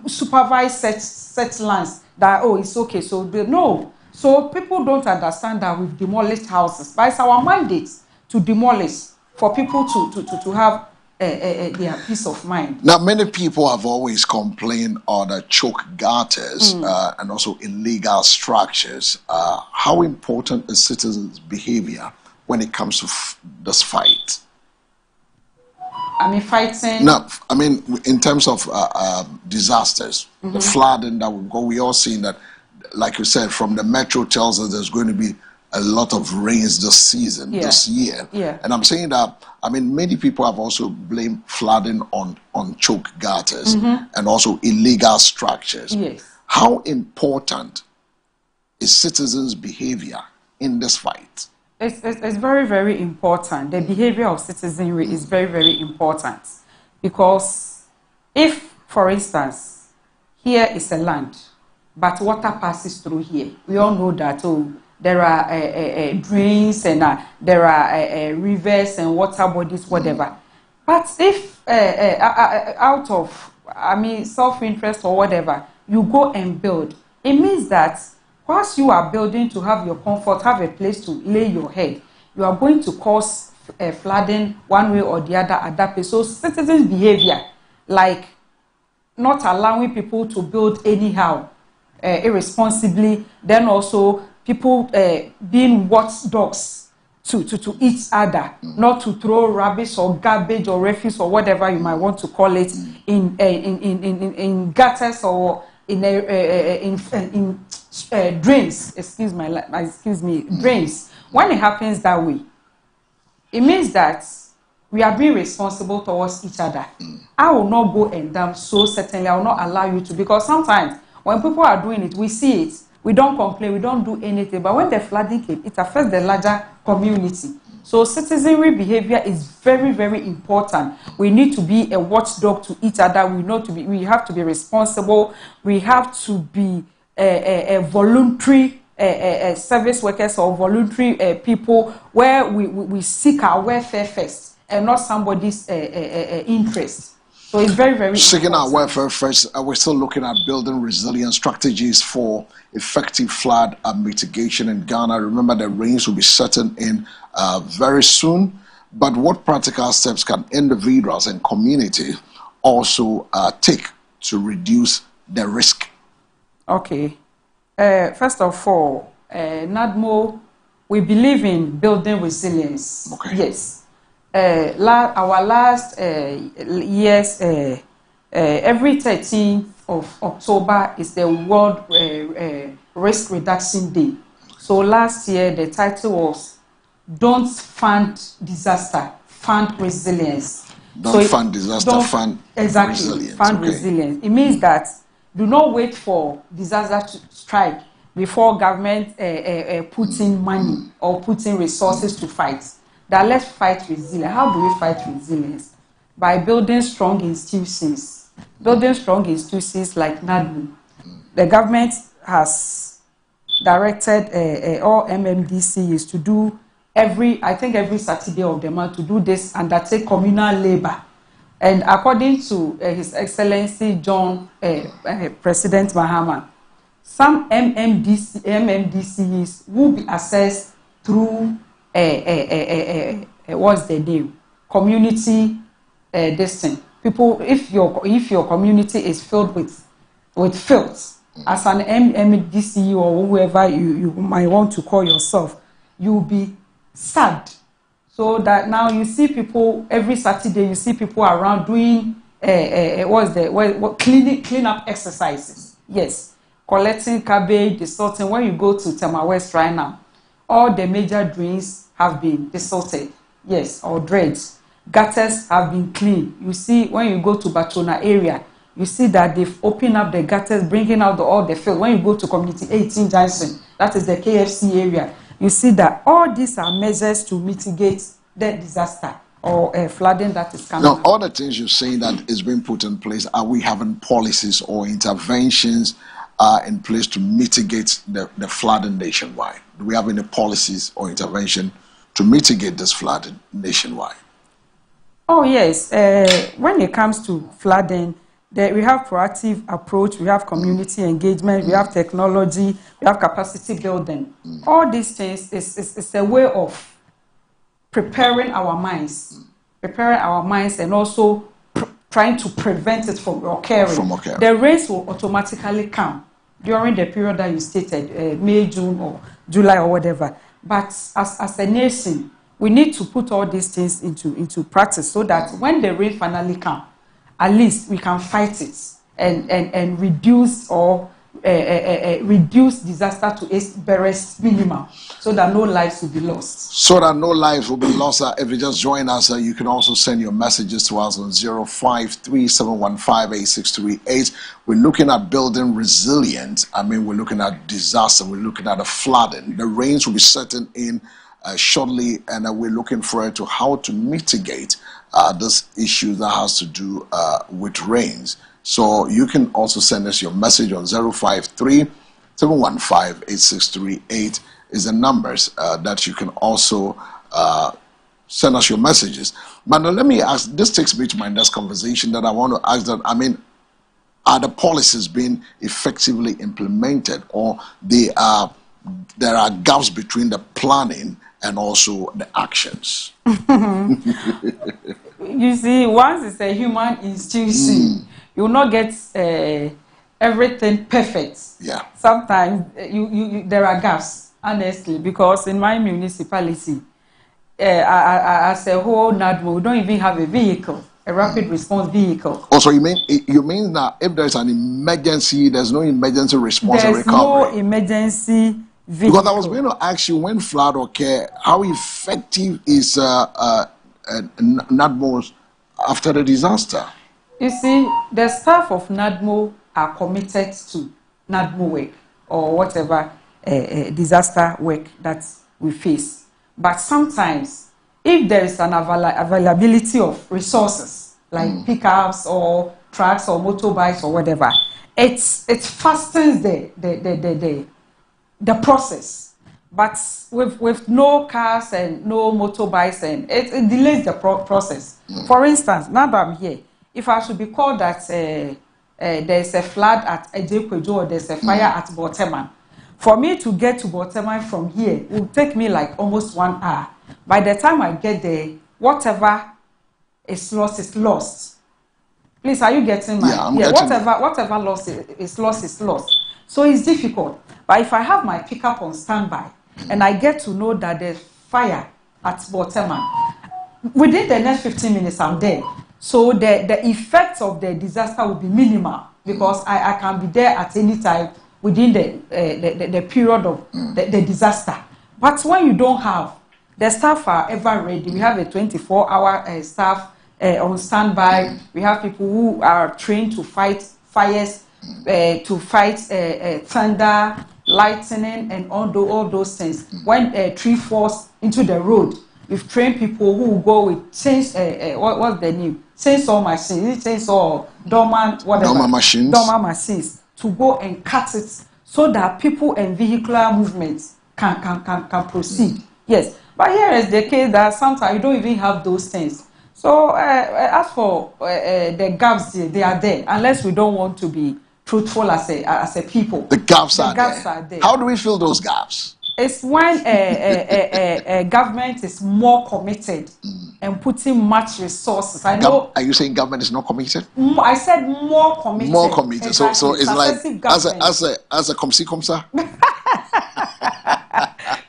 supervise such lands that, oh, it's okay, so no. So people don't understand that we've demolished houses, but it's our mandate to demolish for people to have their peace of mind. Now, many people have always complained on the choke gutters and also illegal structures. How important is citizens' behavior when it comes to this fight? Fighting. No, in terms of disasters, the flooding that we've got, we all seen that, like you said, from the metro tells us there's going to be a lot of rains this season, this year. Yeah. And I'm saying that, many people have also blamed flooding on choke gutters and also illegal structures. Yes. How important is citizens' behavior in this fight? It's very, very important. The behavior of citizenry is very, very important. Because if, for instance, here is a land, but water passes through here, we all know that, there are drains and there are rivers and water bodies, whatever. But if out of, self-interest or whatever, you go and build, it means that whilst you are building to have your comfort, have a place to lay your head, you are going to cause flooding one way or the other at that place. So citizens' behavior, like not allowing people to build anyhow, irresponsibly, then also people being watchdogs to each other, not to throw rubbish or garbage or refuse or whatever you might want to call it in gutters or in drains. Excuse me, drains. When it happens that way, it means that we are being responsible towards each other. I will not go and dump, so certainly I will not allow you to, because sometimes when people are doing it, we see it, we don't complain, we don't do anything. But when the flooding came, it affects the larger community. So citizenry behavior is very, very important. We need to be a watchdog to each other. We have to be responsible. We have to be a voluntary service workers or voluntary people, where we seek our welfare first and not somebody's interest. So it's very, very seeking important. our welfare first. We're still looking at building resilient strategies for effective flood mitigation in Ghana. Remember, the rains will be setting in very soon. But what practical steps can individuals and community also take to reduce the risk? Okay. First of all, NADMO, we believe in building resilience. Okay. Yes. Our last years, every 13th of October is the World Risk Reduction Day. So last year, the title was "Don't Fund Disaster, Fund Resilience." Don't fund disaster, fund resilience. Fund resilience. It means that do not wait for disaster to strike before government puts in money or puts in resources to fight. That let's fight resilience. How do we fight resilience? By building strong institutions. Building strong institutions like NADU. The government has directed all MMDCs to do every Saturday of the month to do this, undertake communal labor. And according to His Excellency John President Mahama, some MMDCs will be assessed through what's the name? Community this thing. People, if your community is filled with filth, as an MMDC or whoever you might want to call yourself, you'll be sad. So that now you see people every Saturday, you see people around doing clean up exercises. Yes, collecting cabbage, desalting. When you go to Tema West right now, all the major drains have been desalted. Yes, or dreads. Gutters have been cleaned. You see, when you go to Batona area, you see that they've opened up the gutters, bringing out all the filth. When you go to Community 18 Johnson, that is the KFC area, you see that all these are measures to mitigate the disaster or flooding that is coming. Now, all the things you're saying that is being put in place, are we having policies or interventions in place to mitigate the flooding nationwide? Do we have any policies or intervention to mitigate this flooding nationwide? Oh, yes. When it comes to flooding, we have proactive approach, we have community engagement, we have technology, we have capacity building. All these things is a way of preparing our minds and also trying to prevent it from occurring. The rains will automatically come during the period that you stated, May, June, or July, or whatever. But as a nation, we need to put all these things into practice so that when the rain finally comes, at least we can fight it and reduce disaster to its barest minimum so that no lives will be lost. So that no lives will be lost. If you just join us, you can also send your messages to us on 0537158638. We're looking at building resilience. We're looking at disaster. We're looking at the flooding. The rains will be setting in shortly, and we're looking forward to how to mitigate this issue that has to do with rains. So you can also send us your message on 053-715-8638 is the numbers that you can also send us your messages. But now let me ask, this takes me to my next conversation that I want to ask that, are the policies being effectively implemented, or there are gaps between the planning and also the actions? You see, once it's a human institution, you will not get everything perfect. Yeah. Sometimes there are gaps, honestly, because in my municipality, as a whole, NADMO, we don't even have a vehicle, a rapid response vehicle. Also, you mean that if there's an emergency, there's no emergency response and recovery? There's no emergency vehicle. Because I was going to ask you, when flood occurs, how effective is NADMO after the disaster? You see, the staff of NADMO are committed to NADMO work or whatever disaster work that we face. But sometimes, if there is an availability of resources, like pickups or trucks or motorbikes or whatever, it fastens the process. But with no cars and no motorbikes, and it delays the process. For instance, now that I'm here, if I should be called that there's a flood at Ejekwejo or there's a fire at Boteman, for me to get to Boteman from here, it will take me like almost 1 hour. By the time I get there, whatever is lost is lost. Please, are you getting my? Yeah, I'm getting whatever lost is lost is lost. So it's difficult. But if I have my pickup on standby and I get to know that there's fire at Boteman, within the next 15 minutes I'm there. So the effects of the disaster will be minimal because I can be there at any time within the period of the disaster. But when you don't have, the staff are ever ready. We have a 24-hour staff on standby. We have people who are trained to fight fires, to fight thunder, lightning, and all those things. When a tree falls into the road, we've trained people who will go with what's the name? Chainsaw machines, chainsaw, dormant, whatever. Dormant machines to go and cut it so that people and vehicular movements can proceed. Yes, but here is the case that sometimes you don't even have those things. So as for the gaps, they are there unless we don't want to be truthful as a people. The gaps are there. How do we fill those gaps? It's when a government is more committed and putting much resources. I know. Are you saying government is not committed? I said more committed. More committed. Exactly. So it's like as a comsi.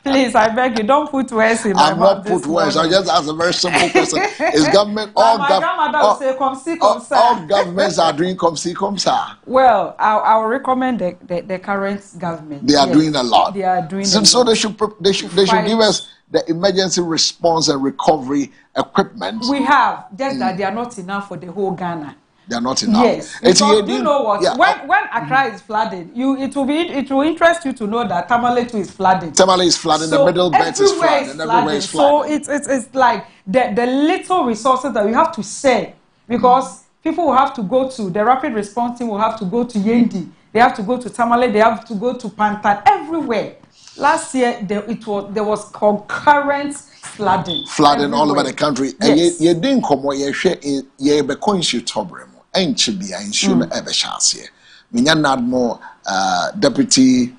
Please, I beg you, don't put words in my mouth. I'm not put words. I just ask a very simple question: is government all my grandmother would say comsi. All governments are doing comsi. Well, I will recommend the current government. They are doing a lot. They are doing. So they should give us the emergency response and recovery equipment. We have just that they are not enough for the whole Ghana. They are not enough. Yes, because you know what? Yeah. When Accra is flooded, it will interest you to know that Tamale too is flooding. Tamale is flooding. So the middle belt is flooding. Everywhere is flooding. So it's like the little resources that we have to share, because people will have to go to the rapid response team. Will have to go to Yendi. They have to go to Tamale. They have to go to Pantan. Everywhere. Last year there was concurrent flooding. Flooding all over the country. Yes. You didn't come where you share be coinsu tobrem. Ain't be I ensure ever chance here. Minya Nadmo deputy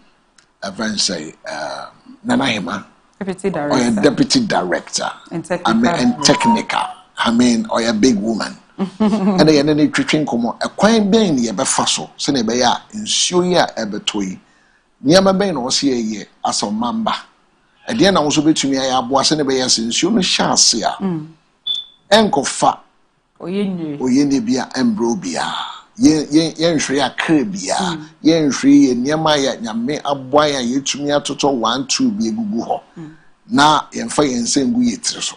Nanahima. Deputy director. Or deputy director. And technical. And technical. I mean, or a big woman. And then any treating come a quite being the ebefaso, Senebeya, in Syria ebetui. Niama ben or see a year as a mamba. And then I was able to me, I was in a way as in Shun Shasia. Enko fa. Oyenibia Embrobia. Yen Shria Kirbia. Yen Shri, Niamaya, Yame, Abwaya, Yetumia Toto 1, 2, be a gugu. Na yen fire and same we treso.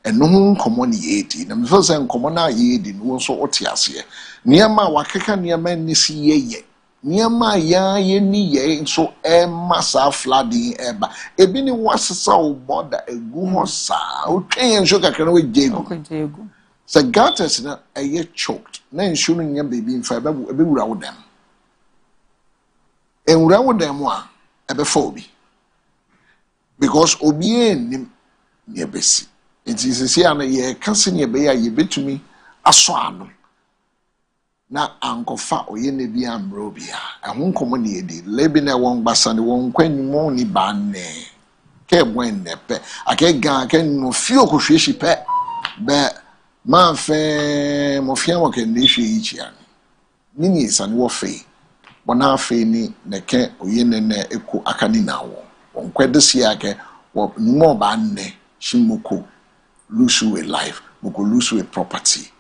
And no common ye, and first and common ye in one so otias here. Niama Wakaka Niaman Nisi ye. Niama ya ye ni ye so massa flooding eba. Ebini was so border a gumosa. Okay, and sugar can we jago. So gatters na a ye choked. Then shooting your baby in fiber will be round them. And round them one a bephobia. Because obien near Bessie. It is a ye cancer ye bear ye bit to me a swan. Na ankofa oyene bi ambrobia ehun komoni edi lebi na won gbasa ne won kwanimo ni banne ke bwen ne pe akega ke no fio ko hweshi pe be man fe mo fia mo ke ne hwe ichi ani nini sane wo fe bona fe ni ne ke oyene ne eku akani na wo won kwede sia ke wo mo banne shimoko lose a life moko lose a property.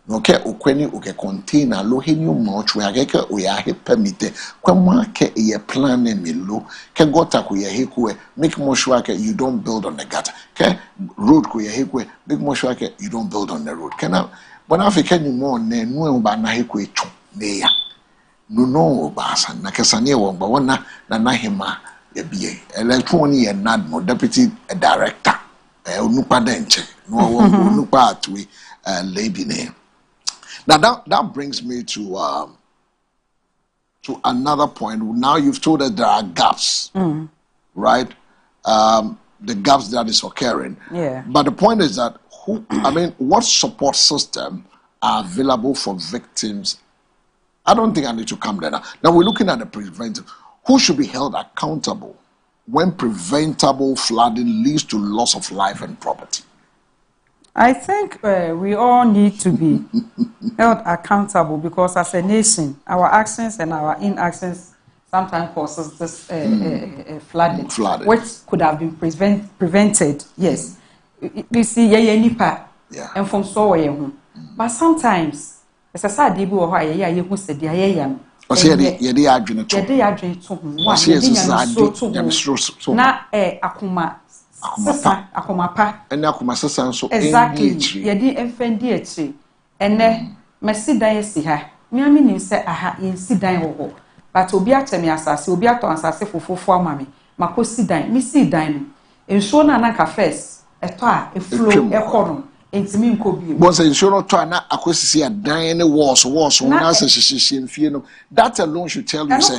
No ke okwani oke container lo henium no chwe ageke oya he permit kwama ke ye plan me lo ke gota ko ye hekwe make more sure ke you don't build on the gutter ke road ko ye hekwe make more sure ke you don't build on the road kana but africa ni mo ne nu ba na hekwe chu ne ya no ba san na kesane wo ba wona na hema ye bie electron ye nad mo deputy director onupa denche no wo onupa atwe lady name. Now that brings me to another point. Now you've told us there are gaps, right? The gaps that is occurring. Yeah. But the point is that what support system are available for victims? I don't think I need to come there now. Now we're looking at the preventive. Who should be held accountable when preventable flooding leads to loss of life and property? I think we all need to be held accountable because as a nation, our actions and our inactions sometimes causes this flooding, which could have been prevented. Yes. You see, nipa, and from so but sometimes, as a sad debut or who said, the akuma sesa akomapa ene akoma sesa nso exactly endi ye di enfendi echi ene mesi dan esi ha miami nim se aha yensi dan ho but obi atemi asase obi ato asase fofofo amame makosi dan mi si dan no ensuo na naka first eto a eflow ekono entimi nkobi bo say ensuo no to ana akosisi a dan ne walls na se hyehyehye mfie no that alone should tell you say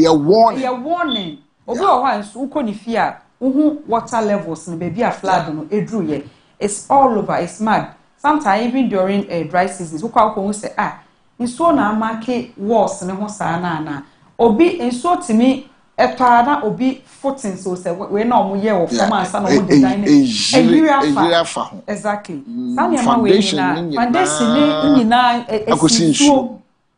warning obi o ha nso uko ni fie a uhu water levels no baby a flood no edru ye it's all over it's mad sometimes even during dry seasons uko akọ say nsuo na amake walls ne ho saa na obi nsuo timi etwana obi footing so say we na omoye wo form ansa na omo design ejira fa exactly sani ama we na foundation ni nyina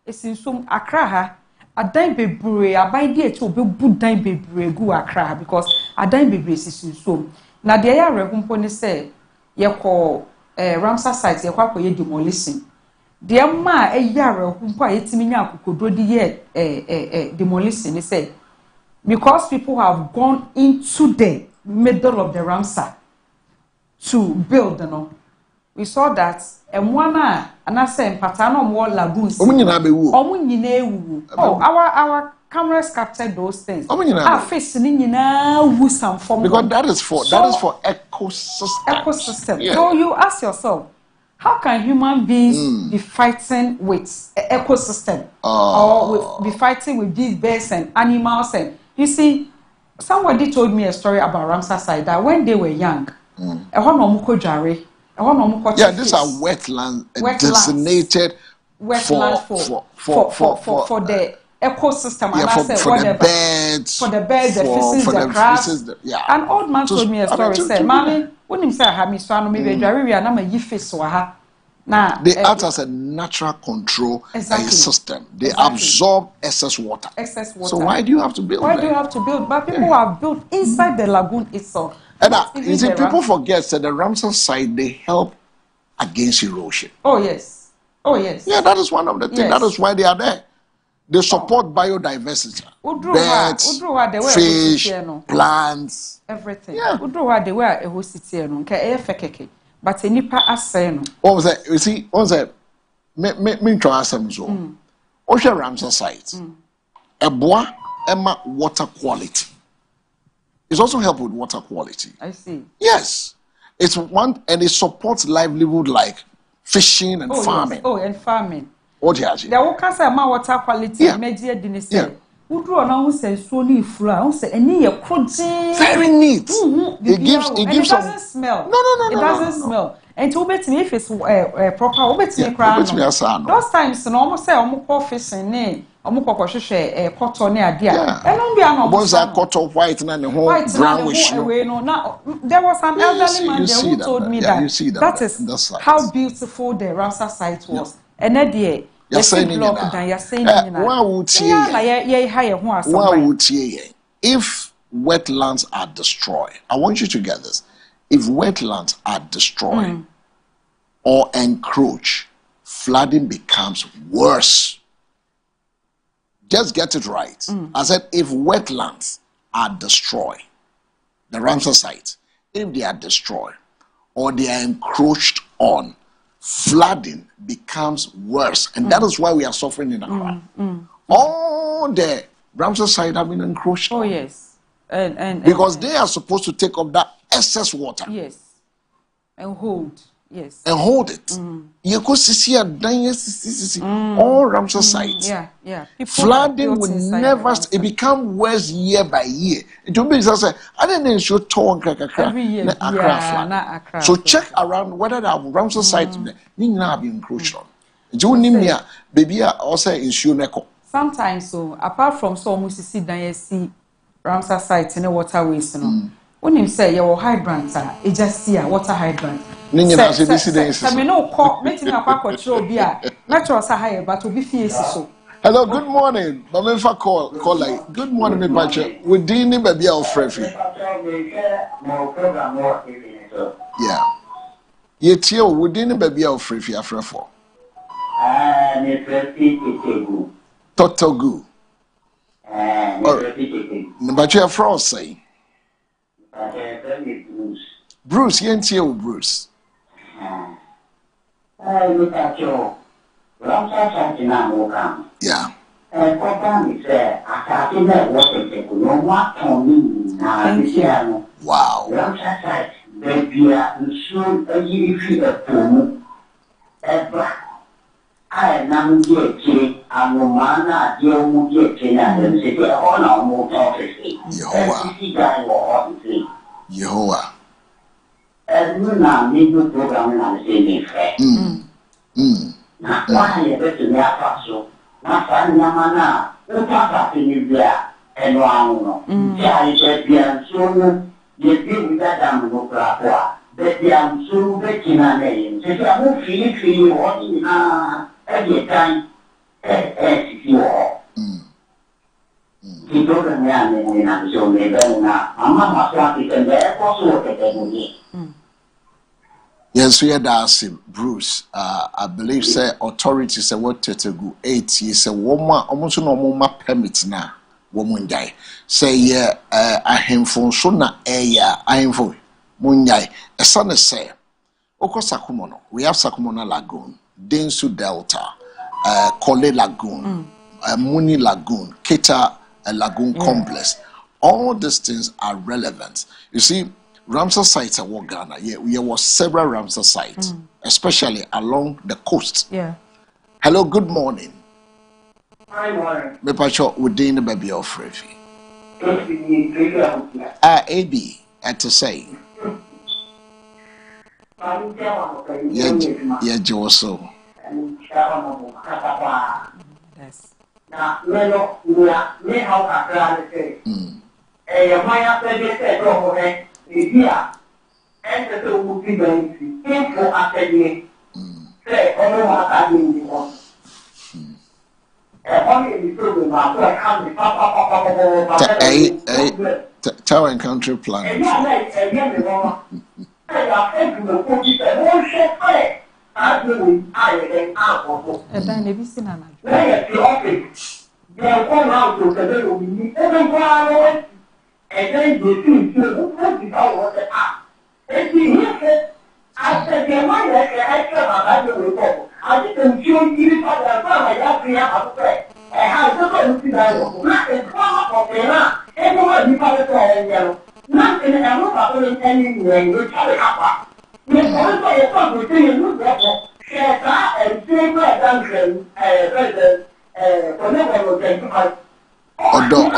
esinsuo akra ha adan bebree aban di echi obebu dan bebree gu akra because adan bebree sisinsuo na de ya rehumpo ne say ye ko Ramsar site ye kwa koye demolition de ma eya rehumpo a yetimi nya akokodo di ye demolition ne say because people have gone into the middle of the Ramsar to build, we saw that emwana anase mpata na omwo lagoons omunyina bewu omunyina ewu our cameras captured those things face ni nyina wu some form because that is for ecosystem. Yeah. So you ask yourself, how can human beings be fighting with ecosystem or be fighting with these birds and animals? And you see, somebody told me a story about Ramsar site that when they were young, yeah, these are wetlands. Designated wetlands for the ecosystem, yeah, and for the birds, the fishes, the crabs. Yeah. An old man told me a story. Said, "Mommy, when him say I have me so I know maybe we are not my yife so ha." Now they act as a natural control system. They absorb excess water. So why do you have to build? Why do you have to build? But people have built inside the lagoon itself. And you see, people forget that the Ramsar site they help against erosion. Oh yes. Yeah, that is one of the things. That is why they are there. They support biodiversity. Birds, fish, plants, everything. Yeah. They were a host but a nipa aseno. What was you see, what was me try some so. Ocean Ramsar site. Eboa Emma water quality. It's also help with water quality. I see. Yes. It's one and it supports livelihood like fishing and farming. Yes. Oh, and farming. What do you have? There will say water quality media didn't say. Udru na who say so ni fura, who say any ye project. Very neat. It gives it doesn't smell. No. It doesn't smell. And to bet me if it's proper, bet me cry. Those times no almost say omo fishing ne, omo hwehwe cotton ne adia. And no bia no ones are cotton white na ne ho brownish no. Now there was an elderly man there who told me that is how beautiful the Ramsar site was. And that day you're saying if wetlands are destroyed, I want you to get this. If wetlands are destroyed or encroach, flooding becomes worse. Just get it right. I said if wetlands are destroyed, the Ramsar site, if they are destroyed or they are encroached on, flooding becomes worse, and that is why we are suffering in Accra. All the Ramsar site have been encroached. Oh yes, and because they are supposed to take up that excess water. Yes, and hold. Yes, and hold it. You go see all Ramsar sites. Yeah. Flooding will never. It become worse year by year. It will be just I didn't show torn every year. Accra. So check around whether the Ramsar sites need not be encroached on. Do you baby also issue neko? Sometimes so apart from so almost see that see Ramsar sites in the waterways, when him say your hydrant, it just see a water hydrant. I no call meeting a quack or show beer. Natural higher, but to be fierce so. Hello, good morning. Mamenfa call like good morning, me bacha. We didn't baby of Frefi. Yeah. Yet you we didn't baby of Frefi after 4. Totogu. But you have frost say. Bruce, you Bruce. Mr. Joe, Ramsa Santina will come. Yeah. Company said, I can't know what they could know what to me. Wow. Ramsa said, baby, soon a year fee of Pumu. Ever. I am get king, and no man, dear will get king, and say, oh, no, more office. Yehovah. And you now need to program on the same effect. Not why you bet in that passo. Not finding a mana, who pass in you there, and one. Yeah, said, yeah, soon you give me that damn no crap. But I'm so betting a name. Say, I won't feel it for you all every time. You all. He told me, I'm so maybe now. I'm not happy and there also at the Yes, we had asked him, Bruce. I believe say authorities say what to go 8 years. Say woman almost no more permits now. Woman die. Say yeah, I him for so na I him for munyai. A son is say, Oko Sakumono. We have Sakumono Lagoon, Densu Delta, Kole Lagoon, Muni Lagoon, Keta Lagoon Complex. All these things are relevant. You see. Ramsar sites at Ghana. Yeah, there were several Ramsar sites, especially along the coast. Yeah. Hello, good morning. Hi, morning. Me pacho within the baby of Frevi. AB at to say. Yeah, Joso. Yes. Now, me how I say. A Maya said, Idea, and the two be going to info after me. Say, only what I mean, you want. Only the program, I come to Papa. Tower and country plan. And you like again, I are taking the 40 and one shot play. I do I and out. And then maybe seen an Lay the office. They are going out to the little every and then you see, who put it all the app. And he said, I said, the money that I have to report. I didn't show you for the time I have to play. And how to see that nothing come up of the land. Everyone you call it all yellow. Nothing and no problem anywhere in which I have. You also a song between you, therefore, share that and say where Duncan, President, whatever was going to Odona.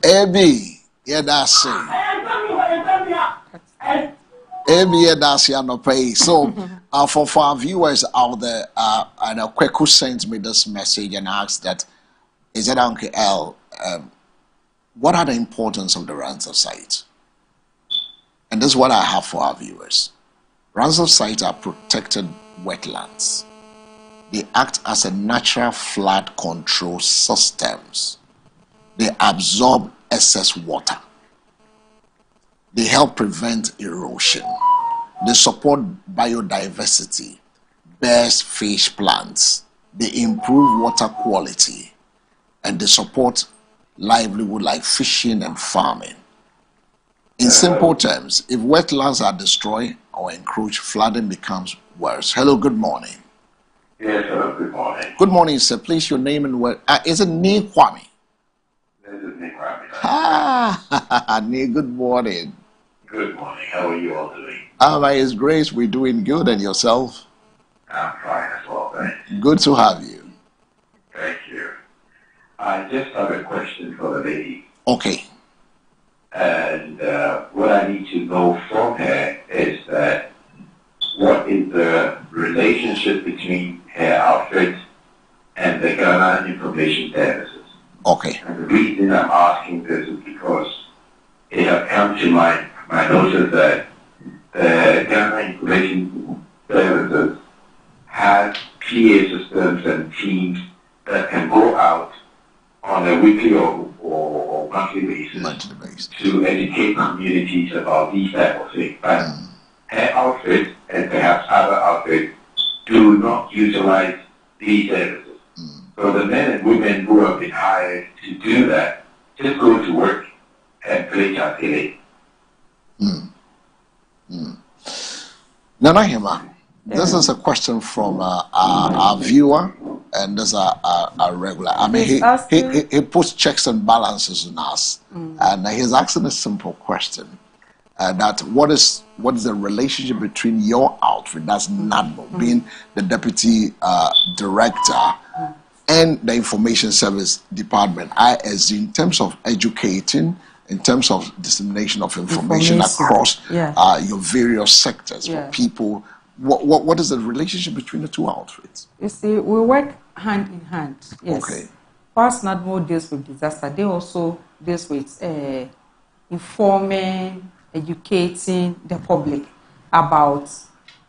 AB, yeah, that's it. AB, that's no pay. So, for our viewers out there, and a quick who sent me this message and asked that, is it Uncle L? What are the importance of the Ramsar site? And this is what I have for our viewers. Ramsar sites are protected wetlands. They act as a natural flood control systems. They absorb excess water. They help prevent erosion. They support biodiversity, best fish plants. They improve water quality, and they support livelihood like fishing and farming. In simple terms, if wetlands are destroyed or encroached, flooding becomes worse. Hello, good morning. Yes, hello, good morning. Good morning, sir. Please, your name and where. Is it Nee Kwame? This is Nick Kwame. Ah, Nee, good morning. Good morning. How are you all doing? By His grace, we're doing good. And yourself? I'm fine as well, thanks. Good to have you. Thank you. I just have a question for the lady. Okay. And what I need to know from her is that what is the relationship between her outfit and the Ghana Information Services? Okay. And the reason I'm asking this is because it has come to my notice that the Ghana Information Services has PA systems and teams that can go out on a weekly or monthly basis to educate communities about these type of things. But her outfit and perhaps other outfits do not utilize these services. So the men and women who have been hired to do that just go to work and play Chakele. Nana Hema, this is a question from our viewer, and this is a regular. I mean, he puts checks and balances on us, and he's asking a simple question: that what is the relationship between your outfit, that's NADMO, being the deputy director, and the Information Service Department, ISD, in terms of educating, in terms of dissemination of information across your various sectors for people? What is the relationship between the two outfits? You see, we work hand in hand. Yes. Okay. Whilst NADMO deals with disaster, they also deals with informing, educating the public about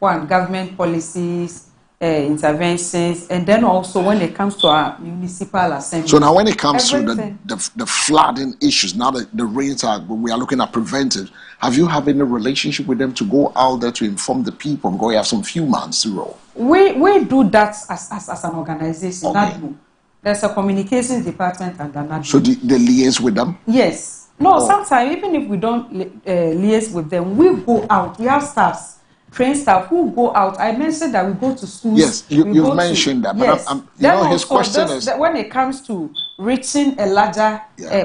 government policies, interventions, and then also when it comes to our municipal assembly. So now when it comes to the flooding issues, now that the rains are, we are looking at preventive, have you had any relationship with them to go out there to inform the people? Because you have some few months to roll. We do that as an organization. Okay. NADMO. There's a communications department under NADMO. So they liaise with them? Yes. No, sometimes even if we don't liaise with them, we go out. We have staffs. Trained staff who go out. I mentioned that we go to schools. Yes, you've mentioned that. Yes. But you know, his question is when it comes to reaching a larger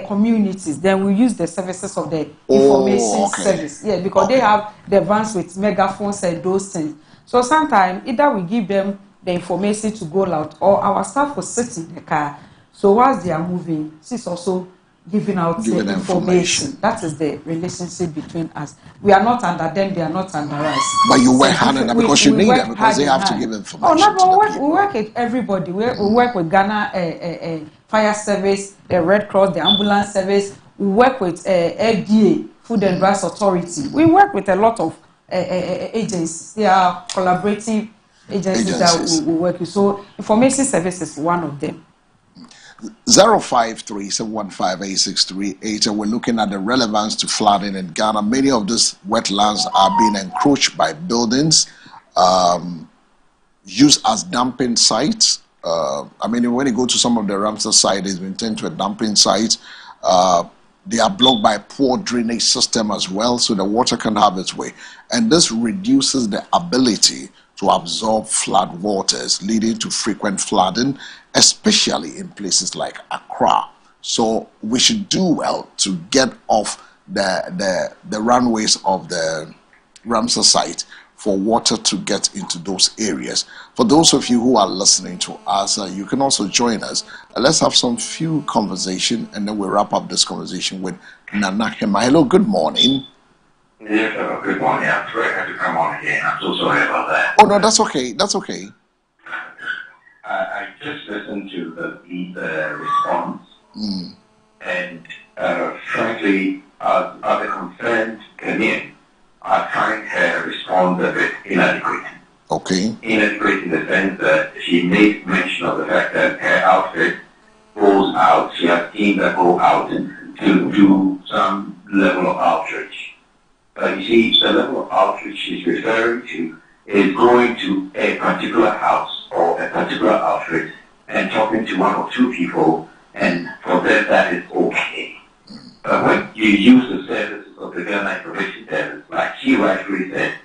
communities, then we use the services of the information service. Yeah, because they have the vans with megaphones and those things. So sometimes either we give them the information to go out, or our staff will sit in the car. So whilst they are moving, she's also giving out the information. That is the relationship between us. We are not under them, they are not under us. But you work hand in hand because you need them, because they have to give information. We work with everybody. We work with Ghana Fire Service, the Red Cross, the Ambulance Service. We work with FDA, Food and Drugs Authority. We work with a lot of agencies. They are collaborating agencies that we work with. So information service is one of them. 053-715-8638, and we're looking at the relevance to flooding in Ghana. Many of these wetlands are being encroached by buildings, used as dumping sites. I mean, when you go to some of the Ramsar sites, it's been turned to a dumping site. They are blocked by poor drainage system as well, so the water can have its way. And this reduces the ability to absorb flood waters, leading to frequent flooding, especially in places like Accra. So we should do well to get off the runways of the Ramsar site for water to get into those areas. For those of you who are listening to us, you can also join us. Let's have some few conversation, and then we'll wrap up this conversation with Nana Hema. Hello, good morning. Yes, good morning. I'm sorry I had to come on again. I'm so sorry about that. Oh, no, that's okay. That's okay. I just listened to the response, and frankly, as a concerned Ghanaian, I find her response a bit inadequate. Okay. Inadequate in the sense that she made mention of the fact that her outfit goes out. She has teams that go out to do some level of outreach. But you see, the level of outreach she's referring to is going to a particular house or a particular outfit and talking to one or two people, and for them that is okay. But when you use the services of the Ghana Information Service, like she rightly said,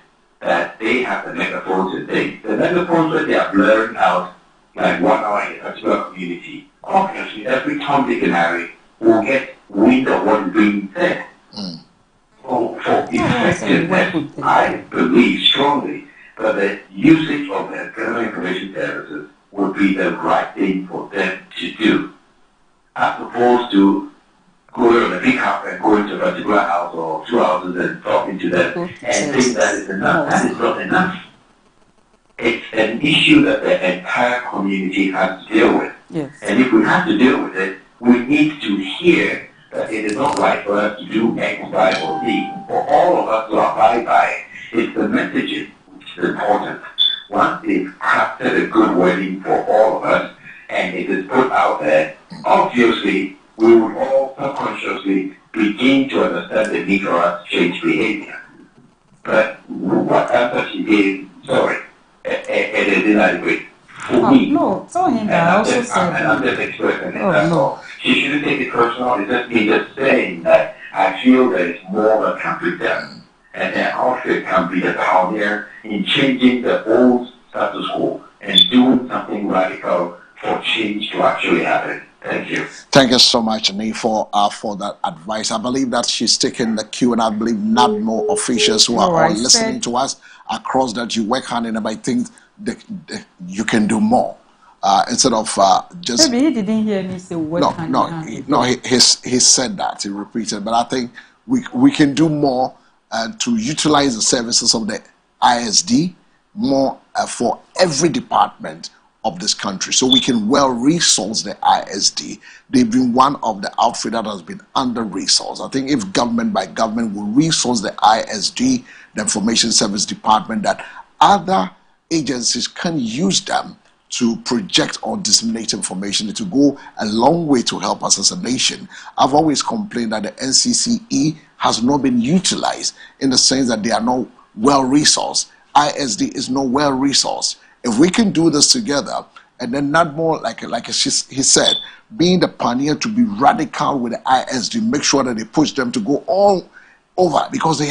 that they have the megaphones and things. The megaphones that they are blurring out like 1 hour in a particular community, obviously every Tom, Dick and Harry will get wind of what is being said. For effectiveness, I believe strongly that the usage of the Ghana Information Services would be the right thing for them to do, as opposed to going on a pickup and going to a particular house or two houses and talking to them and think that is enough. That is not enough. It's an issue that the entire community has to deal with. Yes. And if we have to deal with it, we need to hear that it is not right for us to do X, Y, or Z. For all of us to abide by it. It's the messaging which is important. Once they've crafted a good wording for all of us and it is put out there, obviously we would all subconsciously begin to understand the need for us to change behavior. But what answer she gave, sorry, it is inadequate for me. No, tell him that I also said and I'm just expressing it, that's all. She shouldn't take it personal. It's just me just saying that I feel that it's more that can be done. And an outfit can be the pioneer in changing the old status quo and doing something radical for change to actually happen. Thank you. Thank you so much, Annie, for that advice. I believe that she's taking the cue, and I believe not more officials who are all listening to us across that you work hand in hand. I think that you can do more instead of just. Maybe he didn't hear me say work hand in hand. No, he said that, he repeated, but I think we can do more to utilize the services of the ISD more for every department of this country, so we can well resource the ISD. They've been one of the outfit that has been under resourced. I think if government by government will resource the ISD, the Information Service Department, that other agencies can use them to project or disseminate information, to go a long way to help us as a nation. I've always complained that the NCCE has not been utilized in the sense that they are not well resourced. ISD is not well resourced. If we can do this together, and then not more like he said, being the pioneer to be radical with the ISD, make sure that they push them to go all over, because if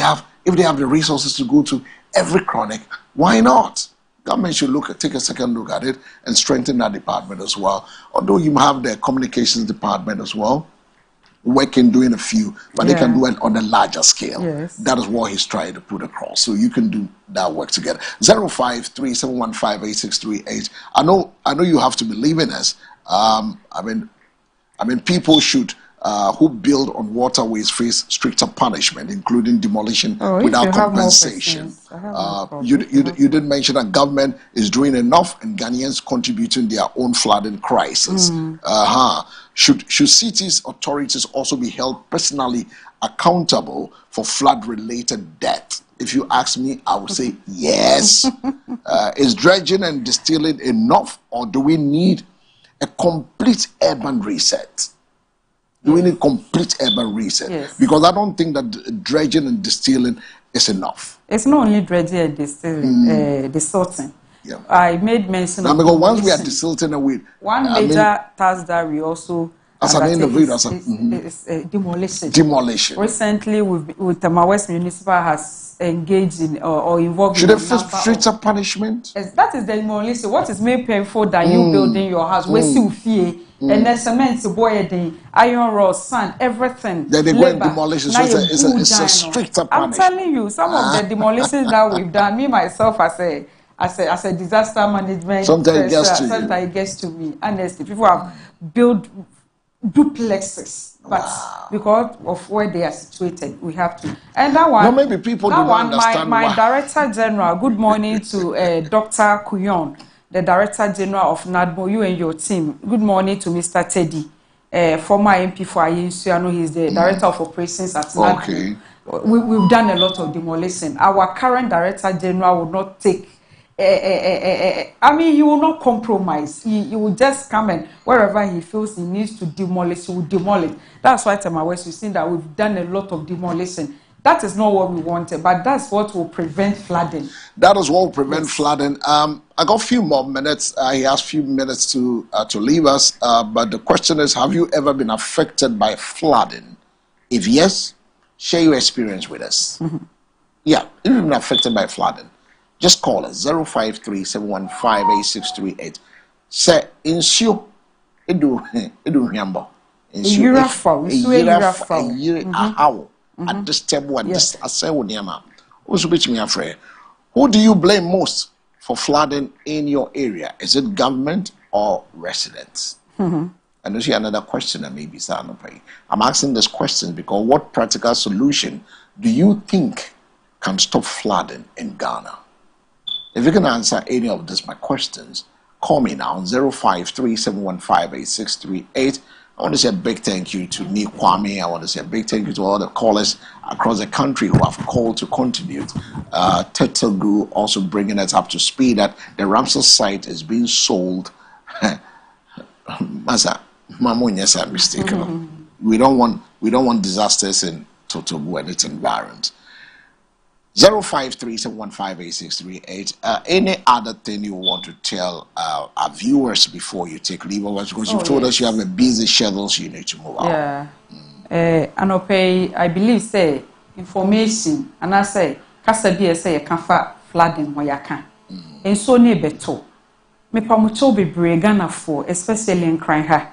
they have the resources to go to every chronic, why not? Government should take a second look at it and strengthen that department as well. Although you have the communications department as well, working doing a few, but they can do it on a larger scale. Yes. That is what he's trying to put across. So you can do that work together. 053-715-8638. I know you have to believe in us. I mean people should who build on waterways face stricter punishment, including demolition without compensation. You did mention that government is doing enough and Ghanaians contributing their own flooding crisis. Should cities authorities also be held personally accountable for flood-related death? If you ask me, I would say yes. Is dredging and distilling enough, or do we need a complete urban reset? Do we need complete urban reset? Yes. Because I don't think that dredging and distilling is enough. It's not only dredging and distilling, desalting. Yeah. I made mention now, of because once we are desilting away, one major task that we also as an individual, is demolition. Demolition. Recently, with Tama West Municipal has engaged in or involved in. Should they face stricter punishment? That is the demolition. What is more painful than you building your house? Where you fear and the cement, boy, the iron rod, sand, everything. Then they go and demolition. So it's a stricter punishment. I'm telling you, some of the demolitions that we've done, me myself as a disaster management. Sometimes it gets to me. Honestly, people have built duplexes, but because of where they are situated, we have to. And that one, no, maybe people don't understand. My Director General. Good morning to Dr. Kuyon, the Director General of NADMO. You and your team. Good morning to Mr. Teddy, former MP for Ayinsu. I know he's the Director of Operations at NADMO. Okay. We've done a lot of demolition. Our current Director General would not take I mean, he will not compromise. He will just come and wherever he feels he needs to demolish, he will demolish. That's why Tema West, you've seen that we've done a lot of demolition. That is not what we wanted, but that's what will prevent flooding. That is what will prevent flooding. I got a few more minutes. He has a few minutes to leave us. But the question is, have you ever been affected by flooding? If yes, share your experience with us. Yeah, if you've been affected by flooding, just call us 053-715-8638. Say insure edu hiambo. Insure at this table and this assemble. Who do you blame most for flooding in your area? Is it government or residents? And there's another question that maybe I'm asking this question because what practical solution do you think can stop flooding in Ghana? If you can answer any of these my questions, call me now on 053-715-8638. I want to say a big thank you to Ni Kwame. I want to say a big thank you to all the callers across the country who have called to contribute. Tetelgu also bringing us up to speed that the Ramsar site is being sold. Masa, Mamunyas are mistaken. We don't want disasters in Totobu and its environs. 053-715-8638. Any other thing you want to tell our viewers before you take leave of us? Because you've told us you have a busy schedule, so you need to move out. And I believe say information and I say Kasabi say you can fa flooding where you can. And so near beto. Me pamucho be Ghana for especially in crying her.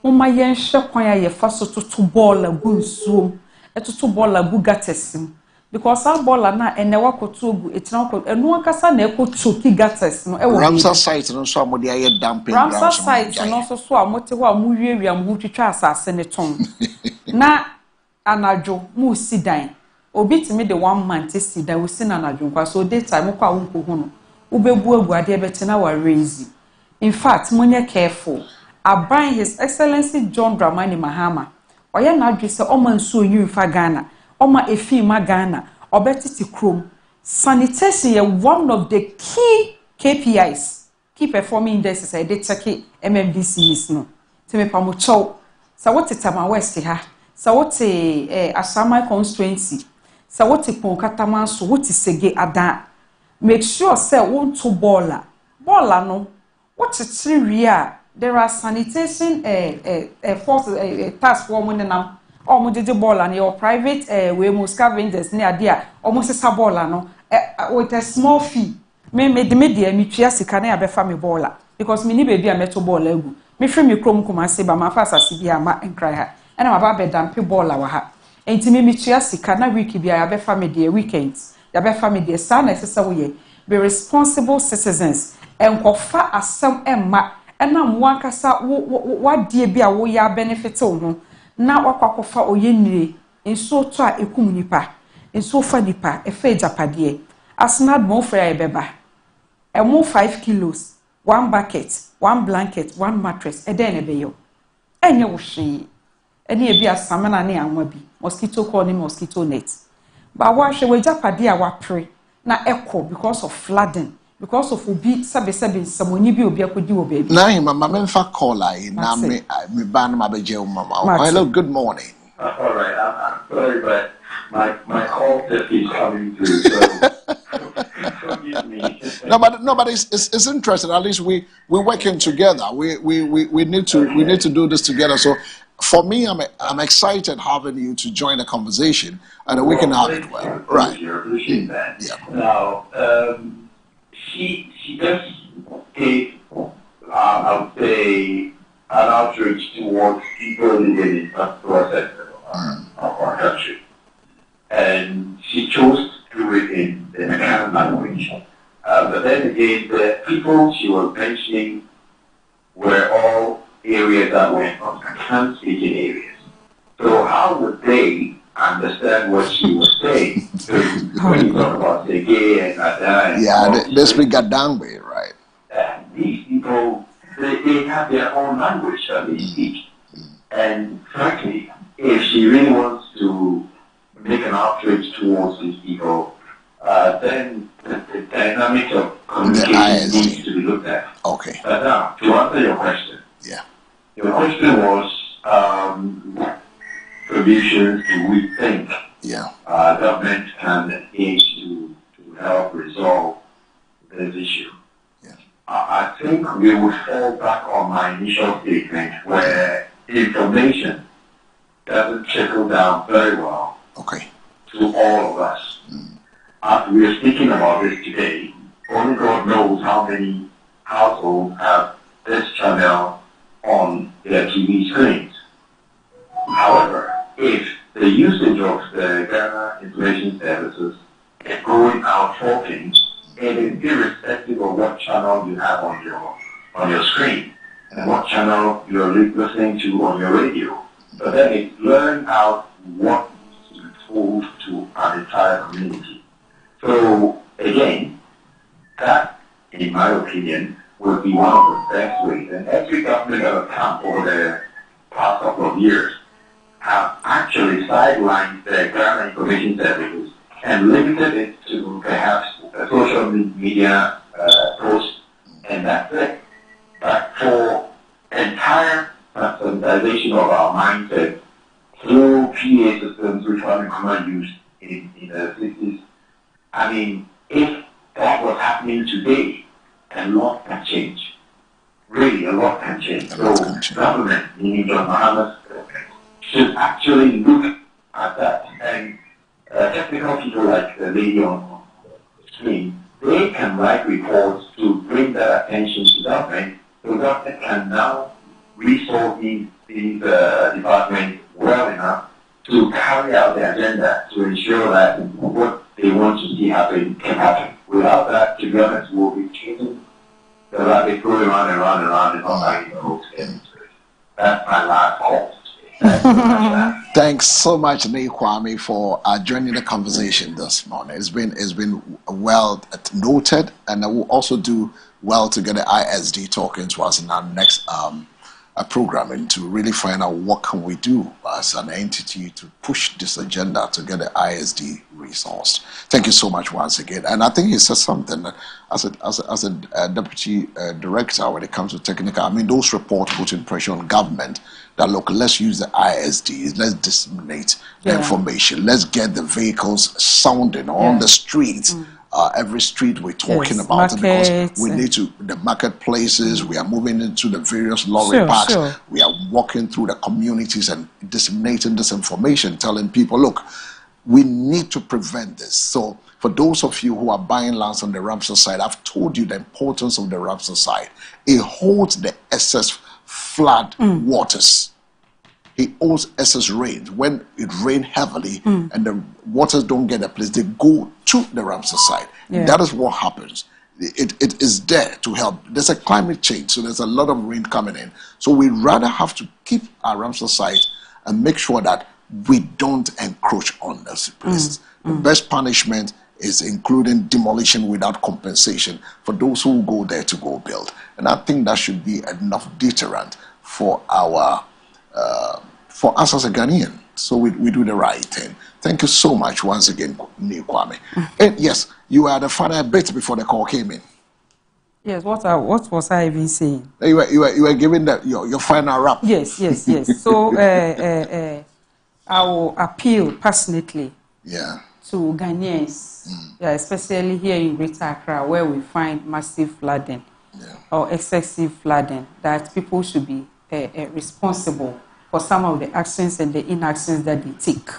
Mama yen shakwa ye faso to ball a good zoom, a to ball a bugatesim. Because our ball na and never could to it's not and no one can echo choky gatters. No, Ramsar site and somebody I dumping. Ramsar site and also so a motiwa movie and movie trasa seneton. Na anajo mu sidan. Obi to me the 1 month sidan we sin anajo so daytime kwa wonko hono. Ubebu aguade betina wa raise. In fact, monye careful. Aban His Excellency John Dramani Mahama. Oya na adwe se omansu onyu fa Ghana. Oma efima Ghana, obetiti chrome. Sanitation is one of the key KPIs, key performing indices. I did check MMDCs no. Teme pamucho. Sa what Tama West ha. Sa what Asama constituency. Sa what Ponkatama so what is sege ada. Make sure say one to baller no. What is 3 real? There are sanitation force task force now. Almost the ball and your private we most scavengers near there almost a baller no with a small fee. Me the media me triasi can have a family baller because me ni baby a metal ball egu. Me free me chrome kuma se ba ma fast as be ama and cry her. And I'm about damp baller wa ha. Enti me triasi can week be a family day weekends. Ya be family day son necessary be responsible citizens and kofa asem emma and na mwankasa what dear be a wo ya benefit ho. Na wakwakofa oyenire enso to a ekum nipa enso fa nipa efa japade asnad mo fra ebeba emo 5 kilos 1 bucket 1 blanket 1 mattress eden ebeyo enye wo hwe ene ebi asamana ne anwa bi mosquito coil ne mosquito net ba wa hwe we japade a wapre na echo because of flooding because of obi sabe samoni bi obi akodi wo baby na him mama mfa call ai na me ban ma beje mama. Hello, good morning. All right, I'm sorry, but my call is coming through, so forgive me. No, but it's interesting. At least we're working together. We need to do this together. So for me, I'm excited having you to join the conversation, and we can have it well. Right. I appreciate that. Yeah. Now, she just gave, I would say, an outreach towards people in the industrial sector of our country. And she chose to do it in the American language. But then again, the people she was mentioning were all areas that were African-speaking areas. So how would they understand what she was saying? When you talk about the gay and that, they speak Gadangbe, right? These people, they have their own language that they speak. And frankly, if she really wants to make an outreach towards these people, then the dynamic of communication needs to be looked at. Okay. But now, to answer your question. Yeah. Your question was solutions do we think government can engage to help resolve this issue? Yeah. I think we would fall back on my initial statement where information doesn't trickle down very well to all of us. As we are speaking about this today, only God knows how many households have this channel on their TV screens. However, if the usage of the Ghana Information Services is going out talking, it is irrespective of what channel you have on your screen and what channel you're listening to on your radio. But then it learns out what to be told to an entire community. So again, that, in my opinion, would be one of the best ways. And every government that has come over the past couple of years have actually sidelined the Ghana Information Services and limited it to perhaps a social media post, and that's it. But for entire sensitization of our mindset through PA systems, which were in common use in the 60s, I mean, if that was happening today, a lot can change. Really, a lot can change. So, government, meaning John Mahama's government, should actually look at that. And technical people like the lady on the screen, they can write reports to bring that attention to government, so government can now resolve these departments well enough to carry out the agenda to ensure that what they want to see happen can happen. Without that, to be honest, we'll be chasing the rabbit going around and around and around and not finding the hooks. That's my last call. Thanks so much, Kwame, for joining the conversation this morning. It's been well noted, and I will also do well to get the ISD talking to us in our next programming to really find out what can we do as an entity to push this agenda to get the ISD resourced. Thank you so much once again. And I think he said something that as a deputy director when it comes to technical, I mean, those reports putting pressure on government that, look, let's use the ISDs, let's disseminate the information, let's get the vehicles sounding on the streets. Every street we're talking about it, because we need to, the marketplaces, we are moving into the various lorry parks, we are walking through the communities and disseminating this information, telling people, look, we need to prevent this. So for those of you who are buying lands on the Ramsar side, I've told you the importance of the Ramsar side. It holds the excess flood waters. It holds excess rain. When it rains heavily and the waters don't get a place, they go to the Ramsar side. That is what happens. It is there to help. There's a climate change, so there's a lot of rain coming in. So we rather have to keep our Ramsar side and make sure that we don't encroach on those places. The best punishment is including demolition without compensation for those who go there to go build. And I think that should be enough deterrent for our for us as a Ghanaian. So we do the right thing. Thank you so much once again, Kwame. And yes, you had a final bit before the call came in. Yes, what was I even saying? You were giving your final wrap. Yes. So I will appeal passionately to Ghanaians, especially here in Greater Accra, where we find massive flooding or excessive flooding, that people should be responsible for some of the actions and the inactions that they take.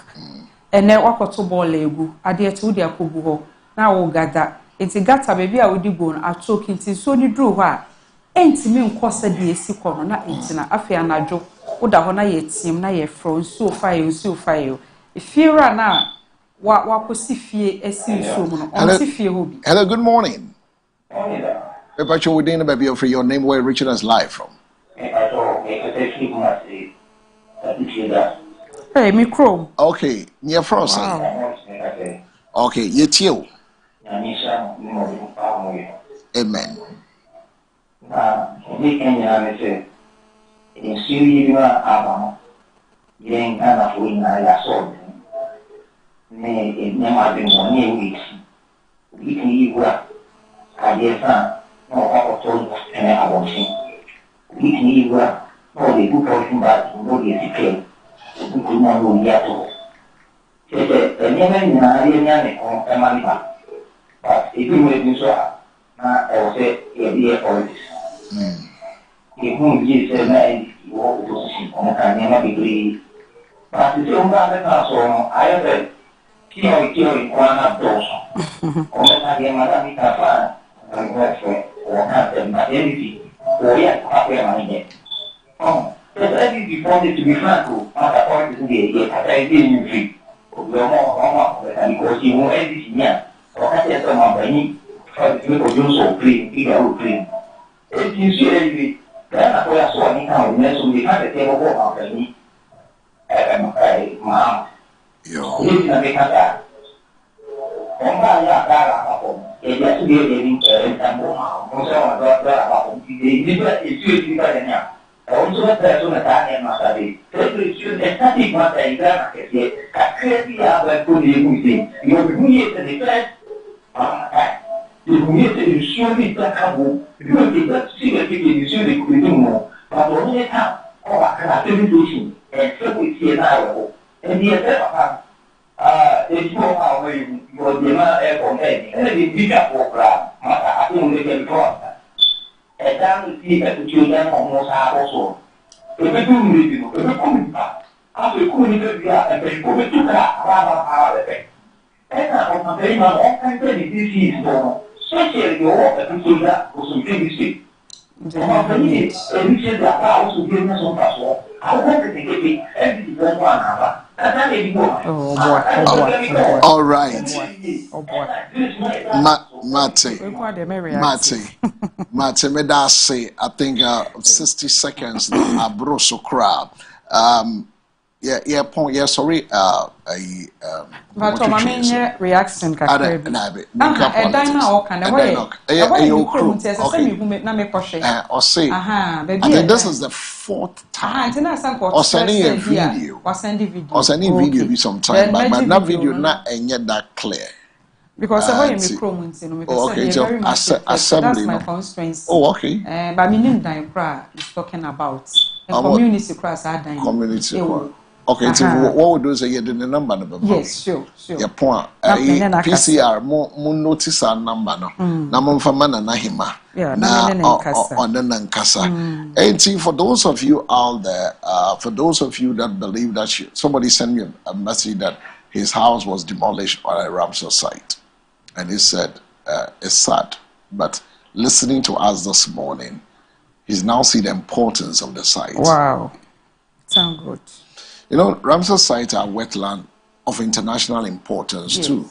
And then what to ball legu, adhere to their kubu, now we gather. It's a gata baby, I would go on, I choke into so you drew her. Ain't me cause a DSC corona, ain't na afia na jo, or the honor yet seem na ye frown so fire. If you run now, what was if ye a sea so Hello, good morning. About you within a baby for your name where Richard is live from. Hey, me chrome. Okay, near frost. Okay, yet you. Amen. yes, no, I told and I was saying, we can either, no, they do talking about, no, they declare, we could not know yet. And then I but if you make me so, I will say, a year politics. If you give them you walk to see, I never be. But the same time, I have a kill in one of those. I am Madame Cafa, and work for or have them, but anything, or yet, I am oh, but I think you wanted to be frank, my point is the I didn't free. Because you know everything here. Or I said somebody for the people use so clean, clean. If you see every then I saw any kind of mess we had a table of me. Mom. Yo. This is a big attack. And I it just be a living and also about it. Also, a person attacking Masadi. Every student, static matter in Ghana, I clearly have a good thing. You will be here to the first you will be here to surely black you will be that seriously you surely could do more. But only a time, or I can activation, and so we see an hour. And the effect it's more how you will demand air from any, and then you pick up for crowd. I think they can cross. And then we see that the children almost have also. If we do read, if we come back, after we communicate, we are a very good to our effect. And I'm very much all kinds of diseases, especially your people that was some things. And we said that I also give us some password. I want to take it every one hour. All right. Mate, me da say, I think 60 seconds now, abroso crab. Yeah, point, yeah, sorry, but I mean, reaction kakrebi. I think this is the fourth time. Or sending a video. Or sending video be sometime, but that video not yet that clear. Because okay, so assembly. That's my constraints. Oh, okay. But I mean, is talking about community class. Community. Okay, so what we do is you the number. Yes, sure. Your point. PCR more notice our number no. Na mfama na hima. Na on the nkasa. And for those of you out there, for those of you that believe that somebody sent me a message that his house was demolished on a Ramsar site. And he said, it's sad, but listening to us this morning, he's now see the importance of the site. Wow. Sound good. You know, Ramsar sites are wetland of international importance too.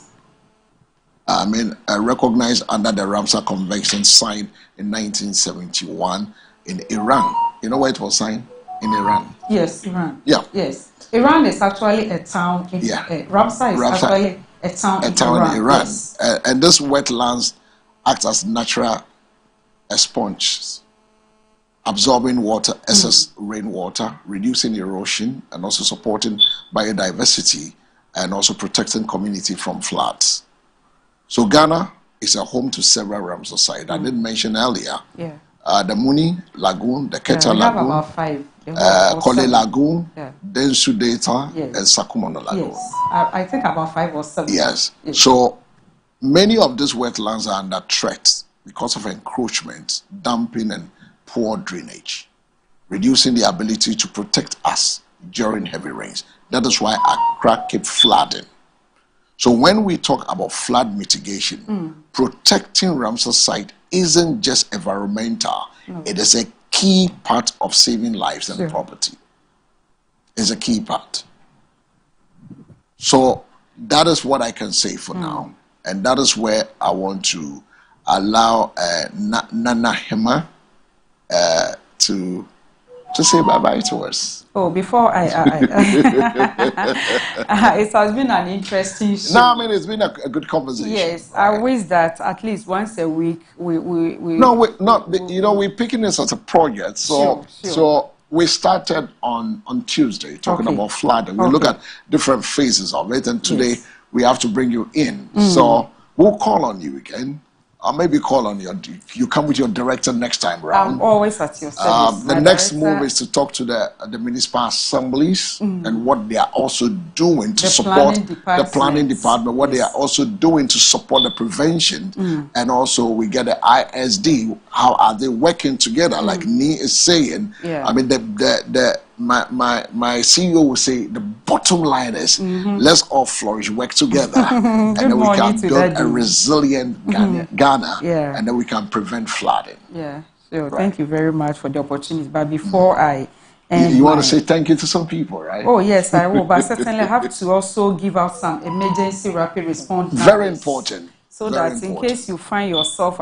I mean, recognized under the Ramsar Convention signed in 1971 in Iran. You know where it was signed? In Iran. Yes, Iran. Yeah. Yes. Iran is actually a town in Ramsar is actually a town in Iran. Yes. And these wetlands act as natural sponges, absorbing water, excess rainwater, reducing erosion, and also supporting biodiversity, and also protecting community from floods. So Ghana is a home to several Ramsar sites. I didn't mention earlier. Yeah. The Muni Lagoon, the Keta Lagoon. Have about 5. Kole Lagoon, Densu Data, and Sakumono Lagoon. Yes, I think about 5 or 7. Yes. So many of these wetlands are under threat because of encroachment, dumping, and poor drainage, reducing the ability to protect us during heavy rains. That is why Accra keep flooding. So when we talk about flood mitigation, protecting Ramsar site isn't just environmental, it is a key part of saving lives and property. It's a key part. So that is what I can say for now. And that is where I want to allow Nana Hema to say bye-bye to us. Oh, before it has been an interesting show. No, I mean, it's been a good conversation. Yes, right? I wish that at least once a week we we're picking this as a project. So so we started on Tuesday talking about flooding. We look at different phases of it, and today we have to bring you in. So we'll call on you again Or maybe call on you come with your director next time round. I'm always at your service. The next move is to talk to the municipal assemblies and what they are also doing to support the planning department, what they are also doing to support the prevention. And also we get the ISD, how are they working together? Like Nee is saying, I mean, my CEO will say the bottom line is let's all flourish, work together, and then we can build a resilient Ghana, and then we can prevent flooding. Yeah, sure. Right. Thank you very much for the opportunity. But before I end, you want to say thank you to some people, right? Oh yes, I will. But certainly I have to also give out some emergency rapid response numbers. Very important. So that in case you find yourself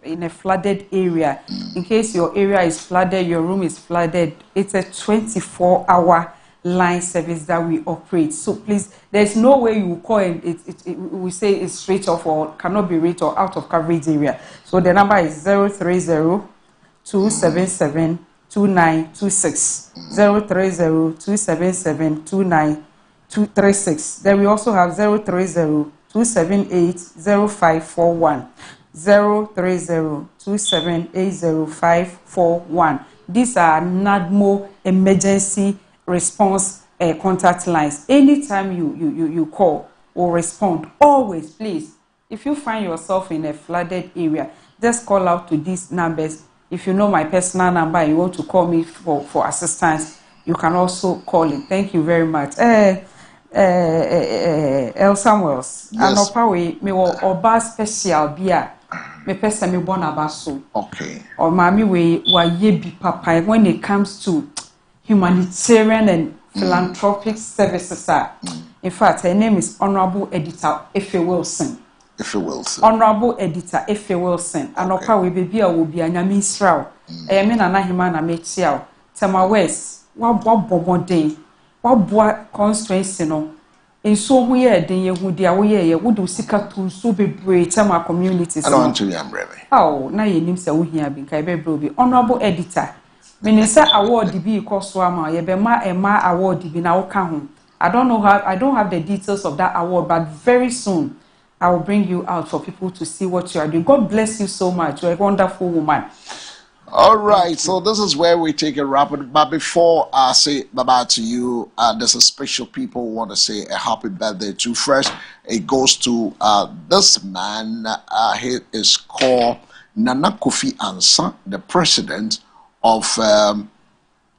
in a flooded area, in case your area is flooded, your room is flooded, it's a 24-hour line service that we operate. So please, there's no way you will call and we say it's straight off or cannot be reached or out of coverage area. So the number is 030-277-2926. 030-277-2936. Then we also have 030-278-0541. 030-278-0541. These are NADMO emergency response contact lines. Anytime you call or respond, always, please, if you find yourself in a flooded area, just call out to these numbers. If you know my personal number and you want to call me for assistance, you can also call it. Thank you very much. El Samuels, yes. Me oba special bia me pesa me born abaso. Okay. Or mami we wa yebi papa when it comes to humanitarian and philanthropic services. In fact, her name is Honorable Editor Efe Wilson. Efe Wilson. Honorable Editor Efe Wilson. And opa we baby will be a nyami israel. Me na na hima na me tiao. Tema West, wa bomodin. Wa constraints no. In so we are den ye hu dia we ye wo do sika to so bebre tema communities. I don't want to be ambrebe. Oh, na ye nim se wo hia bi kai bebre bi. Honorable Editor. Minister award bi ikoso ama ye be ma award bi na wo ka ho. I don't have the details of that award, but very soon I will bring you out for people to see what you are doing. God bless you so much. You're a wonderful woman. All right, so this is where we take a rapid. But before I say bye-bye to you, there's a special people who want to say a happy birthday to. First, it goes to this man. He is called Nana Kofi Ansah, the president of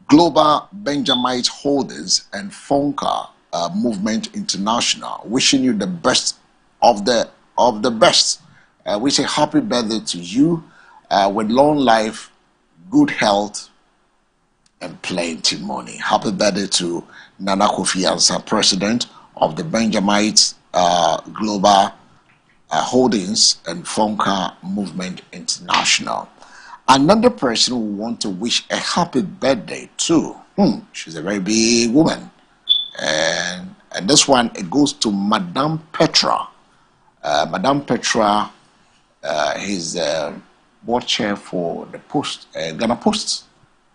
Global Benjamite Holdings and Fonka Movement International. Wishing you the best of the best. We say happy birthday to you with long life, good health, and plenty money. Happy birthday to Nana Kofi Ansah, president of the Benjamite Global Holdings and Fonka Movement International. Another person who want to wish a happy birthday to, she's a very big woman, and this one, it goes to Madame Petra. Madame Petra, he's board chair for the Post, Ghana Post.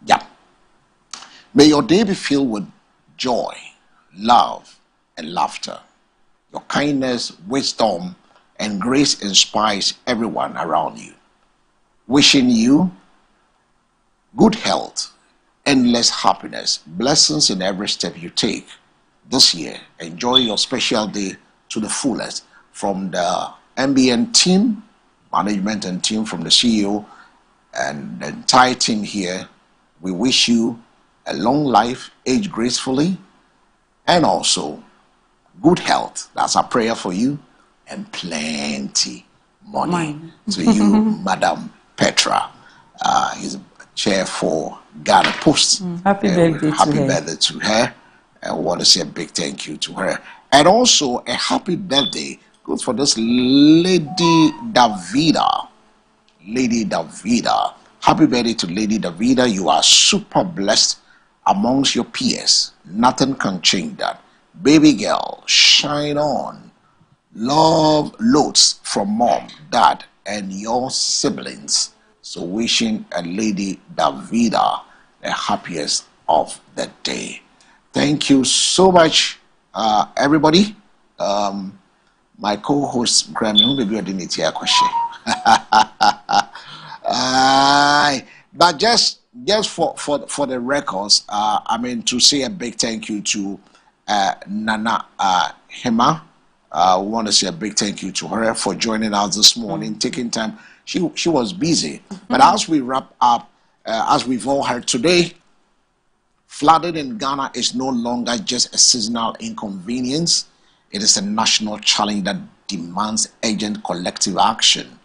Yeah. May your day be filled with joy, love, and laughter. Your kindness, wisdom, and grace inspires everyone around you. Wishing you good health, endless happiness, blessings in every step you take this year. Enjoy your special day to the fullest. From the MBN team, management and team, from the CEO and the entire team here, we wish you a long life, age gracefully, and also good health. That's our prayer for you, and plenty money to you, Madam Petra. He's a chair for Ghana Post. Happy birthday to her. I want to say a big thank you to her. And also a happy birthday goes for this Lady Davida. Lady Davida. Happy birthday to Lady Davida. You are super blessed amongst your peers. Nothing can change that. Baby girl, shine on. Love loads from mom, dad, and your siblings. So wishing a Lady Davida the happiest of the day. Thank you so much, everybody. My co-host, Grammy, maybe I didn't hear a question. But just for the records, I mean to say a big thank you to Nana Hema. We want to say a big thank you to her for joining us this morning, taking time. She was busy, but as we wrap up, as we've all heard today, flooding in Ghana is no longer just a seasonal inconvenience. It is a national challenge that demands urgent collective action.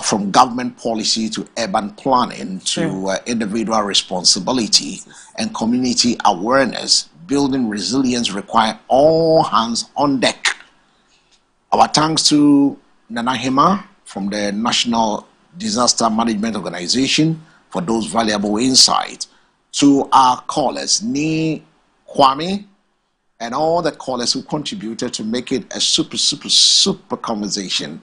From government policy to urban planning to individual responsibility and community awareness, building resilience require all hands on deck. Our thanks to Nana Hema from the National Disaster Management Organization for those valuable insights. To our callers, Ni Kwame, and all the callers who contributed to make it a super conversation.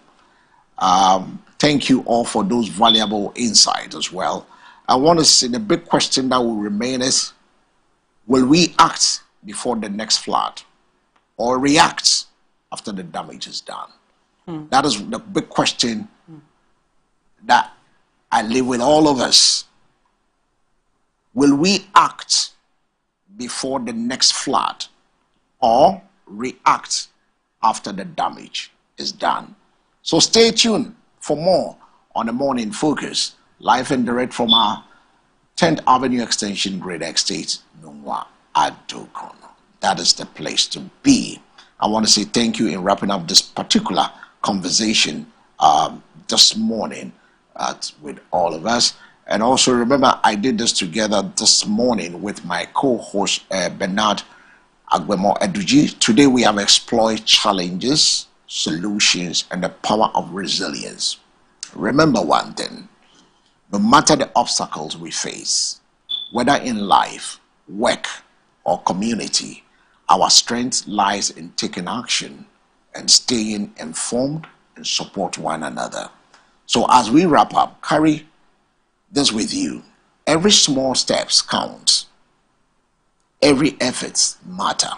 Thank you all for those valuable insights as well. I want to say the big question that will remain is, will we act before the next flood or react after the damage is done? That is the big question that I leave with all of us. Will we act before the next flood or react after the damage is done? So stay tuned for more on the Morning Focus, live and direct from our 10th Avenue Extension, Great Estate, Nungwa, Adokono. That is the place to be. I want to say thank you in wrapping up this particular conversation this morning with all of us. And also remember, I did this together this morning with my co-host Bernard Agwemo Eduji. Today we have explored challenges, solutions, and the power of resilience. Remember one thing: no matter the obstacles we face, whether in life, work, or community, our strength lies in taking action and staying informed and support one another. So as we wrap up, carry this with you: every small steps count, every efforts matter,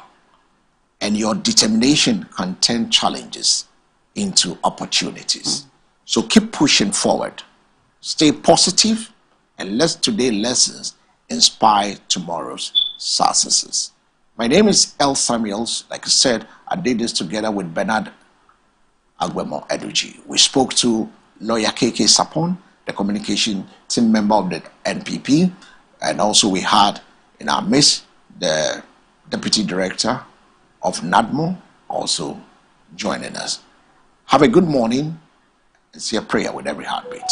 and your determination can turn challenges into opportunities. So keep pushing forward, stay positive, and let today's lessons inspire tomorrow's successes. My name is El Samuels. Like I said, I did this together with Bernard Agwemo Eduji. We spoke to lawyer KK Sapon, the communication team member of the NPP, and also we had in our midst the deputy director of NADMO also joining us. Have a good morning and say a prayer with every heartbeat.